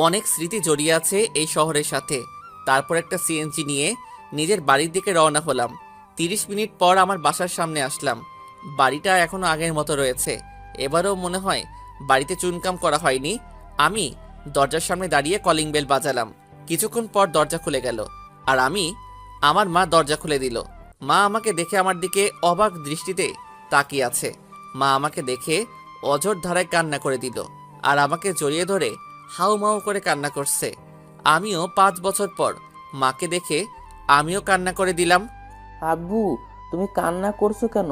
অনেক স্মৃতি জড়িয়ে আছে এই শহরের সাথে। তারপর একটা সিএনজি নিয়ে নিজের বাড়ির দিকে রওনা হলাম। 30 মিনিট পর আমার বাসার সামনে আসলাম। বাড়িটা এখনো আগের মতো রয়েছে। এবারও মনে হয় বাড়িতে চুনকাম করা হয়নি। আমি দরজার সামনে দাঁড়িয়ে কলিং বেল বাজালাম। কিছুক্ষণ পর দরজা খুলে গেল, আর আমার মা দরজা খুলে দিল। মা আমাকে দেখে আমার দিকে অবাক দৃষ্টিতে তাকিয়ে আছে। মা আমাকে দেখে অঝোর ধারায় কান্না করে দিল, আর আমাকে জড়িয়ে ধরে হাউমাউ করে কান্না করছে। আমিও 5 বছর পর মাকে দেখে আমিও কান্না করে দিলাম। আব্বু তুমি কান্না করছো কেন?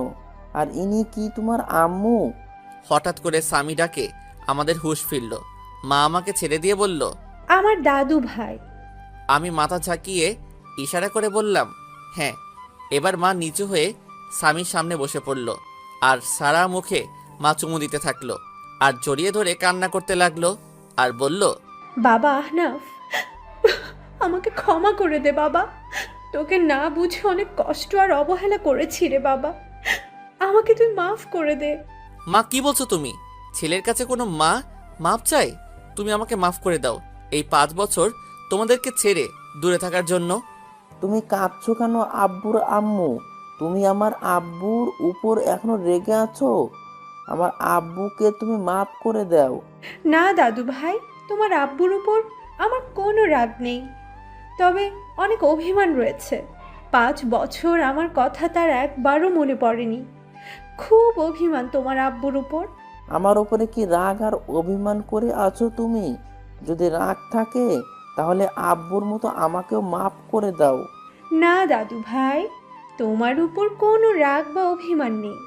আর ইনি কি তোমার আম্মু? হঠাৎ করে স্বামী ডাকে আমাদের হুঁশ ফিরল। মা আমাকে ছেড়ে দিয়ে বলল, আমার দাদু ভাই। আমি মাথা ঝাঁকিয়ে ইশারা করে বললাম, হ্যাঁ। এবার মা নিচু হয়ে স্বামীর সামনে বসে পড়ল, আর সারা মুখে মা চুমু দিতে থাকলো আর জড়িয়ে ধরে কান্না করতে লাগলো আর বলল, বাবা আহনাফ, আমাকে ক্ষমা করে দে বাবা। তোকে না বুঝে অনেক কষ্ট আর অবহেলা করেছি রে বাবা। আমাকে তুই মাফ করে দে। মা কি বলছো তুমি? ছেলের কাছে কোনো মা মাপ চাই? তুমি আমাকে মাফ করে দাও এই 5 বছর তোমাদেরকে ছেড়ে দূরে থাকার জন্য। তুমি কাঁদছো কেন আব্বুর আম্মু? তুমি আমার আব্বুর উপর এখনো রেগে আছো? আমার আব্বুকে তুমি মাফ করে দাও। না দাদু ভাই, তোমার আব্বুর উপর আমার কোনো রাগ নেই, তবে অনেক অভিমান রয়েছে। 5 বছর আমার কথা তার একবারও মনে পড়েনি। খুব অভিমান তোমার আব্বুর উপর। আমার উপরে কি রাগ আর অভিমান করে আছো তুমি? যদি রাগ থাকে তাহলে আব্বুর মতো আমাকেও মাফ করে দাও। না দাদু ভাই, তোমার উপর কোনো রাগ বা অভিমান নেই।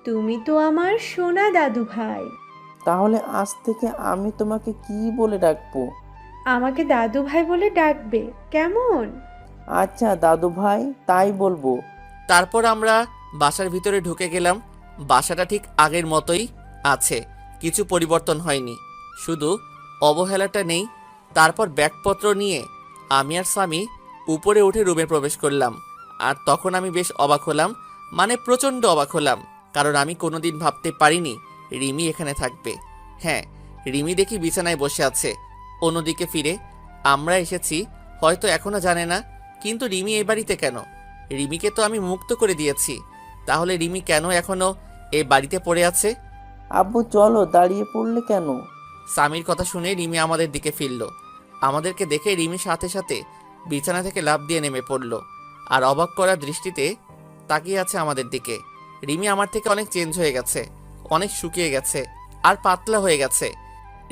তুমি তো আমার সোনা দাদু ভাই। তাহলে আজ থেকে আমি তোমাকে কি বলে ডাকবো? আমাকে দাদু ভাই বলে ডাকবে, কেমন? আচ্ছা দাদু ভাই, তাই বলবো। তারপর আমরা বাসার ভিতরে ঢুকে গেলাম। বাসাটা ঠিক আগের মতোই আছে, কিছু পরিবর্তন হয়নি, শুধু অবহেলাটা নেই। তারপর ব্যাগপত্র নিয়ে আমি আর স্বামী উপরে উঠে রুমে প্রবেশ করলাম। আর তখন আমি বেশ অবাক হলাম, মানে প্রচণ্ড অবাক হলাম, কারণ আমি কোনোদিন ভাবতে পারিনি রিমি এখানে থাকবে। হ্যাঁ, রিমি দেখি বিছানায় বসে আছে। অন্যদিকে ফিরে আমরা এসেছি হয়তো এখনো জানে না, কিন্তু রিমি এই বাড়িতে কেন? রিমিকে তো আমি মুক্ত করে দিয়েছি, তাহলে রিমি কেন এখনো এই বাড়িতে পড়ে আছে? আব্বু চলো, দাঁড়িয়ে পড়লে কেন? স্বামীর কথা শুনে রিমি আমাদের দিকে ফিরল। আমাদেরকে দেখে রিমির সাথে সাথে বিছানা থেকে লাফ দিয়ে নেমে পড়ল আর অবাক করা দৃষ্টিতে তাকিয়ে আছে আমাদের দিকে। রিমি আমার থেকে অনেক চেঞ্জ হয়ে গেছে, অনেক শুকিয়ে গেছে আর পাতলা হয়ে গেছে।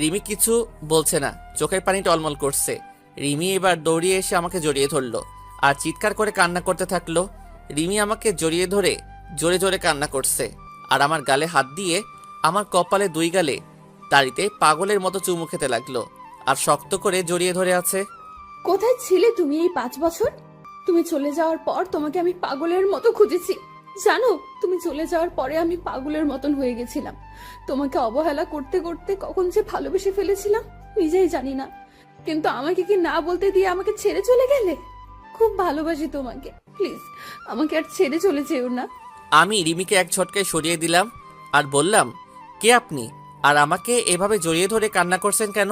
রিমি কিছু বলছে না, চোখের পানি টলমল করছে। রিমি এবার দৌড়িয়ে এসে আমাকে জড়িয়ে ধরলো আর চিৎকার করে কান্না করতে থাকলো। রিমি আমাকে জড়িয়ে ধরে জোরে জোরে কান্না করছে আর আমার গালে হাত দিয়ে আমার কপালে 2 গালে দাড়িতে পাগলের মতো চুমু খেতে লাগলো আর শক্ত করে জড়িয়ে ধরে আছে। কোথায় ছিলে তুমি এই 5 বছর? তুমি চলে যাওয়ার পর তোমাকে আমি পাগলের মতো খুঁজেছি। জানো, তুমি চলে যাওয়ার পরে আমি পাগলের মতন হয়ে গেছিলাম। তোমাকে অবহেলা করতে করতে কখন যে ভালোবেসে ফেলেছিলাম নিজেই জানি না। কিন্তু আমাকে কি না বলতে দিয়ে আমাকে ছেড়ে চলে গেলে? খুব ভালোবাসি তোমাকে, প্লিজ আমাকে আর ছেড়ে চলে যেও না। আমি রিমিকে এক ঝটকায় সরিয়ে দিলাম আর বললাম, কে আপনি? আর আমাকে এভাবে জড়িয়ে ধরে কান্না করছেন কেন?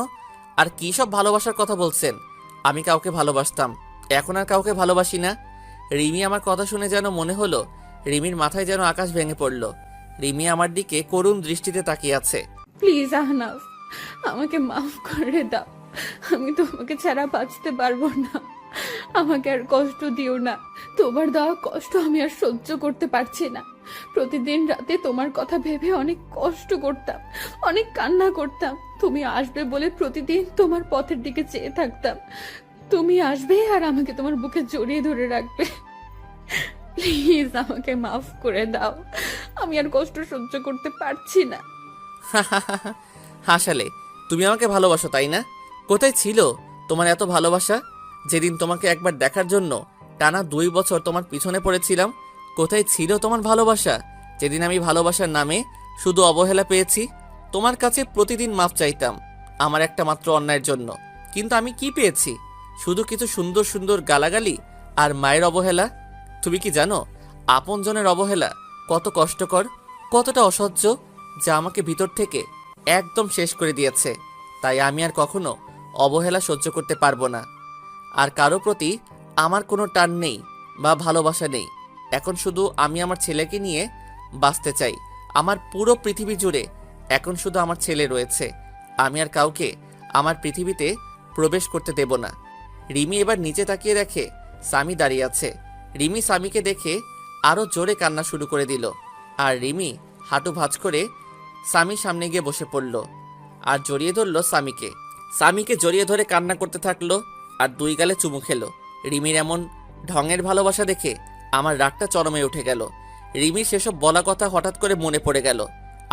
আর কী সব ভালোবাসার কথা বলছেন? আমি কাউকে ভালোবাসতাম, এখন আর কাউকে ভালোবাসি না। রিমি আমার কথা শুনে যেন মনে হলো রিমির মাথায় যেন আকাশ ভেঙে পড়ল। রিমি আমার দিকে করুণ দৃষ্টিতে তাকিয়ে আছে। প্লিজ আহনাফ, আমাকে মাফ করে দাও। আমি তোমাকে ছাড়া বাঁচতে পারবো না। আমাকে আর কষ্ট দিও না। তোমার দেওয়া কষ্ট আমি আর সহ্য করতে পারছি না। প্রতিদিন রাতে তোমার কথা ভেবে অনেক কষ্ট করতাম, অনেক কান্না করতাম। তুমি আসবে বলে প্রতিদিন তোমার পথের দিকে চেয়ে থাকতাম। তুমি আসবে আর আমাকে তোমার বুকে জড়িয়ে ধরে রাখবে। প্লিজ আমাকে মাফ করে দাও। আমি আর কষ্ট সহ্য করতে পারছি না। হাসালে, তুমি আমাকে ভালোবাসো তাই না? কোথায় ছিল তোমার এত ভালোবাসা? যেদিন তোমাকে একবার দেখার জন্য টানা 2 বছর তোমার পিছনে পড়েছিলাম, কোথায় ছিল তোমার ভালোবাসা? যেদিন আমি ভালোবাসার নামে শুধু অবহেলা পেয়েছি, তোমার কাছে প্রতিদিন মাফ চাইতাম আমার একটা মাত্র অন্যায়ের জন্য, কিন্তু আমি কি পেয়েছি? শুধু কিছু সুন্দর সুন্দর গালাগালি আর মায়ের অবহেলা। তুমি কি জানো আপনজনের অবহেলা কত কষ্টকর, কতটা অসহ্য, যা আমাকে ভিতর থেকে একদম শেষ করে দিয়েছে। তাই আমি আর কখনো অবহেলা সহ্য করতে পারবো না। আর কারো প্রতি আমার কোনো টান নেই বা ভালোবাসা নেই। এখন শুধু আমি আমার ছেলেকে নিয়ে বাঁচতে চাই। আমার পুরো পৃথিবী জুড়ে এখন শুধু আমার ছেলে রয়েছে। আমি আর কাউকে আমার পৃথিবীতে প্রবেশ করতে দেব না। রিমি এবার নিচে তাকিয়ে দেখে স্বামী দাঁড়িয়ে আছে। রিমি স্বামীকে দেখে আরও জোরে কান্না শুরু করে দিল আর রিমি হাঁটু ভাঁজ করে স্বামীর সামনে গিয়ে বসে পড়ল আর জড়িয়ে ধরল স্বামীকে। স্বামীকে জড়িয়ে ধরে কান্না করতে থাকলো আর 2 গালে চুমু খেলো। রিমির এমন ঢঙের ভালোবাসা দেখে আমার রাগটা চরমে উঠে গেল। রিমির সেসব বলা কথা হঠাৎ করে মনে পড়ে গেল।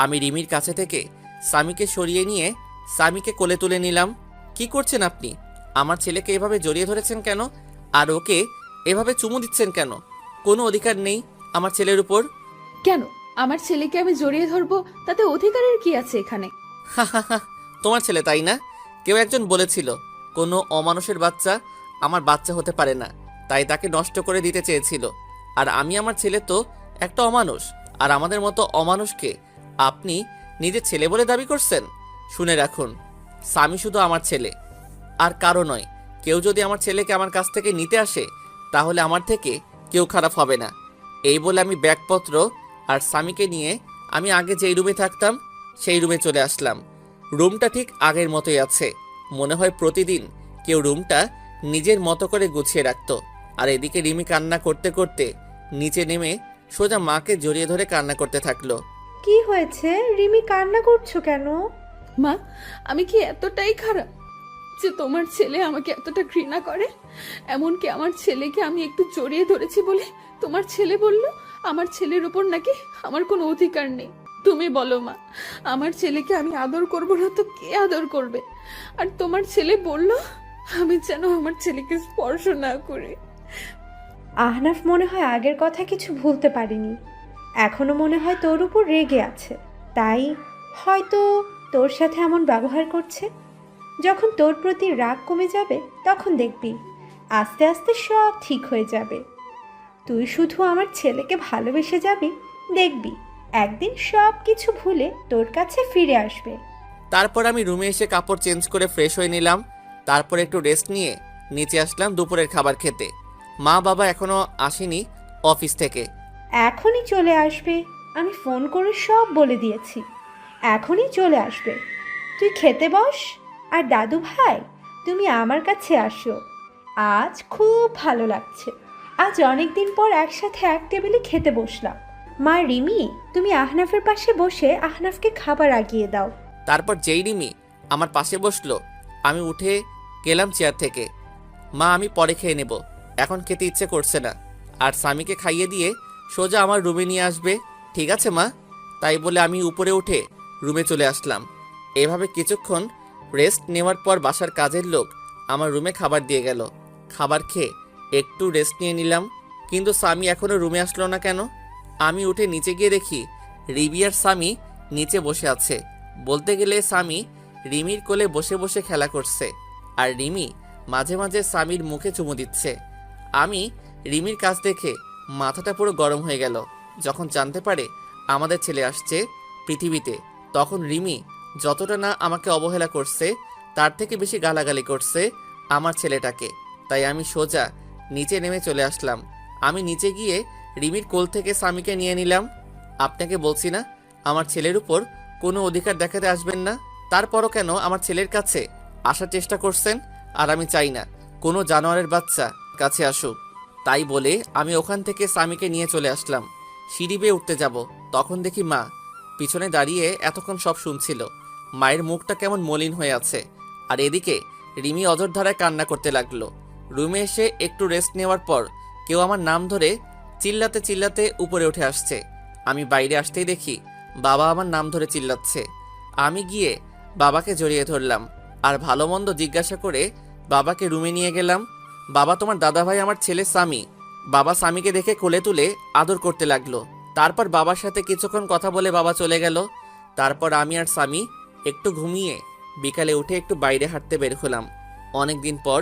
আমি রিমির কাছে থেকে স্বামীকে সরিয়ে নিয়ে স্বামীকে কোলে তুলে নিলাম। কি করছেন আপনি? আমার ছেলেকে এভাবে জড়িয়ে ধরেছেন কেন? আর ওকে এভাবে চুমু দিচ্ছেন কেন? কোনো অধিকার নেই আমার ছেলের উপর। কেন? আমার ছেলেকে আমি জড়িয়ে ধরবো, তাতে অধিকারের কি আছে এখানে? তোমার ছেলে তাই না? কেউ একজন বলেছিল কোনো অমানুষের বাচ্চা আমার বাচ্চা হতে পারে না, তাই তাকে নষ্ট করে দিতে চেয়েছিল। আর আমি আমার ছেলে তো একটা অমানুষ, আর আমাদের মতো অমানুষকে আপনি নিজের ছেলে বলে দাবি করছেন? শুনে রাখুন, স্বামী শুধু আমার ছেলে, আর কারো নয়। কেউ যদি আমার ছেলেকে আমার কাছ থেকে নিতে আসে, তাহলে আমার থেকে কেউ খারাপ হবে না। এই বলে আমি ব্যাগপত্র আর স্বামীকে নিয়ে আমি আগে যেই রুমে থাকতাম সেই রুমে চলে আসলাম। রুমটা ঠিক আগের মতোই আছে। মনে হয় প্রতিদিন কেউ রুমটা নিজের মতো করে গুছিয়ে রাখতো। আর এদিকে রিমি কান্না করতে করতে নিচে নেমে সোজা মাকে জড়িয়ে ধরে কান্না করতে থাকলো। কি হয়েছে রিমি, কান্না করছো কেন? মা, আমি কি এতটাই খারাপ যে তোমার ছেলে আমাকে এতটা ঘৃণা করে? এমনকি আমার ছেলেকে আমি একটু জড়িয়ে ধরেছি বলে তোমার ছেলে বলল আমার ছেলের উপর নাকি আমার কোনো অধিকার নেই। তুমি বলো মা, আমার ছেলেকে আমি আদর করব না তো কে আদর করবে? আর তোমার ছেলে বলল আমি যেন আমার ছেলেকে স্পর্শ না করি। আহনাফ মনে হয় আগের কথা কিছু ভুলতে পারেনি, এখনো মনে হয় তোর উপর রেগে আছে, তাই হয়তো তোর সাথে এমন ব্যবহার করছে। যখন তোর প্রতি রাগ কমে যাবে তখন দেখবি আস্তে আস্তে সব ঠিক হয়ে যাবে। তুই শুধু আমার ছেলেকে ভালোবেসে যাবি, দেখবি একদিন সব কিছু ভুলে তোর কাছে ফিরে আসবে। তারপর আমি রুমে এসে কাপড় চেঞ্জ করে ফ্রেশ হয়ে নিলাম। তারপর একটু রেস্ট নিয়ে নিচে আসলাম দুপুরের খাবার খেতে। মা বাবা এখনো আসেনি অফিস থেকে। এখনই চলে আসবে, আমি ফোন করে সব বলে দিয়েছি, এখনই চলে আসবে। তুই খেতে বস। আর দাদু ভাই, তুমি আমার কাছে আসো, আজ খুব ভালো লাগছে। আজ অনেক দিন পর একসাথে এক টেবিলে খেতে বসলাম। মা রিমি, তুমি আহনাফের পাশে বসে আহনাফকে খাবার আগিয়ে দাও। তারপর যেই রিমি আমার পাশে বসলো, আমি উঠে গেলাম চেয়ার থেকে। মা, আমি পরে খেয়ে নেব, এখন খেতে ইচ্ছে করছে না। আর স্বামীকে খাইয়ে দিয়ে সোজা আমার রুমে নিয়ে আসবে, ঠিক আছে মা? তাই বলে আমি উপরে উঠে রুমে চলে আসলাম। এভাবে কিছুক্ষণ রেস্ট নেওয়ার পর বাসার কাজের লোক আমার রুমে খাবার দিয়ে গেল। খাবার খেয়ে একটু রেস্ট নিয়ে নিলাম, কিন্তু স্বামী এখনো রুমে আসলো না কেন? আমি উঠে নিচে গিয়ে দেখি রিবি আর স্বামী নিচে বসে আছে। বলতে গেলে স্বামী রিমির কোলে বসে বসে খেলা করছে, আর রিমি মাঝে মাঝে স্বামীর মুখে চুমু দিচ্ছে। আমি রিমির কাজ দেখে মাথাটা পুরো গরম হয়ে গেল। যখন জানতে পারে আমাদের ছেলে আসছে পৃথিবীতে, তখন রিমি যতটা না আমাকে অবহেলা করছে, তার থেকে বেশি গালাগালি করছে আমার ছেলেটাকে। তাই আমি সোজা নিচে নেমে চলে আসলাম। আমি নিচে গিয়ে রিমির কোল থেকে স্বামীকে নিয়ে নিলাম। আপনাকে বলছি না আমার ছেলের উপর কোনো অধিকার দেখাতে আসবেন না? তারপরও কেন আমার ছেলের কাছে আসার চেষ্টা করছেন? আর আমি চাই না কোনো জানোয়ারের বাচ্চা কাছে আসুক। তাই বলে আমি ওখান থেকে স্বামীকে নিয়ে চলে আসলাম। সিঁড়ি বেয়ে উঠতে যাব, তখন দেখি মা পিছনে দাঁড়িয়ে এতক্ষণ সব শুনছিল। মায়ের মুখটা কেমন মলিন হয়ে আছে। আর এদিকে রিমি অঝোর ধারায় কান্না করতে লাগলো। রুমে এসে একটু রেস্ট নেওয়ার পর কেউ আমার নাম ধরে চিল্লাতে চিল্লাতে উপরে উঠে আসছে। আমি বাইরে আসতেই দেখি বাবা আমার নাম ধরে চিল্লাচ্ছে। আমি গিয়ে বাবাকে জড়িয়ে ধরলাম আর ভালো মন্দ জিজ্ঞাসা করে বাবাকে রুমে নিয়ে গেলাম। বাবা, তোমার দাদাভাই আমার ছেলে স্বামী। বাবা স্বামীকে দেখে কোলে তুলে আদর করতে লাগলো। তারপর বাবার সাথে কিছুক্ষণ কথা বলে বাবা চলে গেল। তারপর আমি আর স্বামী একটু ঘুমিয়ে বিকালে উঠে একটু বাইরে হাঁটতে বের হলাম। অনেক দিন পর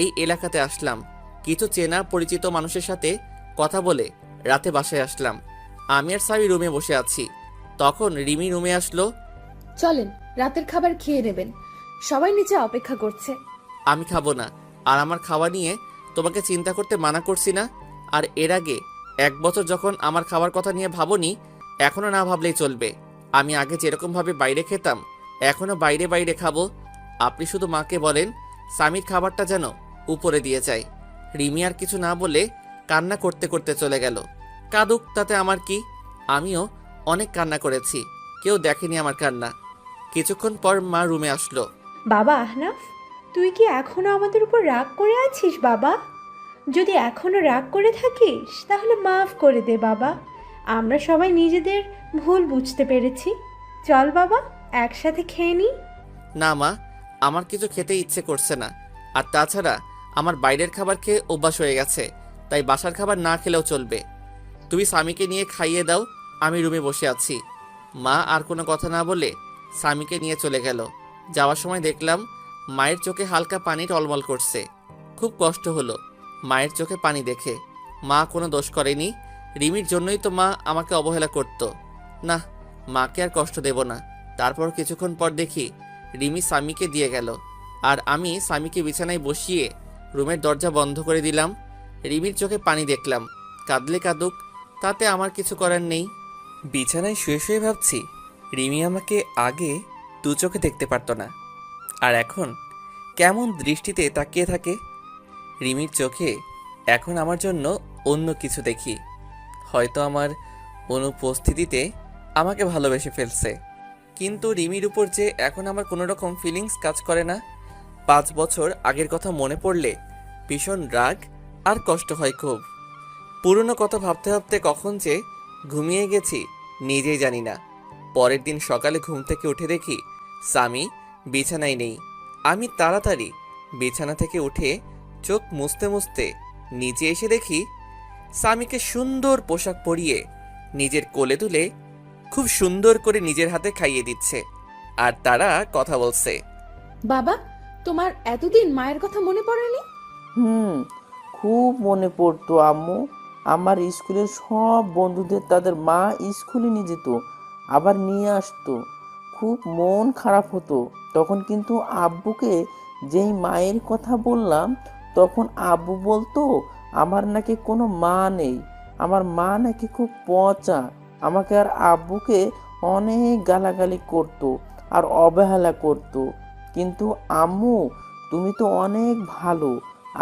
এই এলাকাতে আসলাম। কিছু চেনা পরিচিত মানুষের সাথে কথা বলে রাতে বাসায় আসলাম। আমি আর স্বামী রুমে বসে আছি, তখন রিমি রুমে আসলো। চলেন, রাতের খাবার খেয়ে নেবেন, সবাই নিচে অপেক্ষা করছে। আমি খাবো না, আর আমার খাওয়া নিয়ে তোমাকে চিন্তা করতে মানা করছি না? আর এর আগে 1 বছর যখন আমার খাবার কথা নিয়ে ভাবনি, এখনো না ভাবলেই চলবে। আমি আগে যেরকমভাবে বাইরে খেতাম এখনো বাইরে বাইরে খাবো। আপনি শুধু মাকে বলেন স্বামীর খাবারটা যেন উপরে দিয়ে যায়। রিমি আর কিছু না বলে কান্না করতে করতে চলে গেল। কাঁদুক, তাতে আমার কি? আমিও অনেক কান্না করেছি, কেউ দেখেনি আমার কান্না। কিছুক্ষণ পর মা রুমে আসলো। বাবা আহনাফ, তুই কি এখনো আমাদের উপর রাগ করে আছিস বাবা? যদি এখনো রাগ করে থাকিস তাহলে মাফ করে দে বাবা, আমরা সবাই নিজেদের ভুল বুঝতে পেরেছি। চল বাবা, একসাথে খেয়ে নি। না মা, আমার কিছু খেতে ইচ্ছে করছে না। আর তাছাড়া আমার বাইরের খাবার খেয়ে অভ্যাস হয়ে গেছে, তাই বাসার খাবার না খেলেও চলবে। তুমি স্বামীকে নিয়ে খাইয়ে দাও, আমি রুমে বসে আছি। মা আর কোনো কথা না বলে স্বামীকে নিয়ে চলে গেল। যাওয়ার সময় দেখলাম মায়ের চোখে হালকা পানি টলমল করছে। খুব কষ্ট হলো মায়ের চোখে পানি দেখে। মা কোনো দোষ করেনি, রিমির জন্যই তো মা আমাকে অবহেলা করত। না, মাকে আর কষ্ট দেব না। তারপর কিছুক্ষণ পর দেখি রিমি স্বামীকে দিয়ে গেল, আর আমি স্বামীকে বিছানায় বসিয়ে রুমের দরজা বন্ধ করে দিলাম। রিমির চোখে পানি দেখলাম, কাঁদলে কাঁদুক, তাতে আমার কিছু করার নেই। বিছানায় শুয়ে শুয়ে ভাবছি রিমি আমাকে আগে দু চোখে দেখতে পারতো না, আর এখন কেমন দৃষ্টিতে তাকিয়ে থাকে। রিমির চোখে এখন আমার জন্য অন্য কিছু দেখি। হয়তো আমার অনুপস্থিতিতে আমাকে ভালোবেসে ফেলছে, কিন্তু রিমির উপর যে এখন আমার কোনো রকম ফিলিংস কাজ করে না। 5 বছর আগের কথা মনে পড়লে ভীষণ রাগ আর কষ্ট হয় খুব। পুরনো কথা ভাবতে ভাবতে কখন যে ঘুমিয়ে গেছি নিজেই জানি না। পরের দিন সকালে ঘুম থেকে উঠে দেখি স্বামী বিছানায় নেই। আমি তাড়াতাড়ি বিছানা থেকে উঠে চোখ মুছতে মুছতে নিচে এসে দেখি স্বামীকে সুন্দর পোশাক পরিয়ে নিজের কোলে তুলে খুব সুন্দর করে নিজের হাতে খাইয়ে দিচ্ছে, আর তারা কথা বলছে। বাবা, তোমার এতদিন মায়ের কথা মনে পড়েনি? খুব মনে পড়তো আম্মু। আমার স্কুলের সব বন্ধুদের তাদের মা স্কুলে নিয়ে যেত, আবার নিয়ে আসতো। খুব মন খারাপ হতো তখন, কিন্তু আব্বুকে যেই মায়ের কথা বললাম তখন আব্বু বলতো আমার নাকি কোনো মা নেই, আমার মা নাকি খুব পচা। আমাকে আর আব্বুকে অনেক গালাগালি করতো আর অবহেলা করতো। কিন্তু আম্মু, তুমি তো অনেক ভালো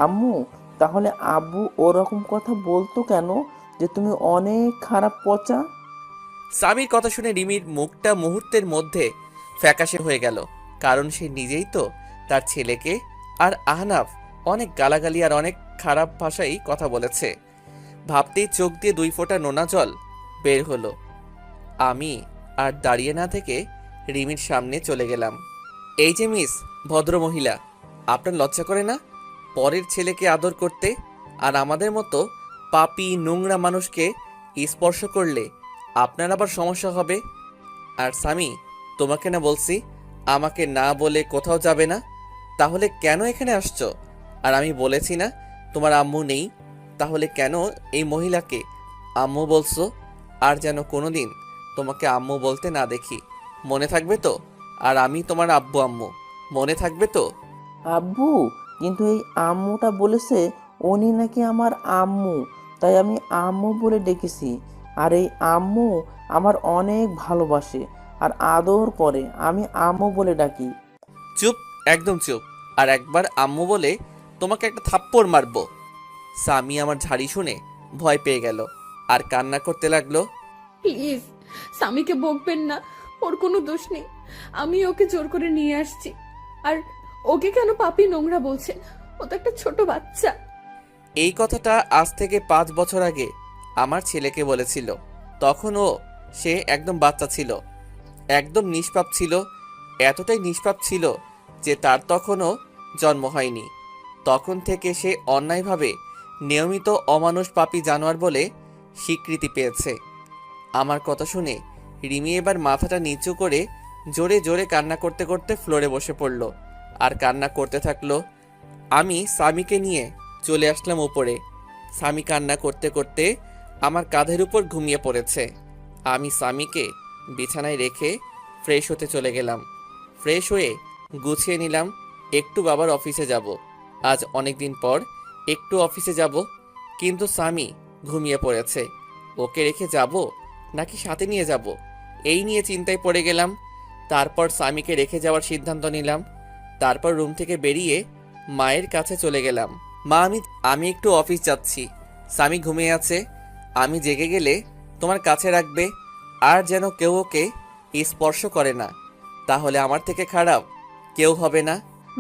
আম্মু, তাহলে আব্বু ওরকম কথা বলতো কেন যে তুমি অনেক খারাপ পচা? স্বামীর কথা শুনে রিমির মুখটা মুহূর্তের মধ্যে ফ্যাকাশে হয়ে গেল, কারণ সে নিজেই তো তার ছেলেকে আর আহনাফ অনেক গালাগালি আর অনেক খারাপ ভাষায় কথা বলেছে। ভাবতেই চোখ দিয়ে 2 ফোঁটা নোনা জল বের হলো। আমি আর দাঁড়িয়ে না থেকে রিমির সামনে চলে গেলাম। এই যে মিস ভদ্রমহিলা, আপনার লজ্জা করে না পরের ছেলেকে আদর করতে? আর আমাদের মতো পাপী নোংরা মানুষকে স্পর্শ করলে আপনার আবার সমস্যা হবে। আর স্বামী, তোমাকে না বলছি আমাকে না বলে কোথাও যাবে না, তাহলে কেন এখানে আসছো? আর আমি বলেছি না তোমার আম্মু নেই, তাহলে কেন এই মহিলাকে আম্মু বলছো? আর যেন কোনোদিন তোমাকে আম্মু বলতে না দেখি, মনে থাকবে তো? আর আমি তোমার আব্বু আম্মু, মনে থাকবে তো? আব্বু, কিন্তু এই আম্মুটা বলেছে উনি নাকি আমার আম্মু, তাই আমি আম্মু বলে ডেকেছি। আর এই আম্মু আমার অনেক ভালোবাসে আর আদর করে, আমি আম্মু বলে ডাকি। চুপ, একদম চুপ। আর একবার আম্মু বলে তোমাকে একটা থাপ্পড় মারবো। স্বামী আমার ঝাড়ি শুনে ভয় পেয়ে গেল আর কান্না করতে লাগলো। প্লিজ, স্বামীকে বকবেন না, ওর কোনো দোষ নেই। আমি ওকে জোর করে নিয়ে আসছি। আর ওকে কেন পাপী নোংরা বলছেন? ও তো একটা ছোট বাচ্চা। এই কথাটা আজ থেকে 5 বছর আগে আমার ছেলেকে বলেছিল। তখন সে একদম বাচ্চা ছিল, একদম নিষ্পাপ ছিল। এতটাই নিষ্পাপ ছিল যে তার তখনও জন্ম হয়নি। তখন থেকে সে অন্যায়ভাবে নিয়মিত অমানুষ পাপী জানোয়ার বলে স্বীকৃতি পেয়েছে। আমার কথা শুনে রিমি এবার মাথাটা নিচু করে জোরে জোরে কান্না করতে করতে ফ্লোরে বসে পড়ল আর কান্না করতে থাকলো। আমি স্বামীকে নিয়ে চলে আসলাম উপরে। স্বামী কান্না করতে করতে আমার কাঁধের উপর ঘুমিয়ে পড়েছে। আমি স্বামীকে বিছানায় রেখে ফ্রেশ হতে চলে গেলাম। ফ্রেশ হয়ে গুছিয়ে নিলাম, একটু বাবার অফিসে যাব। আজ অনেক দিন পর একটু অফিসে যাব, কিন্তু স্বামী ঘুমিয়ে পড়েছে। ওকে রেখে যাব নাকি সাথে নিয়ে যাব, এই নিয়ে চিন্তায় পড়ে গেলাম। তারপর স্বামীকে রেখে যাওয়ার সিদ্ধান্ত নিলাম। তারপর রুম থেকে বেরিয়ে মায়ের কাছে চলে গেলাম। মা, আমি একটু অফিস যাচ্ছি। স্বামী ঘুমিয়ে আছে, আমি জেগে গেলে তোমার কাছে রাখবে, আর যেন কেউ ওকে স্পর্শ করে না, তাহলে আমার থেকে খারাপ কেউ হবে না।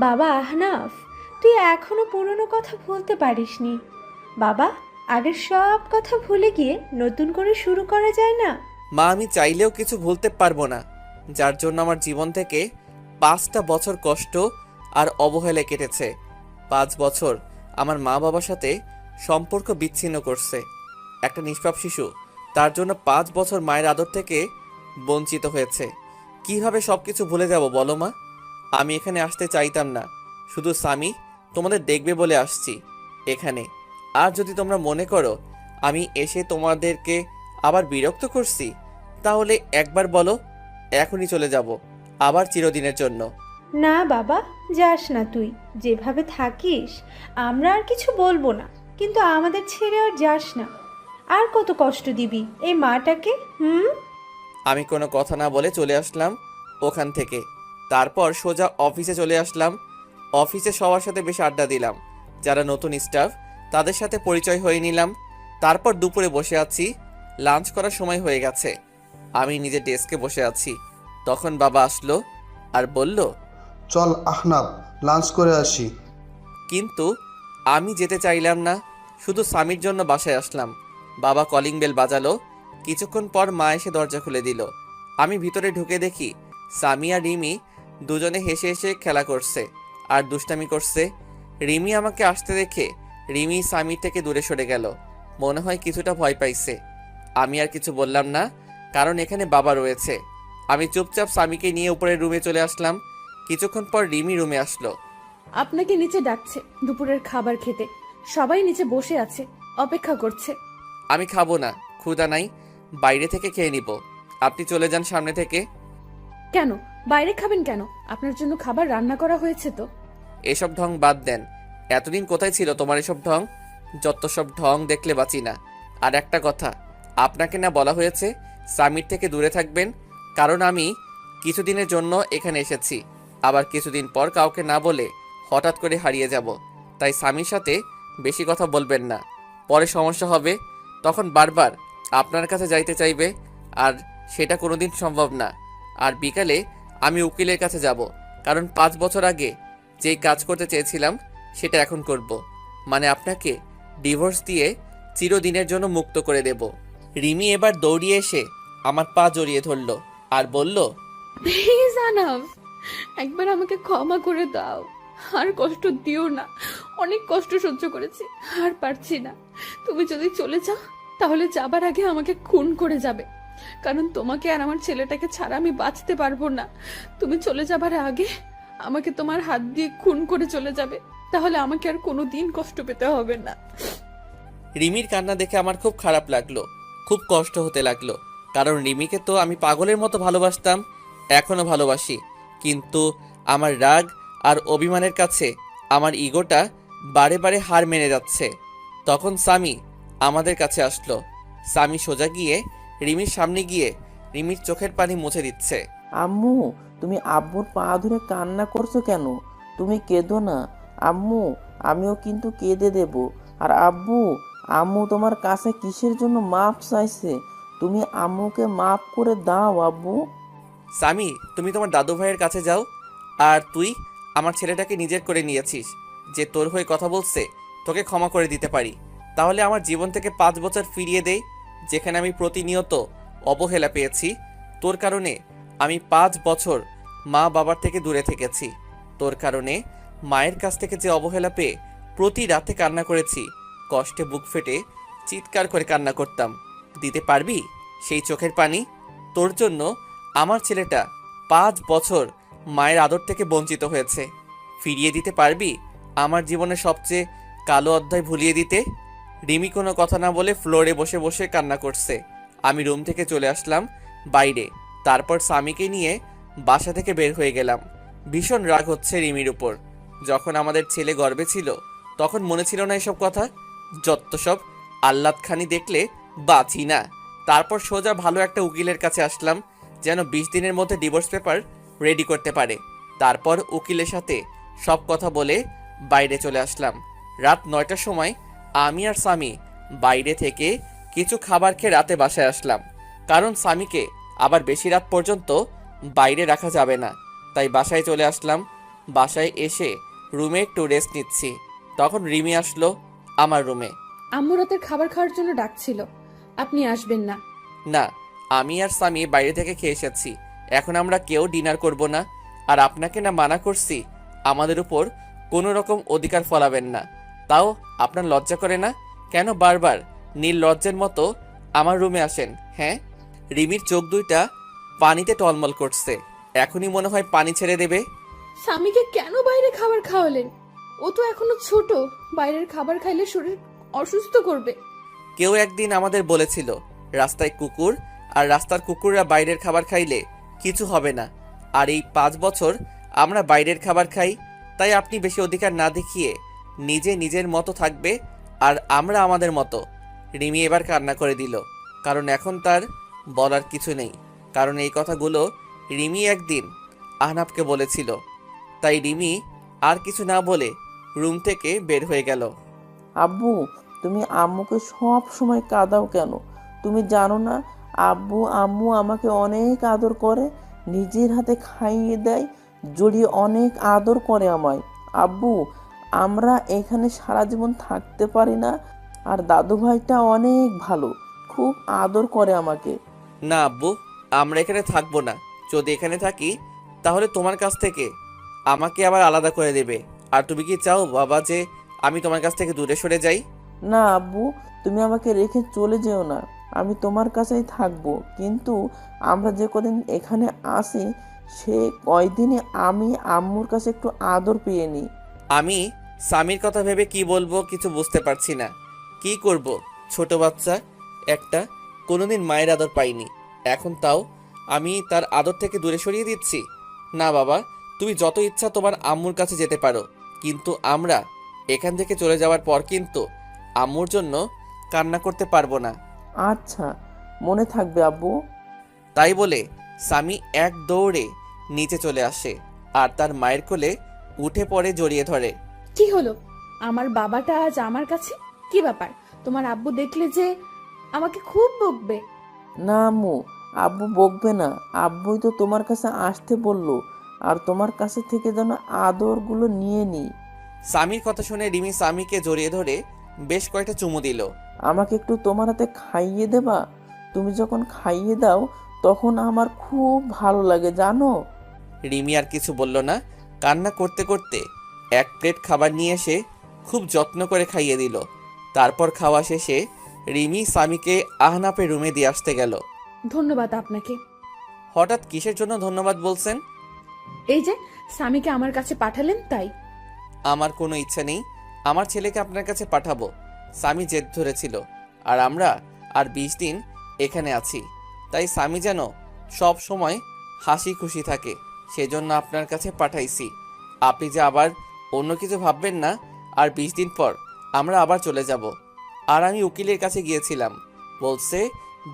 বাবা আহনাফ, তুই এখনো পুরনো কথা ভুলতে পারিসনি। বাবা, আগের সব কথা ভুলে গিয়ে নতুন করে শুরু করা যায় না? মা, আমি চাইলেও কিছু ভুলতে পারবো না, যার জন্য আমার জীবন থেকে 5টা বছর কষ্ট আর অবহেলায় কেটেছে। 5 বছর আমার মা বাবার সাথে সম্পর্ক বিচ্ছিন্ন করছে। একটা নিষ্পাপ শিশু তার জন্য 5 বছর মায়ের আদর থেকে বঞ্চিত হয়েছে। কিভাবে সবকিছু ভুলে যাব বলো মা? আমি এখানে আসতে চাইতাম না, শুধু স্বামী তোমাদের দেখবে বলে আসছি এখানে। আর যদি তোমরা মনে করো আমি এসে তোমাদেরকে আবার বিরক্ত করছি, তাহলে একবার বলো, এখনই চলে যাব, আবার চিরদিনের জন্য। না বাবা, যাস না তুই। যেভাবে থাকিস আমরা আর কিছু বলবো না, কিন্তু আমাদের ছেড়ে আর যাস না। আর কত কষ্ট দিবি এই মাটাকে? আমি কোনো কথা না বলে চলে আসলাম ওখান থেকে। তারপর সোজা অফিসে চলে আসলাম। অফিসে সবার সাথে বেশ আড্ডা দিলাম, যারা নতুন স্টাফ তাদের সাথে পরিচয় হয়ে নিলাম। তারপর দুপুরে বসে আছি, লাঞ্চ করার সময় হয়ে গেছে। আমি নিজের ডেস্কে বসে আছি, তখন বাবা আসলো আর বলল, চল আহনাব, লাঞ্চ করে আসি। কিন্তু আমি যেতে চাইলাম না, শুধু স্বামীর জন্য বাসায় আসলাম। বাবা কলিং বেল বাজালো, কিছুক্ষণ পর মা এসে দরজা খুলে দিল। আমি ভিতরে ঢুকে দেখি স্বামী আর রিমি দুজনে হেসে হেসে খেলা করছে আর দুষ্টামি করছে। রিমি আমাকে আসতে দেখে রিমি স্বামীর থেকে দূরে সরে গেল, মনে হয় কিছুটা ভয় পাইছে। আমি আর কিছু বললাম না, কারণ এখানে বাবা রয়েছে। আমি চুপচাপ স্বামীকে নিয়ে উপরের রুমে চলে আসলাম। কিছুক্ষণ পর রিমি রুমে আসলো। আপনাকে নিচে ডাকছে দুপুরের খাবার খেতে। সবাই নিচে বসে আছে, অপেক্ষা করছে। আমি খাবো না, ক্ষুধা নাই, বাইরে থেকে খেয়ে নিব। আপনি চলে যান সামনে থেকে। কেন বাইরে খাবেন কেন? আপনার জন্য খাবার রান্না করা হয়েছে তো। এসব ঢং বাদ দেন। এতদিন কোথায় ছিল তোমার এসব ঢং? যত সব ঢং দেখলে বাঁচি না। আর একটা কথা, আপনাকে না বলা হয়েছে স্বামীর থেকে দূরে থাকবেন? কারণ আমি কিছুদিনের জন্য এখানে এসেছি, আবার কিছুদিন পর কাউকে না বলে হঠাৎ করে হারিয়ে যাব। তাই স্বামীর সাথে বেশি কথা বলবেন না, পরে সমস্যা হবে। তখন বারবার আপনার কাছে যাইতে চাইবে, আর সেটা কোনোদিন সম্ভব না। আর বিকালে আমি উকিলের কাছে যাব, কারণ 5 বছর আগে যেই কাজ করতে চেয়েছিলাম সেটা এখন করব। মানে আপনাকে ডিভোর্স দিয়ে চিরদিনের জন্য মুক্ত করে দেব। রিমি এবার দৌড়িয়ে এসে আমার পা জড়িয়ে ধরল আর বলল, প্লিজ আনাম, একবার আমাকে ক্ষমা করে দাও। আর কষ্ট দিও না, অনেক কষ্ট সহ্য করেছি, আর পারছি না। তুমি যদি চলে যাও তাহলে যাবার আগে আমাকে খুন করে যাবে, কারণ তোমাকে আর আমার ছেলেটাকে ছাড়া আমি বাঁচতে পারবো না। তুমি চলে যাবার আগে আমাকে তোমার হাত দিয়ে খুন করে চলে যাবে, তাহলে আমাকে আর কোনোদিন কষ্ট পেতে হবে না। রিমির কান্না দেখে আমার খুব খারাপ লাগলো, খুব কষ্ট হতে লাগলো। কারণ রিমিকে তো আমি পাগলের মতো ভালোবাসতাম, এখনো ভালোবাসি। কিন্তু আমার রাগ আর অভিমানের কাছে আমার ইগোটা বারে বারে হার মেনে যাচ্ছে। তখন স্বামী আমাদের কাছে আসলো। স্বামী সোজা গিয়ে রিমির সামনে গিয়ে রিমির চোখের পানি মুছে দিচ্ছে। আম্মু, তুমি আব্বুর পা ধরে কান্না করছো কেন? তুমি কেঁদো না আম্মু, আমিও কিন্তু কেঁদে দেব। আর আব্বু, আম্মু তোমার কাছে কিসের জন্য মাপ চাইছে? তুমি আম্মুকে মাপ করে দাও আব্বু। স্বামী, তুমি তোমার দাদু ভাইয়ের কাছে যাও। আর তুই আমার ছেলেটাকে নিজের করে নিয়েছিস, যে তোর হয়ে কথা বলছে তোকে ক্ষমা করে দিতে পারি। তাহলে আমার জীবন থেকে 5 বছর ফিরিয়ে দেই, যেখানে আমি প্রতিনিয়ত অবহেলা পেয়েছি। তোর কারণে আমি 5 বছর মা বাবার থেকে দূরে থেকেছি। তোর কারণে মায়ের কাছ থেকে যে অবহেলা পেয়ে প্রতি রাতে কান্না করেছি, কষ্টে বুক ফেটে চিৎকার করে কান্না করতাম। দিতে পারবি সেই চোখের পানি? তোর জন্য আমার ছেলেটা 5 বছর মায়ের আদর থেকে বঞ্চিত হয়েছে। ফিরিয়ে দিতে পারবি আমার জীবনের সবচেয়ে কালো অধ্যায় ভুলিয়ে দিতে? রিমি কোনো কথা না বলে ফ্লোরে বসে বসে কান্না করছে। আমি রুম থেকে চলে আসলাম বাইরে। তারপর স্বামীকে নিয়ে বাসা থেকে বের হয়ে গেলাম। ভীষণ রাগ হচ্ছে রিমির উপর। যখন আমাদের ছেলে গর্ভে ছিল তখন মনে ছিল না এসব কথা? যত সব আহ্লাদখানি দেখলে বাঁচি না। তারপর সোজা ভালো একটা উকিলের কাছে আসলাম, যেন 20 দিনের মধ্যে ডিভোর্স পেপার রেডি করতে পারে। তারপর উকিলের সাথে সব কথা বলে বাইরে চলে আসলাম। রাত 9টার সময় আমি আর স্বামী বাইরে থেকে কিছু খাবার খেয়ে রাতে বাসায় আসলাম, কারণ স্বামীকে আবার বেশি রাত পর্যন্ত বাইরে রাখা যাবে না। তাই বাসায় চলে আসলাম। বাসায় এসে রুমে একটু রেস্ট নিচ্ছি, তখন রিমি আসলো আমার রুমে। আম্মু রাতের খাবার খাওয়ার জন্য ডাকছিল, আপনি আসবেন না? না, আমি আর স্বামী বাইরে থেকে খেয়ে এসেছি, এখন আমরা কেউ ডিনার করব না। আর আপনাকে না মানা করছি আমাদের উপর কোনো রকম অধিকার ফলাবেন না, তাও আপনার লজ্জা করে না? কেন বারবার নীল লজ্জের মতো আমার রুমে আসেন। হ্যাঁ, রিমির চোখ দুইটা পানিতে টলমল করছে, এখনই মনে হয় পানি ছেড়ে দেবে। স্বামীকে কেন বাইরে খাবার খাওয়ালেন? ও তো এখনো ছোট, বাইরের খাবার খাইলে শরীর অসুস্থ করবে। কেউ একদিন আমাদের বলেছিল রাস্তায় কুকুর আর রাস্তার কুকুররা বাইরের খাবার খাইলে কিছু হবে না, আর এই 5 বছর আমরা বাইরের খাবার খাই, তাই আপনি বেশি অধিকার না দেখিয়ে নিজে নিজের মতো থাকবে আর আমরা আমাদের মতো। রিমি এবার কান্না করে দিল, কারণ এখন তার বলার কিছু নেই, কারণ এই কথাগুলো রিমি একদিন আহনাফকে বলেছিল। তাই রিমি আর কিছু না বলে রুম থেকে বের হয়ে গেল। আব্বু, তুমি আম্মুকে সব সময় কাঁদাও কেন? তুমি জানো না আব্বু আম্মু আমাকে অনেক আদর করে, নিজের হাতে খাইয়ে দেয়, জড়িয়ে অনেক আদর করে আমায়। আব্বু, আমরা এখানে সারা জীবন থাকতে পারি না, আর দাদু ভাইটা অনেক ভালো, খুব আদর করে আমাকে। না আব্বু, আমরা এখানে থাকবো না। যদি এখানে থাকি তাহলে তোমার কাছ থেকে আমাকে আবার আলাদা করে দেবে। আর তুমি কি চাও বাবা যে আমি তোমার কাছ থেকে দূরে সরে যাই? না আব্বু, তুমি আমাকে রেখে চলে যেও না, আমি তোমার কাছেই থাকবো। কিন্তু আমরা যে কদিন এখানে আসি সে কয়দিনে আমি আম্মুর কাছে একটু আদর পেয়ে নিই। আমি স্বামীর কথা ভেবে কি বলবো কিছু বুঝতে পারছি না। কি করব, ছোট বাচ্চা একটা, কোনোদিন মায়ের আদর পাইনি, এখন তাও আমি তার আদর থেকে দূরে সরিয়ে দিচ্ছি? না বাবা, তুমি যত ইচ্ছা তোমার আম্মুর কাছে যেতে পারো, কিন্তু আমরা এখান থেকে চলে যাওয়ার পর কিন্তু আম্মুর জন্য কান্না করতে পারবো না। আচ্ছা, মনে থাকবে আব্বু। তাই বলে স্বামী এক দৌড়ে নিচে চলে আসে আর তার মায়ের কোলে উঠে পড়ে জড়িয়ে ধরে। কি হলো? আমার বাবাটা আজ আমার কাছে? কি ব্যাপার? তোমার আব্বু দেখলে যে আমাকে খুব বকবে। না আম্মু, আব্বু বকবে না, আব্বুই তো তোমার কাছে আসতে বললো, আর তোমার কাছে থেকে যেন আদরগুলো নিয়ে নিই। স্বামীর কথা শুনে রিমি স্বামীকে জড়িয়ে ধরে বেশ কয়েকটা চুমু দিল। আমাকে একটু তোমার হাতে খাইয়ে দেবা? তুমি যখন খাইয়ে দাও তখন আমার খুব ভালো লাগে জানো। রিমি আর কিছু বলল না, কান্না করতে করতে এক প্লেট খাবার নিয়ে এসে খুব যত্ন করে খাইয়ে দিল। তারপর খাওয়া শেষে রিমি স্বামীকে আহনাফের রুমে দিয়ে আসতে গেল। ধন্যবাদ আপনাকে। হঠাৎ কিসের জন্য ধন্যবাদ বলছেন? এই যে স্বামীকে আমার কাছে পাঠালেন তাই। আমার কোনো ইচ্ছা নেই আমার ছেলেকে আপনার কাছে পাঠাবো। স্বামী জেদ ধরেছিল, আর আমরা আর 20 দিন এখানে আছি, তাই স্বামী যেন সব সময় হাসি খুশি থাকে, সেজন্য আপনার কাছে পাঠাইছি। আপনি যে আবার অন্য কিছু ভাববেন না। আর 20 দিন পর আমরা আবার চলে যাব। আর আমি উকিলের কাছে গিয়েছিলাম, বলছে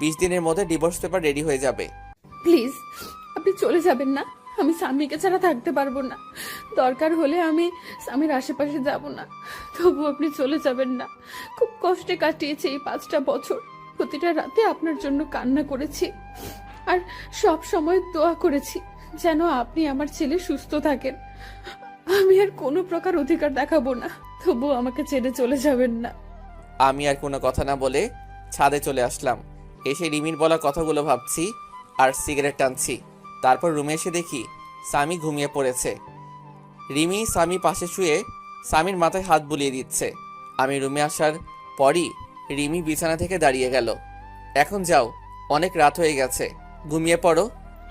20 দিনের মধ্যে ডিভোর্স পেপার রেডি হয়ে যাবে। প্লিজ, আপনি চলে যাবেন না। আমি স্বামীকে ছাড়া থাকতে পারবো না। দরকার হলে আমি স্বামীর আশেপাশে যাব না, তবু আপনি চলে যাবেন না। খুব কষ্টে কাটিয়েছি এই 5টা বছর। প্রতিটা রাতে আপনার জন্য কান্না করেছি, আর সব সময় দোয়া করেছি যেন আপনি আমার ছেলে সুস্থ থাকেন। আমি আর কোনো প্রকার অধিকার দেখাবো না, তবু আমাকে ছেড়ে চলে যাবেন না। আমি আর কোনো কথা না বলে ছাদে চলে আসলাম। এসে রিমির বলা কথাগুলো ভাবছি আর সিগারেট টানছি। তারপর রুমে এসে দেখি স্বামী ঘুমিয়ে পড়েছে। রিমি স্বামী পাশে শুয়ে স্বামীর মাথায় হাত বুলিয়ে দিচ্ছে। আমি রুমে আসার পরই রিমি বিছানা থেকে দাঁড়িয়ে গেল। এখন যাও, অনেক রাত হয়ে গেছে, ঘুমিয়ে পড়ো।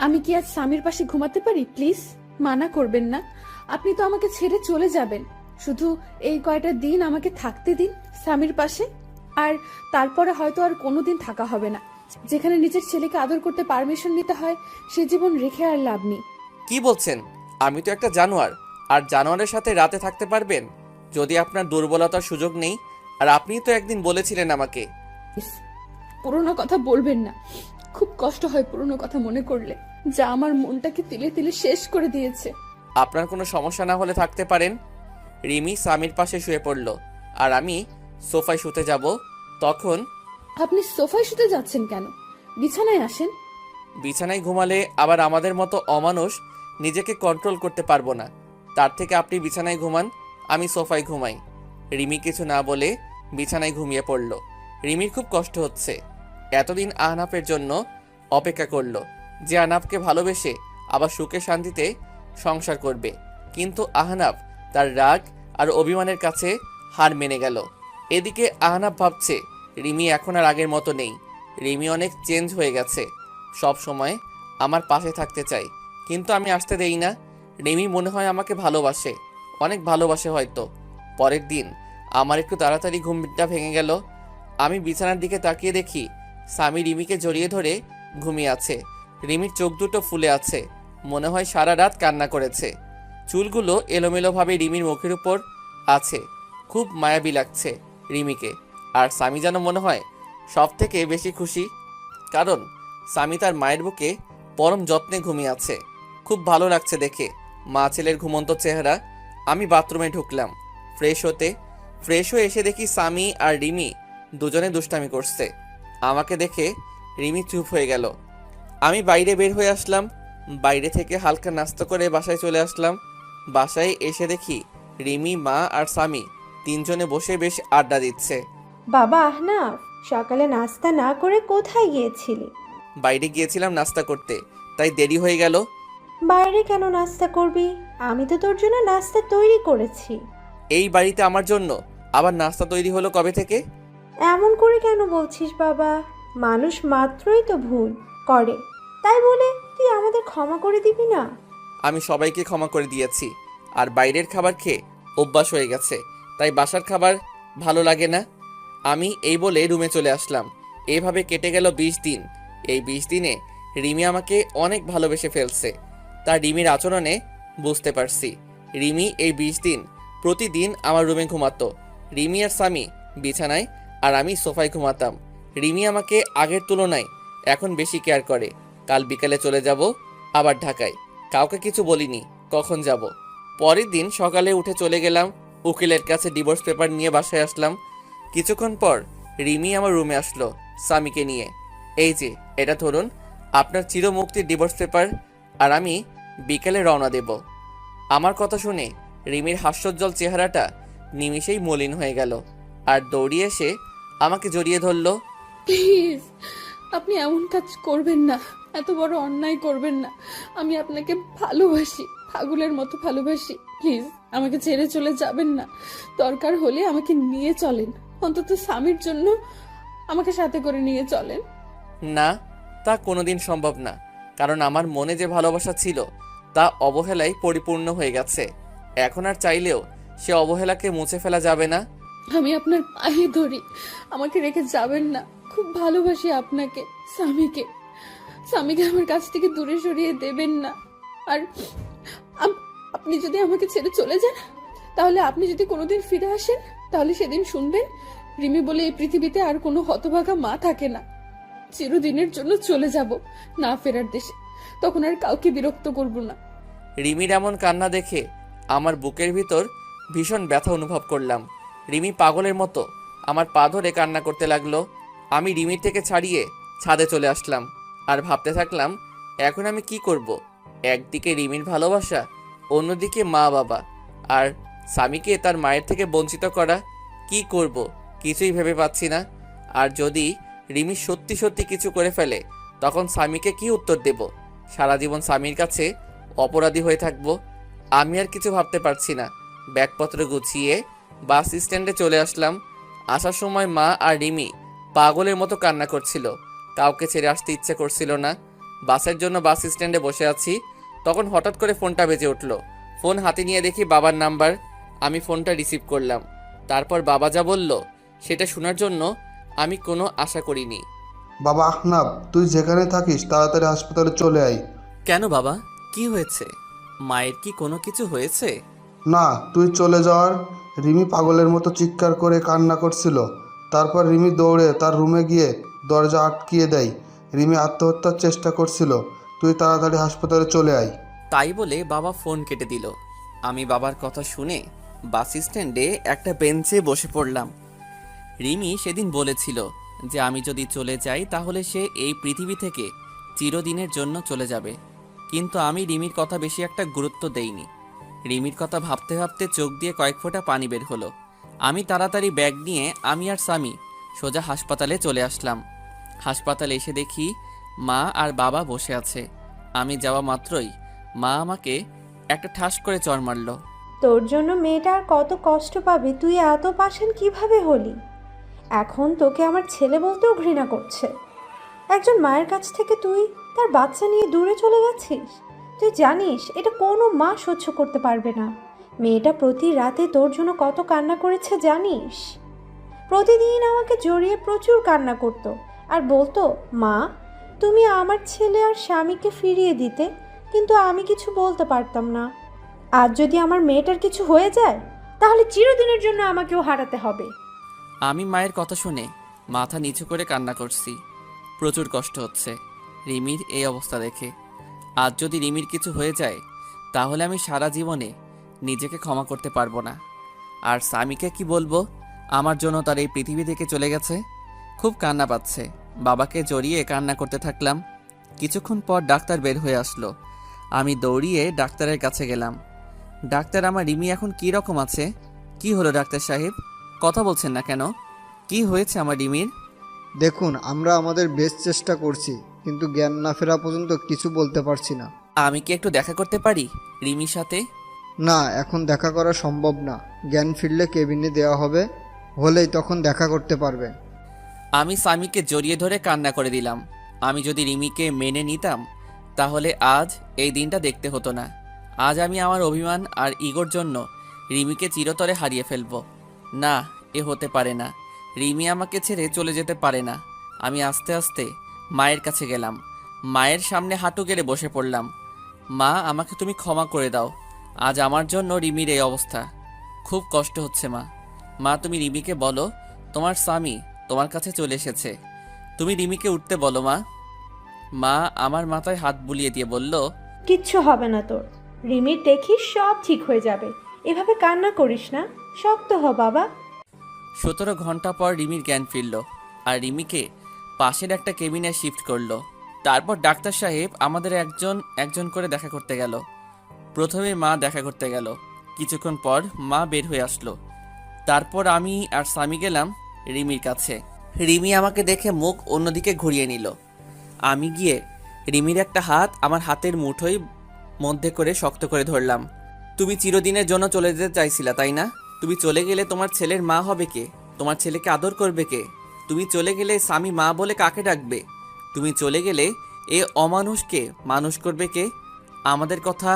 আমি কি আজ স্বামীর পাশে ঘুমাতে পারি? প্লিজ মানা করবেন না। আপনি তো আমাকে ছেড়ে চলে যাবেন, শুধু এই কয়টা দিন আমাকে থাকতে দিন স্বামীর পাশে। আর তারপরে হয়তো আর কোনোদিন থাকা হবে না। যেখানে নিজের ছেলেকে আদর করতে পারমিশন নিতে হয়, সে জীবন রেখে আর লাভ নেই। কি বলছেন? আমি তো একটা জানোয়ার, আর জানোয়ারের সাথে রাতে থাকতে পারবেন যদি আপনার দুর্বলতার সুযোগ নেই? আর আপনিই তো একদিন বলেছিলেন আমাকে। প্লিজ, পুরোনো কথা বলবেন না। খুব কষ্ট হয় পুরোনো কথা মনে করলে, যা আমার মনটাকে তিলে তিলে শেষ করে দিয়েছে। আপনার কোনো সমস্যা না হলে থাকতে পারেন। রিমি স্বামীর পাশে শুয়ে পড়ল, আর আমি সোফায় শুতে যাব। তখন আপনি সোফায় শুতে যাচ্ছেন কেন? বিছানায় আসেন। বিছানায় ঘুমালে আবার আমাদের মতো অমানুষ নিজেকে কন্ট্রোল করতে পারবো না। তার থেকে আপনি বিছানায় ঘুমান, আমি সোফায় ঘুমাই। রিমি কিছু না বলে বিছানায় ঘুমিয়ে পড়ল। রিমির খুব কষ্ট হচ্ছে। এতদিন আহনাফের জন্য অপেক্ষা করলো যে আহনাফকে ভালোবেসে আবার সুখে শান্তিতে সংসার করবে, কিন্তু আহনাফ তার রাগ আর অভিমানের কাছে হার মেনে গেল। এদিকে আহনাফ ভাবছে রিমি এখন আর আগের মতো নেই। রিমি অনেক চেঞ্জ হয়ে গেছে, সব সময় আমার পাশে থাকতে চাই, কিন্তু আমি আসতে দেই না। রিমি মনে হয় আমাকে ভালোবাসে, অনেক ভালোবাসে হয়তো। পরের দিন আমার একটু তাড়াতাড়ি ঘুমটা ভেঙে গেল। আমি বিছানার দিকে তাকিয়ে দেখি স্বামী রিমিকে জড়িয়ে ধরে ঘুমিয়ে আছে। রিমির চোখ দুটো ফুলে আছে, মনে হয় সারা রাত কান্না করেছে। চুলগুলো এলোমেলোভাবে রিমির মুখের উপর আছে। খুব মায়াবী লাগছে রিমিকে। আর স্বামী যেন মনে হয় সব থেকে বেশি খুশি, কারণ স্বামী তার মায়ের বুকে পরম যত্নে ঘুমিয়ে আছে। খুব ভালো লাগছে দেখে মা ছেলের ঘুমন্ত চেহারা। আমি বাথরুমে ঢুকলাম ফ্রেশ হয়ে এসে দেখি স্বামী আর রিমি দুজনে দুষ্টামি করছে। আমাকে দেখে রিমি চুপ হয়ে গেল। আমি বাইরে বের হয়ে আসলাম। বাইরে থেকে হালকা নাস্তা করে বাসায় চলে আসলাম। বাসায় এসে দেখি রিমি, মা আর স্বামী তিনজনে বসে বেশ আড্ডা দিচ্ছে। বাবা আহনাফ, সকালে নাস্তা না করে কোথায় গিয়েছিলি? বাইরে গিয়েছিলাম নাস্তা করতে, তাই দেরি হয়ে গেল। বাইরে কেন নাস্তা করবি? আমি তো তোর জন্য নাস্তা তৈরি করেছি। এই বাড়িতে আমার জন্য আবার নাস্তা তৈরি হলো কবে থেকে? এমন করে কেন বলছিস বাবা? মানুষ মাত্রই তো ভুল করে, তাই বলে তুই আমাদের ক্ষমা করে দিবি না? আমি সবাইকে ক্ষমা করে দিয়েছি, আর বাইরের খাবার খেয়ে অভ্যাস হয়ে গেছে, তাই বাসার খাবার ভালো লাগে না। আমি এই বলে রুমে চলে আসলাম। এইভাবে কেটে গেল 20 দিন। এই 20 দিনে রিমি আমাকে অনেক ভালোবেসে ফেলছে, তার রিমির আচরণে বুঝতে পারছি। রিমি এই 20 দিন প্রতিদিন আমার রুমে ঘুমাতো। রিমি আর স্বামী বিছানায় আর আমি সোফায় ঘুমাতাম। রিমি আমাকে আগের তুলনায় এখন বেশি কেয়ার করে। কাল বিকালে চলে যাব আবার ঢাকায়, কাউকে কিছু বলিনি কখন যাব। পরের দিন সকালে উঠে চলে গেলাম উকিলের কাছে, ডিভোর্স পেপার নিয়ে বাসায় আসলাম। কিছুক্ষণ পর রিমি আমার রুমে আসলো স্বামীকে নিয়ে। এই যে এটা ধরুন আপনার চিরমুক্তির ডিভোর্স পেপার, আর আমি বিকেলে রওনা দেব। আমার কথা শুনে রিমির হাস্যোজ্জ্বল চেহারাটা নিমিষেই মলিন হয়ে গেল, আর দৌড়িয়ে এসে আমাকে জড়িয়ে ধরলো। প্লিজ, আপনি এমন কাজ করবেন না, এত বড় অন্যায় করবেন না। আমি আপনাকে ভালোবাসি, পাগলের মতো ভালোবাসি। প্লিজ আমাকে ছেড়ে চলে যাবেন না। দরকার হলে আমাকে নিয়ে চলেন, অন্তত স্বামীর জন্য আমাকে সাথে করে নিয়ে চলেন। না, তা কোনোদিন সম্ভব না, কারণ আমার মনে যে ভালোবাসা ছিল তা অবহেলায় পরিপূর্ণ হয়ে গেছে। এখন আর চাইলেও সে অবহেলাকে মুছে ফেলা যাবে না। আমি আপনার পায়ে ধরি, আমাকে রেখে যাবেন না। খুব ভালোবাসি আপনাকে, স্বামীকে। স্বামীকে আমার কাছ থেকে দূরে সরিয়ে দেবেন না। আর আপনি যদি আমাকে ছেড়ে চলে যান, তাহলে আপনি যদি কোনোদিন ফিরে আসেন, তাহলে সেদিন শুনবেন রিমি বলে এই পৃথিবীতে আর কোনো হতভাগা মা থাকে না। চিরদিনের জন্য চলে যাব না ফেরার দেশে, তখন আর কাউকে বিরক্ত করব না। রিমির এমন কান্না দেখে আমার বুকের ভিতর ভীষণ ব্যথা অনুভব করলাম। রিমি পাগলের মতো আমার পা ধরে কান্না করতে লাগলো। আমি রিমির থেকে ছাড়িয়ে ছাদে চলে আসলাম আর ভাবতে থাকলাম এখন আমি কি করব। একদিকে রিমির ভালোবাসা, অন্যদিকে মা বাবা আর স্বামীকে তার মায়ের থেকে বঞ্চিত করা। কি করব কিছুই ভেবে পাচ্ছি না। আর যদি রিমি সত্যি সত্যি কিছু করে ফেলে, তখন স্বামীকে কি উত্তর দেব? সারা জীবন স্বামীর কাছে অপরাধী হয়ে থাকবো। আমি আর কিছু ভাবতে পারছি না। ব্যাগপত্র গুছিয়ে বাস স্ট্যান্ডে চলে আসলাম। আসার সময় মা আর রিমি পাগলের মতো কান্না করছিল, কাউকে ছেড়ে আসতে ইচ্ছে করছিল না। বাসের জন্য বাস স্ট্যান্ডে বসে আছি, তখন হঠাৎ করে ফোনটা বেজে উঠল। ফোন হাতে নিয়ে দেখি বাবার নাম্বার। আমি ফোনটা রিসিভ করলাম। তারপর বাবা যা বলল সেটা শোনার জন্য আমি কোনো আশা করিনি। বাবা আহনাফ, তুই যেখানে থাকিস তাড়াতাড়ি হাসপাতালে চলে আয়। কেন বাবা, কি হয়েছে? মায়ের কি কোনো কিছু হয়েছে? না, তুই চলে যাওয়ার রিমি পাগলের মতো চিৎকার করে কান্না করছিল। তারপর রিমি দৌড়ে তার রুমে গিয়ে দরজা আটকিয়ে দেয়। রিমি আত্মহত্যার চেষ্টা করছিল। তুই তাড়াতাড়ি হাসপাতালে চলে আয়। তাই বলে বাবা ফোন কেটে দিল। আমি বাবার কথা শুনে বাস স্ট্যান্ডে একটা বেঞ্চে বসে পড়লাম। রিমি সেদিন বলেছিল যে আমি যদি চলে যাই তাহলে সে এই পৃথিবী থেকে চিরদিনের জন্য চলে যাবে, কিন্তু আমি রিমির কথা বেশি একটা গুরুত্ব দেইনি। রিমির কথা ভাবতে ভাবতে চোখ দিয়ে কয়েক ফোঁটা পানি বের হলো। আমি তাড়াতাড়ি ব্যাগ নিয়ে আমি আর স্বামী সোজা হাসপাতালে চলে আসলাম। হাসপাতালে এসে দেখি মা আর বাবা বসে আছে। আমি যাওয়া মাত্রই মা আমাকে একটা ঠাস করে চড় মারল। তোর জন্য মেয়েটা আর কত কষ্ট পাবে, তুই এত পাষাণ কিভাবে হলি? এখন তোকে আমার ছেলে বলতেও ঘৃণা করছে। একজন মায়ের কাছ থেকে তুই তার বাচ্চা নিয়ে দূরে চলে গেছিস। তুই জানিস এটা কোনো মা সহ্য করতে পারবে না। মেয়েটা প্রতি রাতে তোর জন্য কত কান্না করেছে জানিস? প্রতিদিন আমাকে জড়িয়ে প্রচুর কান্না করতো আর বলতো, মা তুমি আমার ছেলে আর স্বামীকে ফিরিয়ে দিতে, কিন্তু আমি কিছু বলতে পারতাম না। আজ যদি আমার মেয়েটার কিছু হয়ে যায় তাহলে চিরদিনের জন্য আমাকেও হারাতে হবে। আমি মায়ের কথা শুনে মাথা নিচু করে কান্না করছি। প্রচুর কষ্ট হচ্ছে রিমির এই অবস্থা দেখে। আজ যদি রিমির কিছু হয়ে যায় তাহলে আমি সারা জীবনে নিজেকে ক্ষমা করতে পারবো না। আর স্বামীকে কি বলবো আমার জন্য তার এই পৃথিবী থেকে চলে গেছে। খুব কান্না পাচ্ছে। বাবাকে জড়িয়ে কান্না করতে থাকলাম। কিছুক্ষণ পর ডাক্তার বের হয়ে আসলো। আমি দৌড়িয়ে ডাক্তারের কাছে গেলাম। ডাক্তার, আমার রিমি এখন কি রকম আছে? কি হলো ডাক্তার সাহেব, কথা বলছেন না কেন? কি হয়েছে আমার রিমির? দেখুন, আমরা আমাদের বেস্ট চেষ্টা করছি, কিন্তু জ্ঞান না ফেরা পর্যন্ত কিছু বলতে পারছি না। আমি কি একটু দেখা করতে পারি রিমির সাথে? না, এখন দেখা করা সম্ভব না। জ্ঞান ফিরলে কেবিনে দেওয়া হবে, হলেই তখন দেখা করতে পারবেন। আমি স্বামীকে জড়িয়ে ধরে কান্না করে দিলাম। আমি যদি রিমিকে মেনে নিতাম তাহলে আজ এই দিনটা দেখতে হতো না। আজ আমি আমার অভিমান আর ইগোর জন্য রিমিকে চিরতরে হারিয়ে ফেলবো। না, এ হতে পারে না। রিমি আমাকে ছেড়ে চলে যেতে পারে না। আমি আস্তে আস্তে মায়ের কাছে গেলাম। মায়ের সামনে হাঁটু গেড়ে বসে পড়লাম। মা, আমাকে তুমি ক্ষমা করে দাও। আজ আমার জন্য রিমির এই অবস্থা। খুব কষ্ট হচ্ছে মা। মা, তুমি রিমিকে বলো তোমার স্বামী তোমার কাছে চলে এসেছে। তুমি রিমিকে উঠতে বলো মা। মা আমার মাথায় হাত বুলিয়ে দিয়ে বলল, কিচ্ছু হবে না তোর। রিমির দেখিস সব ঠিক হয়ে যাবে। এভাবে কান্না করিস না, শক্ত হ বাবা। 17 ঘন্টা পর রিমির জ্ঞান ফিরল আর রিমিকে পাশের একটা কেবিনে শিফট করলো। তারপর ডাক্তার সাহেব আমাদের একজন একজন করে দেখা করতে গেল। প্রথমে মা দেখা করতে গেল। কিছুক্ষণ পর মা বের হয়ে আসলো। তারপর আমি আর স্বামী গেলাম রিমির কাছে। রিমি আমাকে দেখে মুখ অন্যদিকে ঘুরিয়ে নিল। আমি গিয়ে রিমির একটা হাত আমার হাতের মুঠোয় মধ্যে করে শক্ত করে ধরলাম। তুমি চিরদিনের জন্য চলে যেতে চাইছিলা, তাই না? তুমি চলে গেলে তোমার ছেলের মা হবে কে? তোমার ছেলেকে আদর করবে কে? তুমি চলে গেলে স্বামী মা বলে কাকে ডাকবে? তুমি চলে গেলে এ অমানুষকে মানুষ করবে কে? আমাদের কথা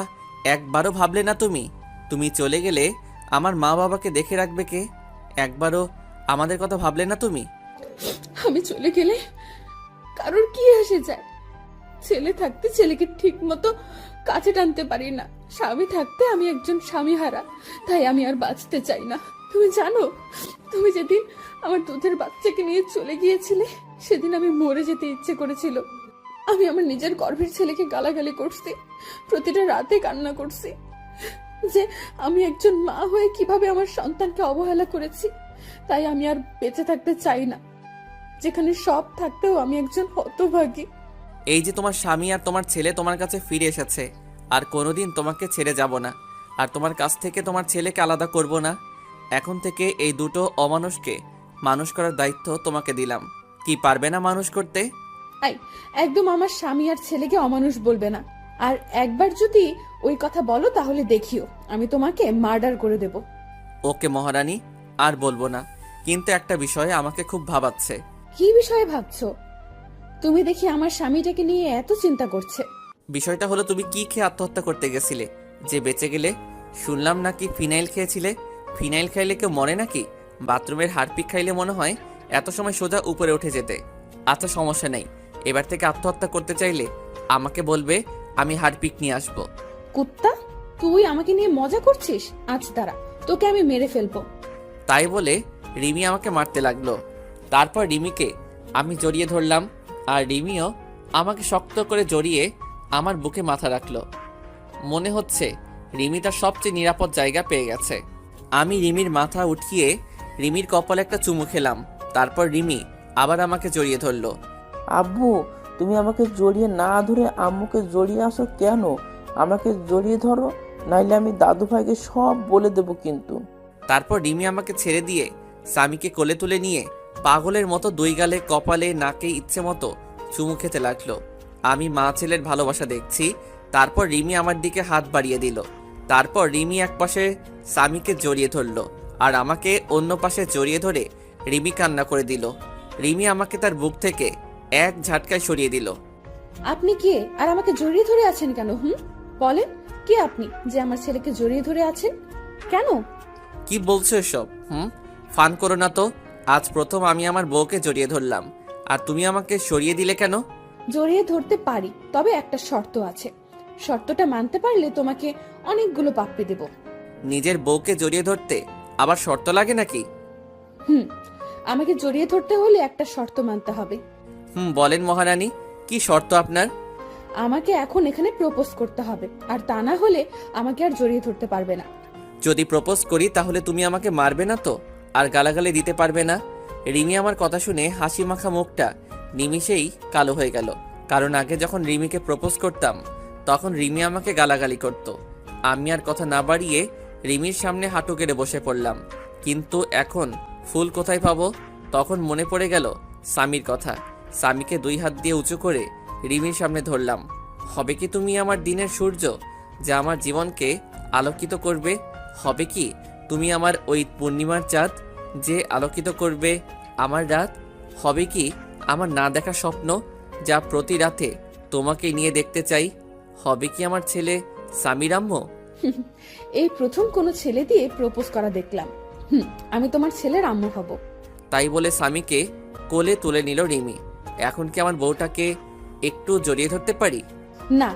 একবারও ভাবলে না তুমি? তুমি চলে গেলে আমার মা বাবাকে দেখে রাখবে কে? একবারও আমাদের কথা ভাবলে না তুমি? আমি চলে গেলে কারোর কি আসে যায়? ছেলে থাকতে ছেলেকে ঠিক মতো কাছে টানতে পারি না। স্বামী থাকতে আমি একজন স্বামী হারা। তাই আমি আর বাঁচতে চাই না। তুমি জানো, তুমি যেদিন আমার দুধের বাচ্চাকে নিয়ে চলে গিয়েছিলে সেদিন আমি মরে যেতে ইচ্ছে করেছিল। আমি আমার নিজের গর্ভের ছেলেকে গালাগালি করছি, প্রতিটা রাতে কান্না করছি যে আমি একজন মা হয়ে কিভাবে আমার সন্তানকে অবহেলা করেছি। তাই আমি আর বেঁচে থাকতে চাই না, যেখানে সব থাকতেও আমি একজন হতভাগী। এই যে তোমার স্বামী আর তোমার ছেলে তোমার কাছে ফিরে এসেছে, আর কোনোদিন তোমাকে ছেড়ে যাব না, আর তোমার কাছ থেকে তোমার ছেলেকে আলাদা করব না। এখন থেকে এই দুটো অমানুষকে মানুষ করার দায়িত্ব তোমাকে দিলাম। কি পারবে না মানুষ করতে? একদম আমার স্বামী আর ছেলেকে অমানুষ বলবে না। আর একবার যদি ওই কথা বলো তাহলে দেখিও আমি তোমাকে মার্ডার করে দেব। ওকে মহারানী, আর বলবো না। কিন্তু একটা বিষয়ে আমাকে খুব ভাবাচ্ছে। কি বিষয়ে ভাবছো? তুমি দেখি আমার স্বামীটাকে নিয়ে এত চিন্তা করছে। বিষয়টা হলো, তুমি কি খেয়ে আত্মহত্যা করতে গেছিলে যে বেঁচে গেলে? শুনলাম নাকি ফিনাইল খেয়েছিলে। ফিনাইল খাইলে কেউ মরে নাকি? বাথরুমের হারপিক খাইলে মনে হয় এত সময় সোজা উপরে উঠে যেতে। আচ্ছা, সমস্যা নেই। এবার থেকে আত্মহত্যা করতে চাইলে আমাকে বলবে, আমি হারপিক নিয়ে আসবো। কুত্তা, তুই আমাকে নিয়ে মজা করছিস? আজ দাঁড়া, তোকে আমি মেরে ফেলবো। তাই বলে রিমি আমাকে মারতে লাগলো। তারপর রিমিকে আমি জড়িয়ে ধরলাম আর রিমিও আমাকে শক্ত করে জড়িয়ে আমার বুকে মাথা রাখলো। মনে হচ্ছে রিমি তার সবচেয়ে নিরাপদ জায়গা পেয়ে গেছে। আমি রিমির মাথা উঠিয়ে রিমির কপালে একটা চুমু খেলাম। তারপর রিমি আবার আমাকে জড়িয়ে ধরলো। আব্বু, তুমি আমাকে জড়িয়ে না ধরে আম্মুকে জড়িয়ে আসো কেন? আমাকে জড়িয়ে ধরো, নাইলে আমি দাদু ভাইকে সব বলে দেবো কিন্তু। তারপর রিমি আমাকে ছেড়ে দিয়ে স্বামীকে কোলে তুলে নিয়ে পাগলের মতো দুই গালে, কপালে, নাকে ইচ্ছে মতো চুমু খেতে লাগলো। আমি মা ছেলের ভালোবাসা দেখছি। তারপর রিমি আমার দিকে হাত বাড়িয়ে দিল। তারপর রিমি এক পাশে স্বামীকে জড়িয়ে ধরলো আর আমাকে অন্য পাশে জড়িয়ে ধরে রিমি কান্না করে দিল। রিমি আমাকে তার বুক থেকে এক ঝাটকায় সরিয়ে দিল। আপনি কে আর আমাকে জড়িয়ে ধরে আছেন কেন? বলেন, কে আপনি যে আমার ছেলেকে জড়িয়ে ধরে আছেন কেন? কি বলছো এসব? ফান করো না তো। আজ প্রথম আমি আমার বউকে জড়িয়ে ধরলাম, আর তুমি আমাকে সরিয়ে দিলে কেন? জড়িয়ে ধরতে পারি, তবে একটা শর্ত আছে। শর্তটা মানতে পারলে তোমাকে অনেকগুলো প্রাপ্তি দেব। নিজের বউকে জড়িয়ে ধরতে আবার শর্ত লাগে নাকি? আমাকে জড়িয়ে ধরতে হলে একটা শর্ত মানতে হবে। বলেন মহারানী, কি শর্ত আপনার? আমাকে এখন এখানে প্রপোজ করতে হবে, আর তা না হলে আমাকে আর জড়িয়ে ধরতে পারবে না। যদি প্রপোজ করি তাহলে তুমি আমাকে মারবে না তো, আর গালাগালি দিতে পারবে না? রিমি আমার কথা শুনে হাসি মাখা মুখটা নিমিষেই কালো হয়ে গেল। কারণ আগে যখন রিমিকে প্রপোজ করতাম তখন রিমি আমাকে গালাগালি করত। আমি আর কথা না বাড়িয়ে রিমির সামনে হাঁটু কেড়ে বসে পড়লাম। কিন্তু এখন ফুল কোথায় পাবো? তখন মনে পড়ে গেল স্বামীর কথা। স্বামীকে 2 হাত দিয়ে উঁচু করে রিমির সামনে ধরলাম। হবে কি তুমি আমার দিনের সূর্য, যা আমার জীবনকে আলোকিত করবে? হবে কি তুমি আমার ওই পূর্ণিমার চাঁদ, যে আলোকিত করবে আমার রাত? হবে কি আমার না দেখা স্বপ্ন, যা প্রতি রাতে তোমাকে নিয়ে দেখতে চাই? হবে কি আমার ছেলে স্বামীর আম্মু? এই প্রথম কোনো ছেলে দিয়ে প্রপোজ করা দেখলাম। আমি তোমার ছেলের আম্মু হব। তাই বলে স্বামীকে কোলে তুলে নিল রিমি। এখন কি আমার বউটাকে একটু জড়িয়ে ধরতে পারি? না,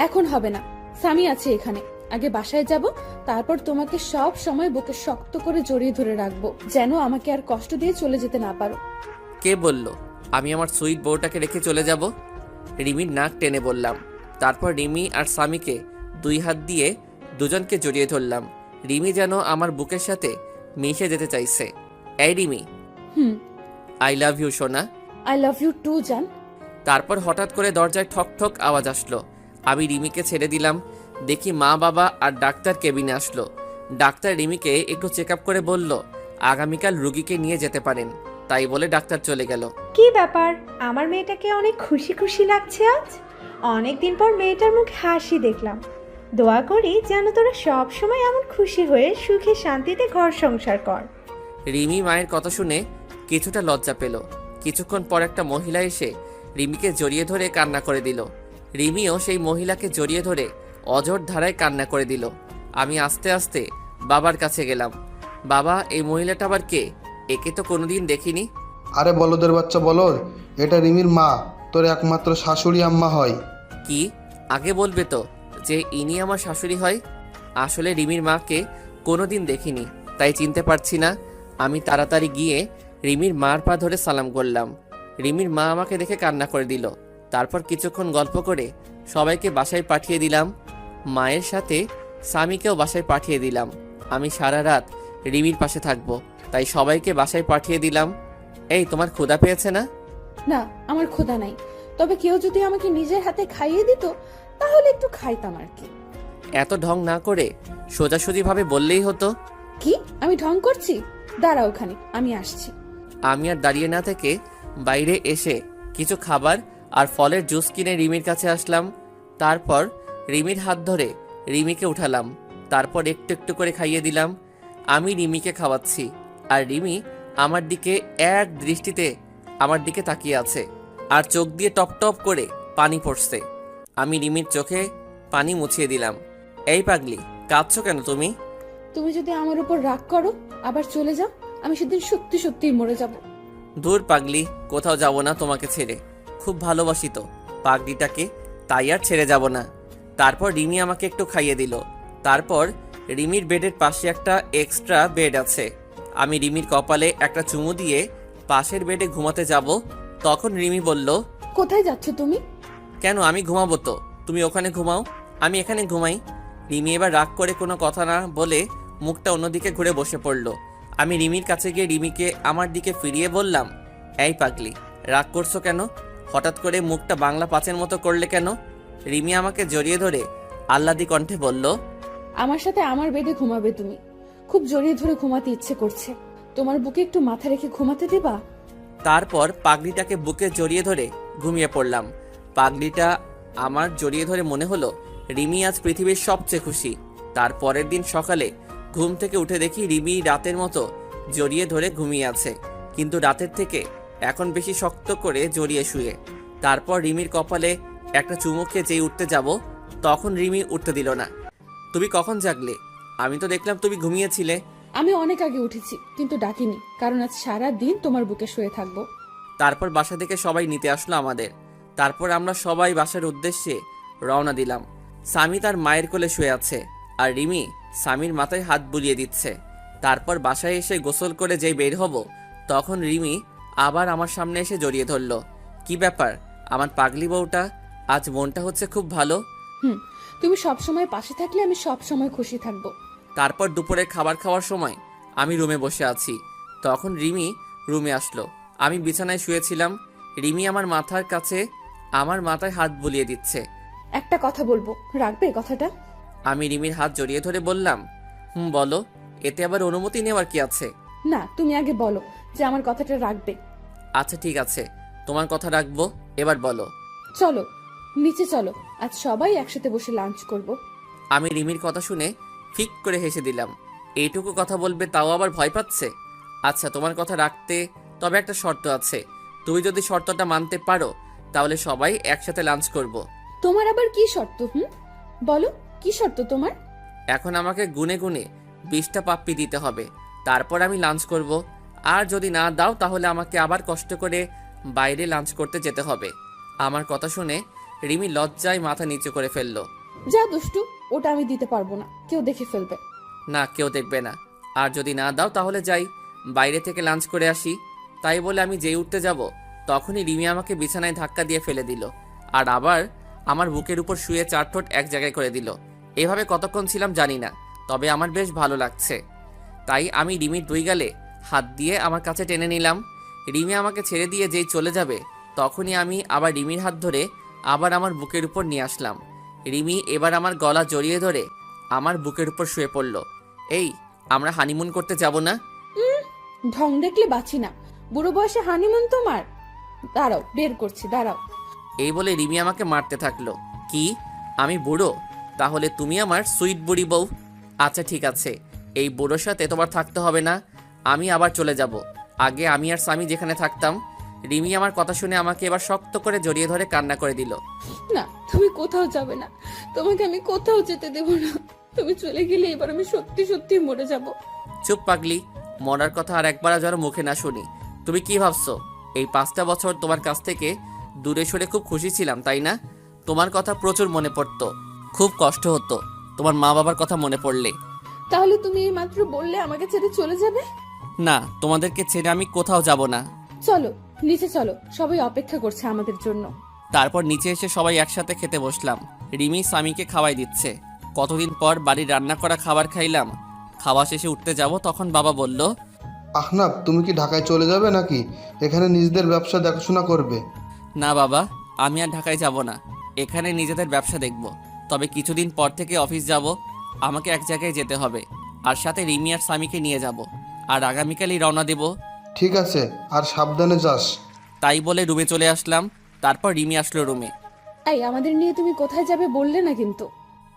এখন হবে না। স্বামী আছে এখানে, আগে বাসায় যাব, তারপর তোমাকে সব সময় বুকে শক্ত করে জড়িয়ে ধরে রাখবো, যেন আমাকে আর কষ্ট দিয়ে চলে যেতে না পারো। কে বলল আমি আমার সুইট বউটাকে রেখে চলে যাব? রিমির নাক টেনে বললাম। তারপর রিমি আর স্বামীকে 2 হাত দিয়ে দুজনকে জড়িয়ে ধরলাম। রিমি যেন আমার বুকের সাথে মিশে যেতে চাইছে। এই রিমি, আই লাভ ইউ সোনা। আই লাভ ইউ টু জান। তারপর হঠাৎ করে দরজায় ঠক ঠক আওয়াজ আসলো। আমি রিমিকে ছেড়ে দিলাম। দেখি মা বাবা আর ডাক্তার কেবিনে আসলো। ডাক্তার রিমিকে একটু চেক আপ করে বলল আগামীকাল রুগীকে নিয়ে যেতে পারেন। তাই বলে ডাক্তার চলে গেল। কি ব্যাপার, আমার মেয়েটাকে অনেক খুশি খুশি লাগছে আজ। অনেকদিন পর মেয়েটার মুখে হাসি দেখলাম। দোয়া করি যেন তোরা সব সময় এমন খুশি হয়ে সুখে শান্তিতে ঘর সংসার কর। রিমি মায়ের কথা শুনে কিছুটা লজ্জা পেল। কিছুক্ষণ পর একটা মহিলা এসে রিমিকে জড়িয়ে ধরে কান্না করে দিল। রিমিও সেই মহিলাকে জড়িয়ে ধরে অঝোর ধারায় কান্না করে দিল। আমি আস্তে আস্তে বাবার কাছে গেলাম। বাবা, এই মহিলাটা আবার কে? একে তো কোনোদিন দেখিনি। আরে বলদের বাচ্চা বলদ, এটা রিমির মা, তোর একমাত্র শাশুড়ি আম্মা হয়। কি? আগে বলবে তো যে ইনি আমার শাশুড়ি হয়। আসলে রিমির মাকে কোনোদিন দেখিনি, তাই চিনতে পারছি না। আমি তাড়াতাড়ি গিয়ে রিমির মার পা ধরে সালাম করলাম। রিমির মা আমাকে দেখে কান্না করে দিল। তারপর কিছুক্ষণ গল্প করে সবাইকে বাসায় পাঠিয়ে দিলাম। মায়ের সাথে স্বামীকেও বাসায় পাঠিয়ে দিলাম। আমি সারা রাত রিমির পাশে থাকবো, তাই সবাইকে বাসায় পাঠিয়ে দিলাম। এই, তোমার ক্ষুধা পেয়েছে না? না, আমার ক্ষুধা নাই, তবে কেউ যদি আমাকে নিজের হাতে খাইয়ে দিত তাহলে একটু খাইতাম আর কি। এত ঢং না করে সোজাসুজিভাবে বললেই হতো। কি আমি ঢং করছি? দাঁড়া ওখানে, আমি আসছি। আমি আর দাঁড়িয়ে না থেকে বাইরে এসে কিছু খাবার আর ফলের জুস কিনে রিমির কাছে আসলাম। তারপর রিমির হাত ধরে রিমিকে উঠালাম। তারপর একটু একটু করে খাইয়ে দিলাম। আমি রিমিকে খাওয়াচ্ছি, আর রিমি আমার দিকে এক দৃষ্টিতে আমার দিকে তাকিয়ে আছে, আর চোখ দিয়ে টপ টপ করে পানি পড়ছে। আমি রিমির চোখে পানি মুছিয়ে দিলাম। এই পাগলি, কাঁদছো কেন তুমি? তুমি যদি আমার উপর রাগ করো আবার চলে যাও, আমি সেদিন সত্যি সত্যি মরে যাব। দূর পাগলি, কোথাও যাব না তোমাকে ছেড়ে। খুব ভালোবাসি তো পাগলিটাকে, তাই আর ছেড়ে যাব না। তারপর রিমি আমাকে একটু খাইয়ে দিল। তারপর রিমির বেডের পাশে একটা এক্সট্রা বেড আছে। আমি রিমির কপালে একটা চুমু দিয়ে পাশের বেডে ঘুমাতে যাব। তখন রিমি বলল, কোথায় যাচ্ছ তুমি? কেন, আমি ঘুমাবো তো, তুমি ওখানে ঘুমাও, আমি এখানে ঘুমাই। রিমি এবার রাগ করে কোনো কথা না বলে মুখটা অন্যদিকে ঘুরে বসে পড়ল। আমি রিমির কাছে গিয়ে রিমিকে আমার দিকে ফিরিয়ে বললাম, এই পাগলি, রাগ করছো কেন? হঠাৎ করে মুখটা বাংলা পাঁচের মতো করলে কেন? রিমি আমাকে জড়িয়ে ধরে আহ্লাদি কণ্ঠে বলল, আমার সাথে আমার বেডে ঘুমাবে তুমি? খুব জড়িয়ে ধরে ঘুমাতে ইচ্ছে করছে, তোমার বুকে একটু মাথা রেখে ঘুমাতে দিবা? তারপর পাগলিটাকে বুকে জড়িয়ে ধরে ঘুমিয়ে পড়লাম। পাগলিটা আমার জড়িয়ে ধরে মনে হলো রিমি আজ পৃথিবীর সবচেয়ে খুশি। তার পরের দিন সকালে ঘুম থেকে উঠে দেখি রিমি রাতের মতো জড়িয়ে ধরে ঘুমিয়ে আছে, কিন্তু রাতের থেকে এখন বেশি শক্ত করে জড়িয়ে শুয়ে। তারপর রিমির কপালে একটা চুমু খেয়ে যেই উঠতে যাব, তখন রিমি উঠতে দিল না। তুমি কখন জাগলে? আমি তো দেখলাম তুমি ঘুমিয়েছিলে। আমি অনেক আগে উঠেছি, কিন্তু ডাকিনি, কারণ আজ সারা দিন তোমার বুকে শুয়ে থাকবো। তারপর বাসা থেকে সবাই নিতে আসলো আমাদের। তারপর আমরা সবাই বাসার উদ্দেশ্যে রওনা দিলাম। সামি তার মায়ের কোলে শুয়ে আছে, আর রিমি সামির মাথায় হাত বুলিয়ে দিচ্ছে। তারপর বাসায় এসে গোসল করে যেই বের হব, তখন রিমি আবার আমার সামনে এসে জড়িয়ে ধরলো। কি ব্যাপার আমার পাগলি বউটা, আজ মনটা হচ্ছে খুব ভালো। তুমি সব সময় পাশে থাকলে আমি সব সময় খুশি থাকবো। তারপর দুপুরে খাবার খাওয়ার সময় আমি রুমে বসে আছি, তখন রিমি রুমে আসলো। আমি বিছানায় শুয়েছিলাম, রিমি আমার মাথার কাছে আমার মাথায় হাত বুলিয়ে দিচ্ছে। একটা কথা বলবো, রাখবে কথাটা? আমি রিমির হাত জড়িয়ে ধরে বললাম, বলো। এতে আবার অনুমতি নেওয়ার কি আছে? না, তুমি আগে বলো যে আমার কথাটা রাখবে। আচ্ছা ঠিক আছে, তোমার কথা রাখবো, এবার বলো। চলো নিচে চলো, আজ সবাই একসাথে বসে লাঞ্চ করব। আমি রিমির কথা শুনে ফিক করে হেসে দিলাম। এইটুকু কথা বলবে তাও আবার ভয় পাচ্ছে। আচ্ছা তোমার কথা রাখতে তবে একটা শর্ত আছে, তুমি যদি শর্তটা মানতে পারো তাহলে সবাই একসাথে লাঞ্চ করব। তোমার আবার কি শর্ত? বলো, কি শর্ত তোমার? এখন আমাকে গুনে গুনে 20টা পাপ্পি দিতে হবে, তারপর আমি লাঞ্চ করব। আর যদি না দাও তাহলে আমাকে আবার কষ্ট করে বাইরে লাঞ্চ করতে যেতে হবে। আমার কথা শুনে রিমি লজ্জায় মাথা নিচু করে ফেললো। যা দুষ্টু, ওটা আমি দিতে পারবো না, কেউ দেখে ফেলবে। না, কেউ দেখবে না। আর যদি না দাও তাহলে যাই বাইরে থেকে লাঞ্চ করে আসি। তাই বলে আমি যেই উঠতে যাব, তখনই রিমি আমাকে বিছানায় ধাক্কা দিয়ে ফেলে দিল, আর আবার আমার বুকের উপর শুয়ে 4 ঠোঁট এক জায়গায় করে দিল। এভাবে কতক্ষণ ছিলাম জানি না, তবে আমার বেশ ভালো লাগছে। তাই আমি রিমির 2 গালে হাত দিয়ে আমার কাছে টেনে নিলাম। রিমি আমাকে ছেড়ে দিয়ে যেই চলে যাবে, তখনই আমি আবার রিমির হাত ধরে আবার আমার বুকের উপর নিয়ে আসলাম। রিমি এবার আমার গলা জড়িয়ে ধরে আমার বুকের উপর শুয়ে পড়ল। এই, আমরা হানিমুন করতে যাব না? ঢং দেখলে বাঁচি না, বুড়ো বয়সে হানিমুন তোমার? দাঁড়াও, বের করছি, দাঁড়াও। এই বলে রিমি আমাকে মারতে থাকলো। কি, আমি বুড়ো? তাহলে তুমি আমার সুইট বুড়ি বউ। আচ্ছা ঠিক আছে, এই বুড়োর সাথে তোমার থাকতে হবে না, আমি আবার চলে যাব। আগে আমি আর স্বামী যেখানে থাকতাম। রিমি আমার কথা শুনে আমাকে এবার শক্ত করে জড়িয়ে ধরে কান্না করে দিল। না, তুমি কোথাও যাবে না, তোমাকে আমি কোথাও যেতে দেব না। তুমি চলে গেলে এবার আমি সত্যি সত্যি মরে যাব। চুপ পাগলি, মরার কথা আর একবার যেন মুখে না শুনি। তুমি কি ভাবছো এই 5টা বছর তোমার কাছ থেকে দূরে সরে খুব খুশি ছিলাম, তাই না? তোমার কথা প্রচুর মনে পড়তো, খুব কষ্ট হতো তোমার মা বাবার কথা মনে পড়লে। তাহলে তুমি এই মাত্র বললে আমাকে ছেড়ে চলে যাবে? না, তোমাদেরকে ছেড়ে আমি কোথাও যাব না। চলো নিচে চলো, সবাই অপেক্ষা করছে আমাদের জন্য। তারপর নিচে এসে সবাই একসাথে খেতে বসলাম। রিমি স্বামীকে খাওয়াই দিচ্ছে। কতদিন পর বাড়ির রান্না করা খাবার খাইলাম। খাওয়া শেষে উঠতে যাব, তখন বাবা বলল, আহনাফ, তুমি কি ঢাকায় চলে যাবে নাকি এখানে নিজেদের ব্যবসা দেখাশোনা করবে? না বাবা, আমি আর ঢাকায় যাব না, এখানে নিজেদের ব্যবসা দেখব। তবে কিছুদিন পর থেকে অফিস যাব, আমাকে এক জায়গায় যেতে হবে, আর সাথে রিমি আর স্বামীকে নিয়ে যাব। আর আগামীকালই রওনা দেব। ঠিক আছে, আর সাবধানে যাস। তাই বলে রুমে চলে আসলাম। তারপর রিমি আসলো রুমে। এই, আমাদের নিয়ে তুমি কোথায় যাবে বললে না কিন্তু।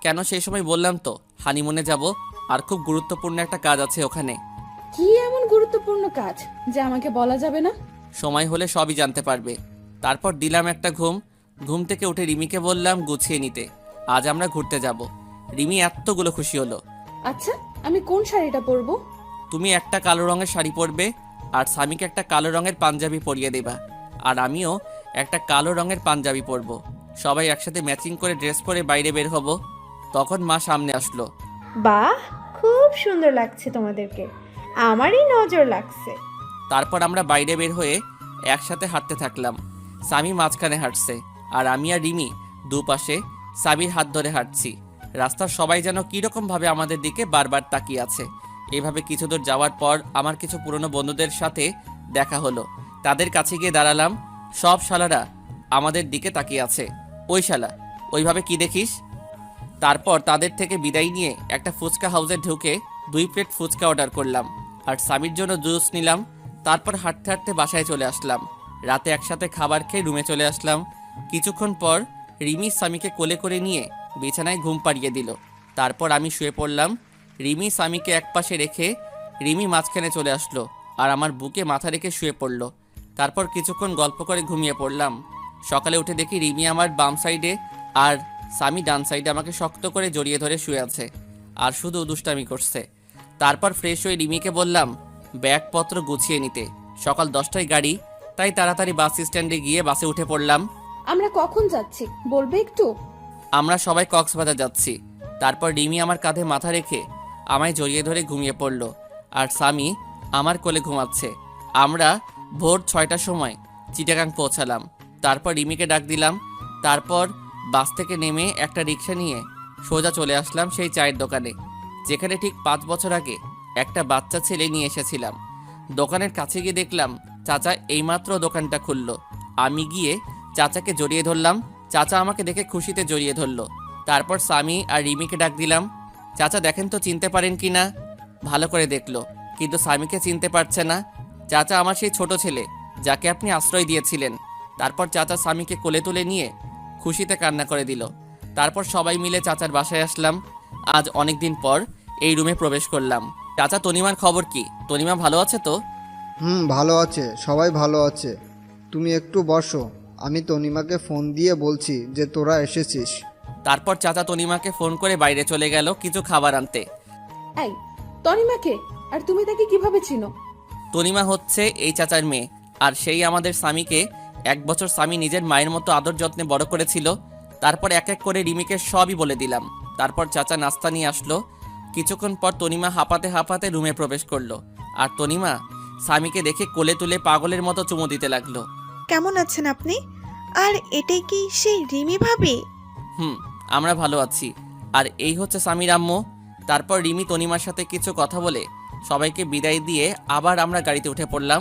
কেন, সেই সময় বললাম তো হানিমুনে যাব, আর খুব গুরুত্বপূর্ণ একটা কাজ আছে ওখানে। কি এমন গুরুত্বপূর্ণ কাজ যে আমাকে বলা যাবে না? সময় হলে সবই জানতে পারবে। তারপর দিলাম একটা ঘুম। ঘুম থেকে উঠে রিমিকে বললাম গুছিয়ে নিতে, আজ আমরা ঘুরতে যাব। রিমি এতগুলো খুশি হলো। আচ্ছা, আমি কোন শাড়িটা পরবো? তুমি একটা কালো রঙের শাড়ি পরবে, আর স্বামীকে একটা কালো রঙের পাঞ্জাবি পরিয়ে দেবা, আর আমিও একটা কালো রঙের পাঞ্জাবি পরবো। সবাই একসাথে ম্যাচিং করে ড্রেস পরে বাইরে বের হব। তখন মা সামনে আসলো। বাহ, খুব সুন্দর লাগছে তোমাদেরকে, আমারই নজর লাগছে। তারপর আমরা বাইরে বের হয়ে একসাথে হাঁটতে থাকলাম। স্বামী মাঝখানে হাঁটছে, আর আমি আর রিমি দুপাশে স্বামীর হাত ধরে হাঁটছি। রাস্তার সবাই যেন কীরকমভাবে আমাদের দিকে বারবার তাকিয়ে আছে। এভাবে কিছু দূর যাওয়ার পর আমার কিছু পুরনো বন্ধুদের সাথে দেখা হলো। তাদের কাছে গিয়ে দাঁড়ালাম। সব শালারা আমাদের দিকে তাকিয়ে আছে। ওই শালা, ওইভাবে কি দেখিস? তারপর তাদের থেকে বিদায় নিয়ে একটা ফুচকা হাউসে ঢুকে 2 প্লেট ফুচকা অর্ডার করলাম, আর স্বামীর জন্য জুস নিলাম। তারপর হাঁটতে হাঁটতে বাসায় চলে আসলাম। রাতে একসাথে খাবার খেয়ে রুমে চলে আসলাম। কিছুক্ষণ পর রিমি স্বামীকে কোলে করে নিয়ে বিছানায় ঘুম পাড়িয়ে দিল। তারপর আমি শুয়ে পড়লাম। রিমি স্বামীকে একপাশে রেখে রিমি মাঝখানে চলে আসলো, আর আমার বুকে মাথা রেখে শুয়ে পড়ল। তারপর কিছুক্ষণ গল্প করে ঘুমিয়ে পড়লাম। সকালে উঠে দেখি রিমি আমার বাম সাইডে আর সামি ডান সাইডে আমাকে শক্ত করে জড়িয়ে ধরে শুয়ে আছে আর শুধু দুষ্টামি করছে। তারপর ফ্রেশ হয়ে রিমিকে বললাম ব্যাগপত্র গুছিয়ে নিতে, সকাল 10টায় গাড়ি, তাই তাড়াতাড়ি বাস স্ট্যান্ডে গিয়ে বাসে উঠে পড়লাম। আমরা কখন যাচ্ছি বলবে একটু? আমরা সবাই কক্সবাজার যাচ্ছি। তারপর রিমি আমার কাঁধে মাথা রেখে আমায় জড়িয়ে ধরে ঘুমিয়ে পড়ল আর স্বামী আমার কোলে ঘুমাচ্ছে। আমরা ভোর 6টার সময় চিটাগাং পৌঁছালাম। তারপর রিমিকে ডাক দিলাম। তারপর বাস থেকে নেমে একটা রিক্সা নিয়ে সোজা চলে আসলাম সেই চায়ের দোকানে, যেখানে ঠিক 5 বছর আগে একটা বাচ্চা ছেলে নিয়ে এসেছিলাম। দোকানের কাছে গিয়ে দেখলাম চাচা এইমাত্র দোকানটা খুললো। আমি গিয়ে চাচাকে জড়িয়ে ধরলাম। চাচা আমাকে দেখে খুশিতে জড়িয়ে ধরলো। তারপর স্বামী আর রিমিকে ডাক দিলাম। চাচা দেখেন তো চিনতে পারেন কি না। ভালো করে দেখলো, কিন্তু স্বামীকে চিনতে পারছে না। চাচা আমার সেই ছোট ছেলে যাকে আপনি আশ্রয় দিয়েছিলেন। তারপর চাচা স্বামীকে কোলে তুলে নিয়ে খুশিতে কান্না করে দিল। তারপর সবাই মিলে চাচার বাসায় আসলাম। আজ অনেক দিন পর এই রুমে প্রবেশ করলাম। চাচা তনিমার খবর কি? তনিমা ভালো আছে তো? ভালো আছে, সবাই ভালো আছে। তুমি একটু বসো, আমি তনিমাকে ফোন দিয়ে বলছি যে তোরা এসেছিস। তারপর চাচা তনিমাকে ফোন করে বাইরে চলে গেল কিছু খাবার আনতে। এই তনিমাকে, আর তুমি তাকে কিভাবে চিনো? তনিমা হচ্ছে এই চাচার মেয়ে, আর সেই আমাদের স্বামীকে 1 বছর স্বামী নিজের মায়ের মতো আদর যত্নে বড় করেছিল। তারপর এক এক করে রিমিকে সবই বলে দিলাম। তারপর চাচা নাস্তা নিয়ে আসলো। কিছুক্ষণ পর তনিমা হাঁপাতে হাঁপাতে রুমে প্রবেশ করলো, আর তনিমা স্বামীকে দেখে কোলে তুলে পাগলের মতো চুমু দিতে লাগলো। কেমন আছেন আপনি? আর এটাই কি সেই রিমি ভাবি? আমরা ভালো আছি। আর এই হচ্ছে স্বামীর আম্মু। তারপর রিমি তনিমার সাথে কিছু কথা বলে সবাইকে বিদায় দিয়ে আবার আমরা গাড়িতে উঠে পড়লাম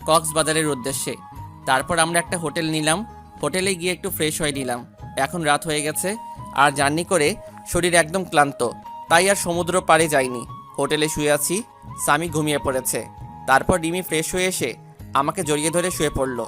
কক্সবাজারের উদ্দেশ্যে। তারপর আমরা একটা হোটেল নিলাম। হোটেলে গিয়ে একটু ফ্রেশ হয়ে নিলাম। এখন রাত হয়ে গেছে আর জার্নি করে শরীর একদম ক্লান্ত, তাই আর সমুদ্র পাড়ে যাইনি। হোটেলে শুয়ে আছি, স্বামী ঘুমিয়ে পড়েছে। তারপর রিমি ফ্রেশ হয়ে এসে আমাকে জড়িয়ে ধরে শুয়ে পড়ল।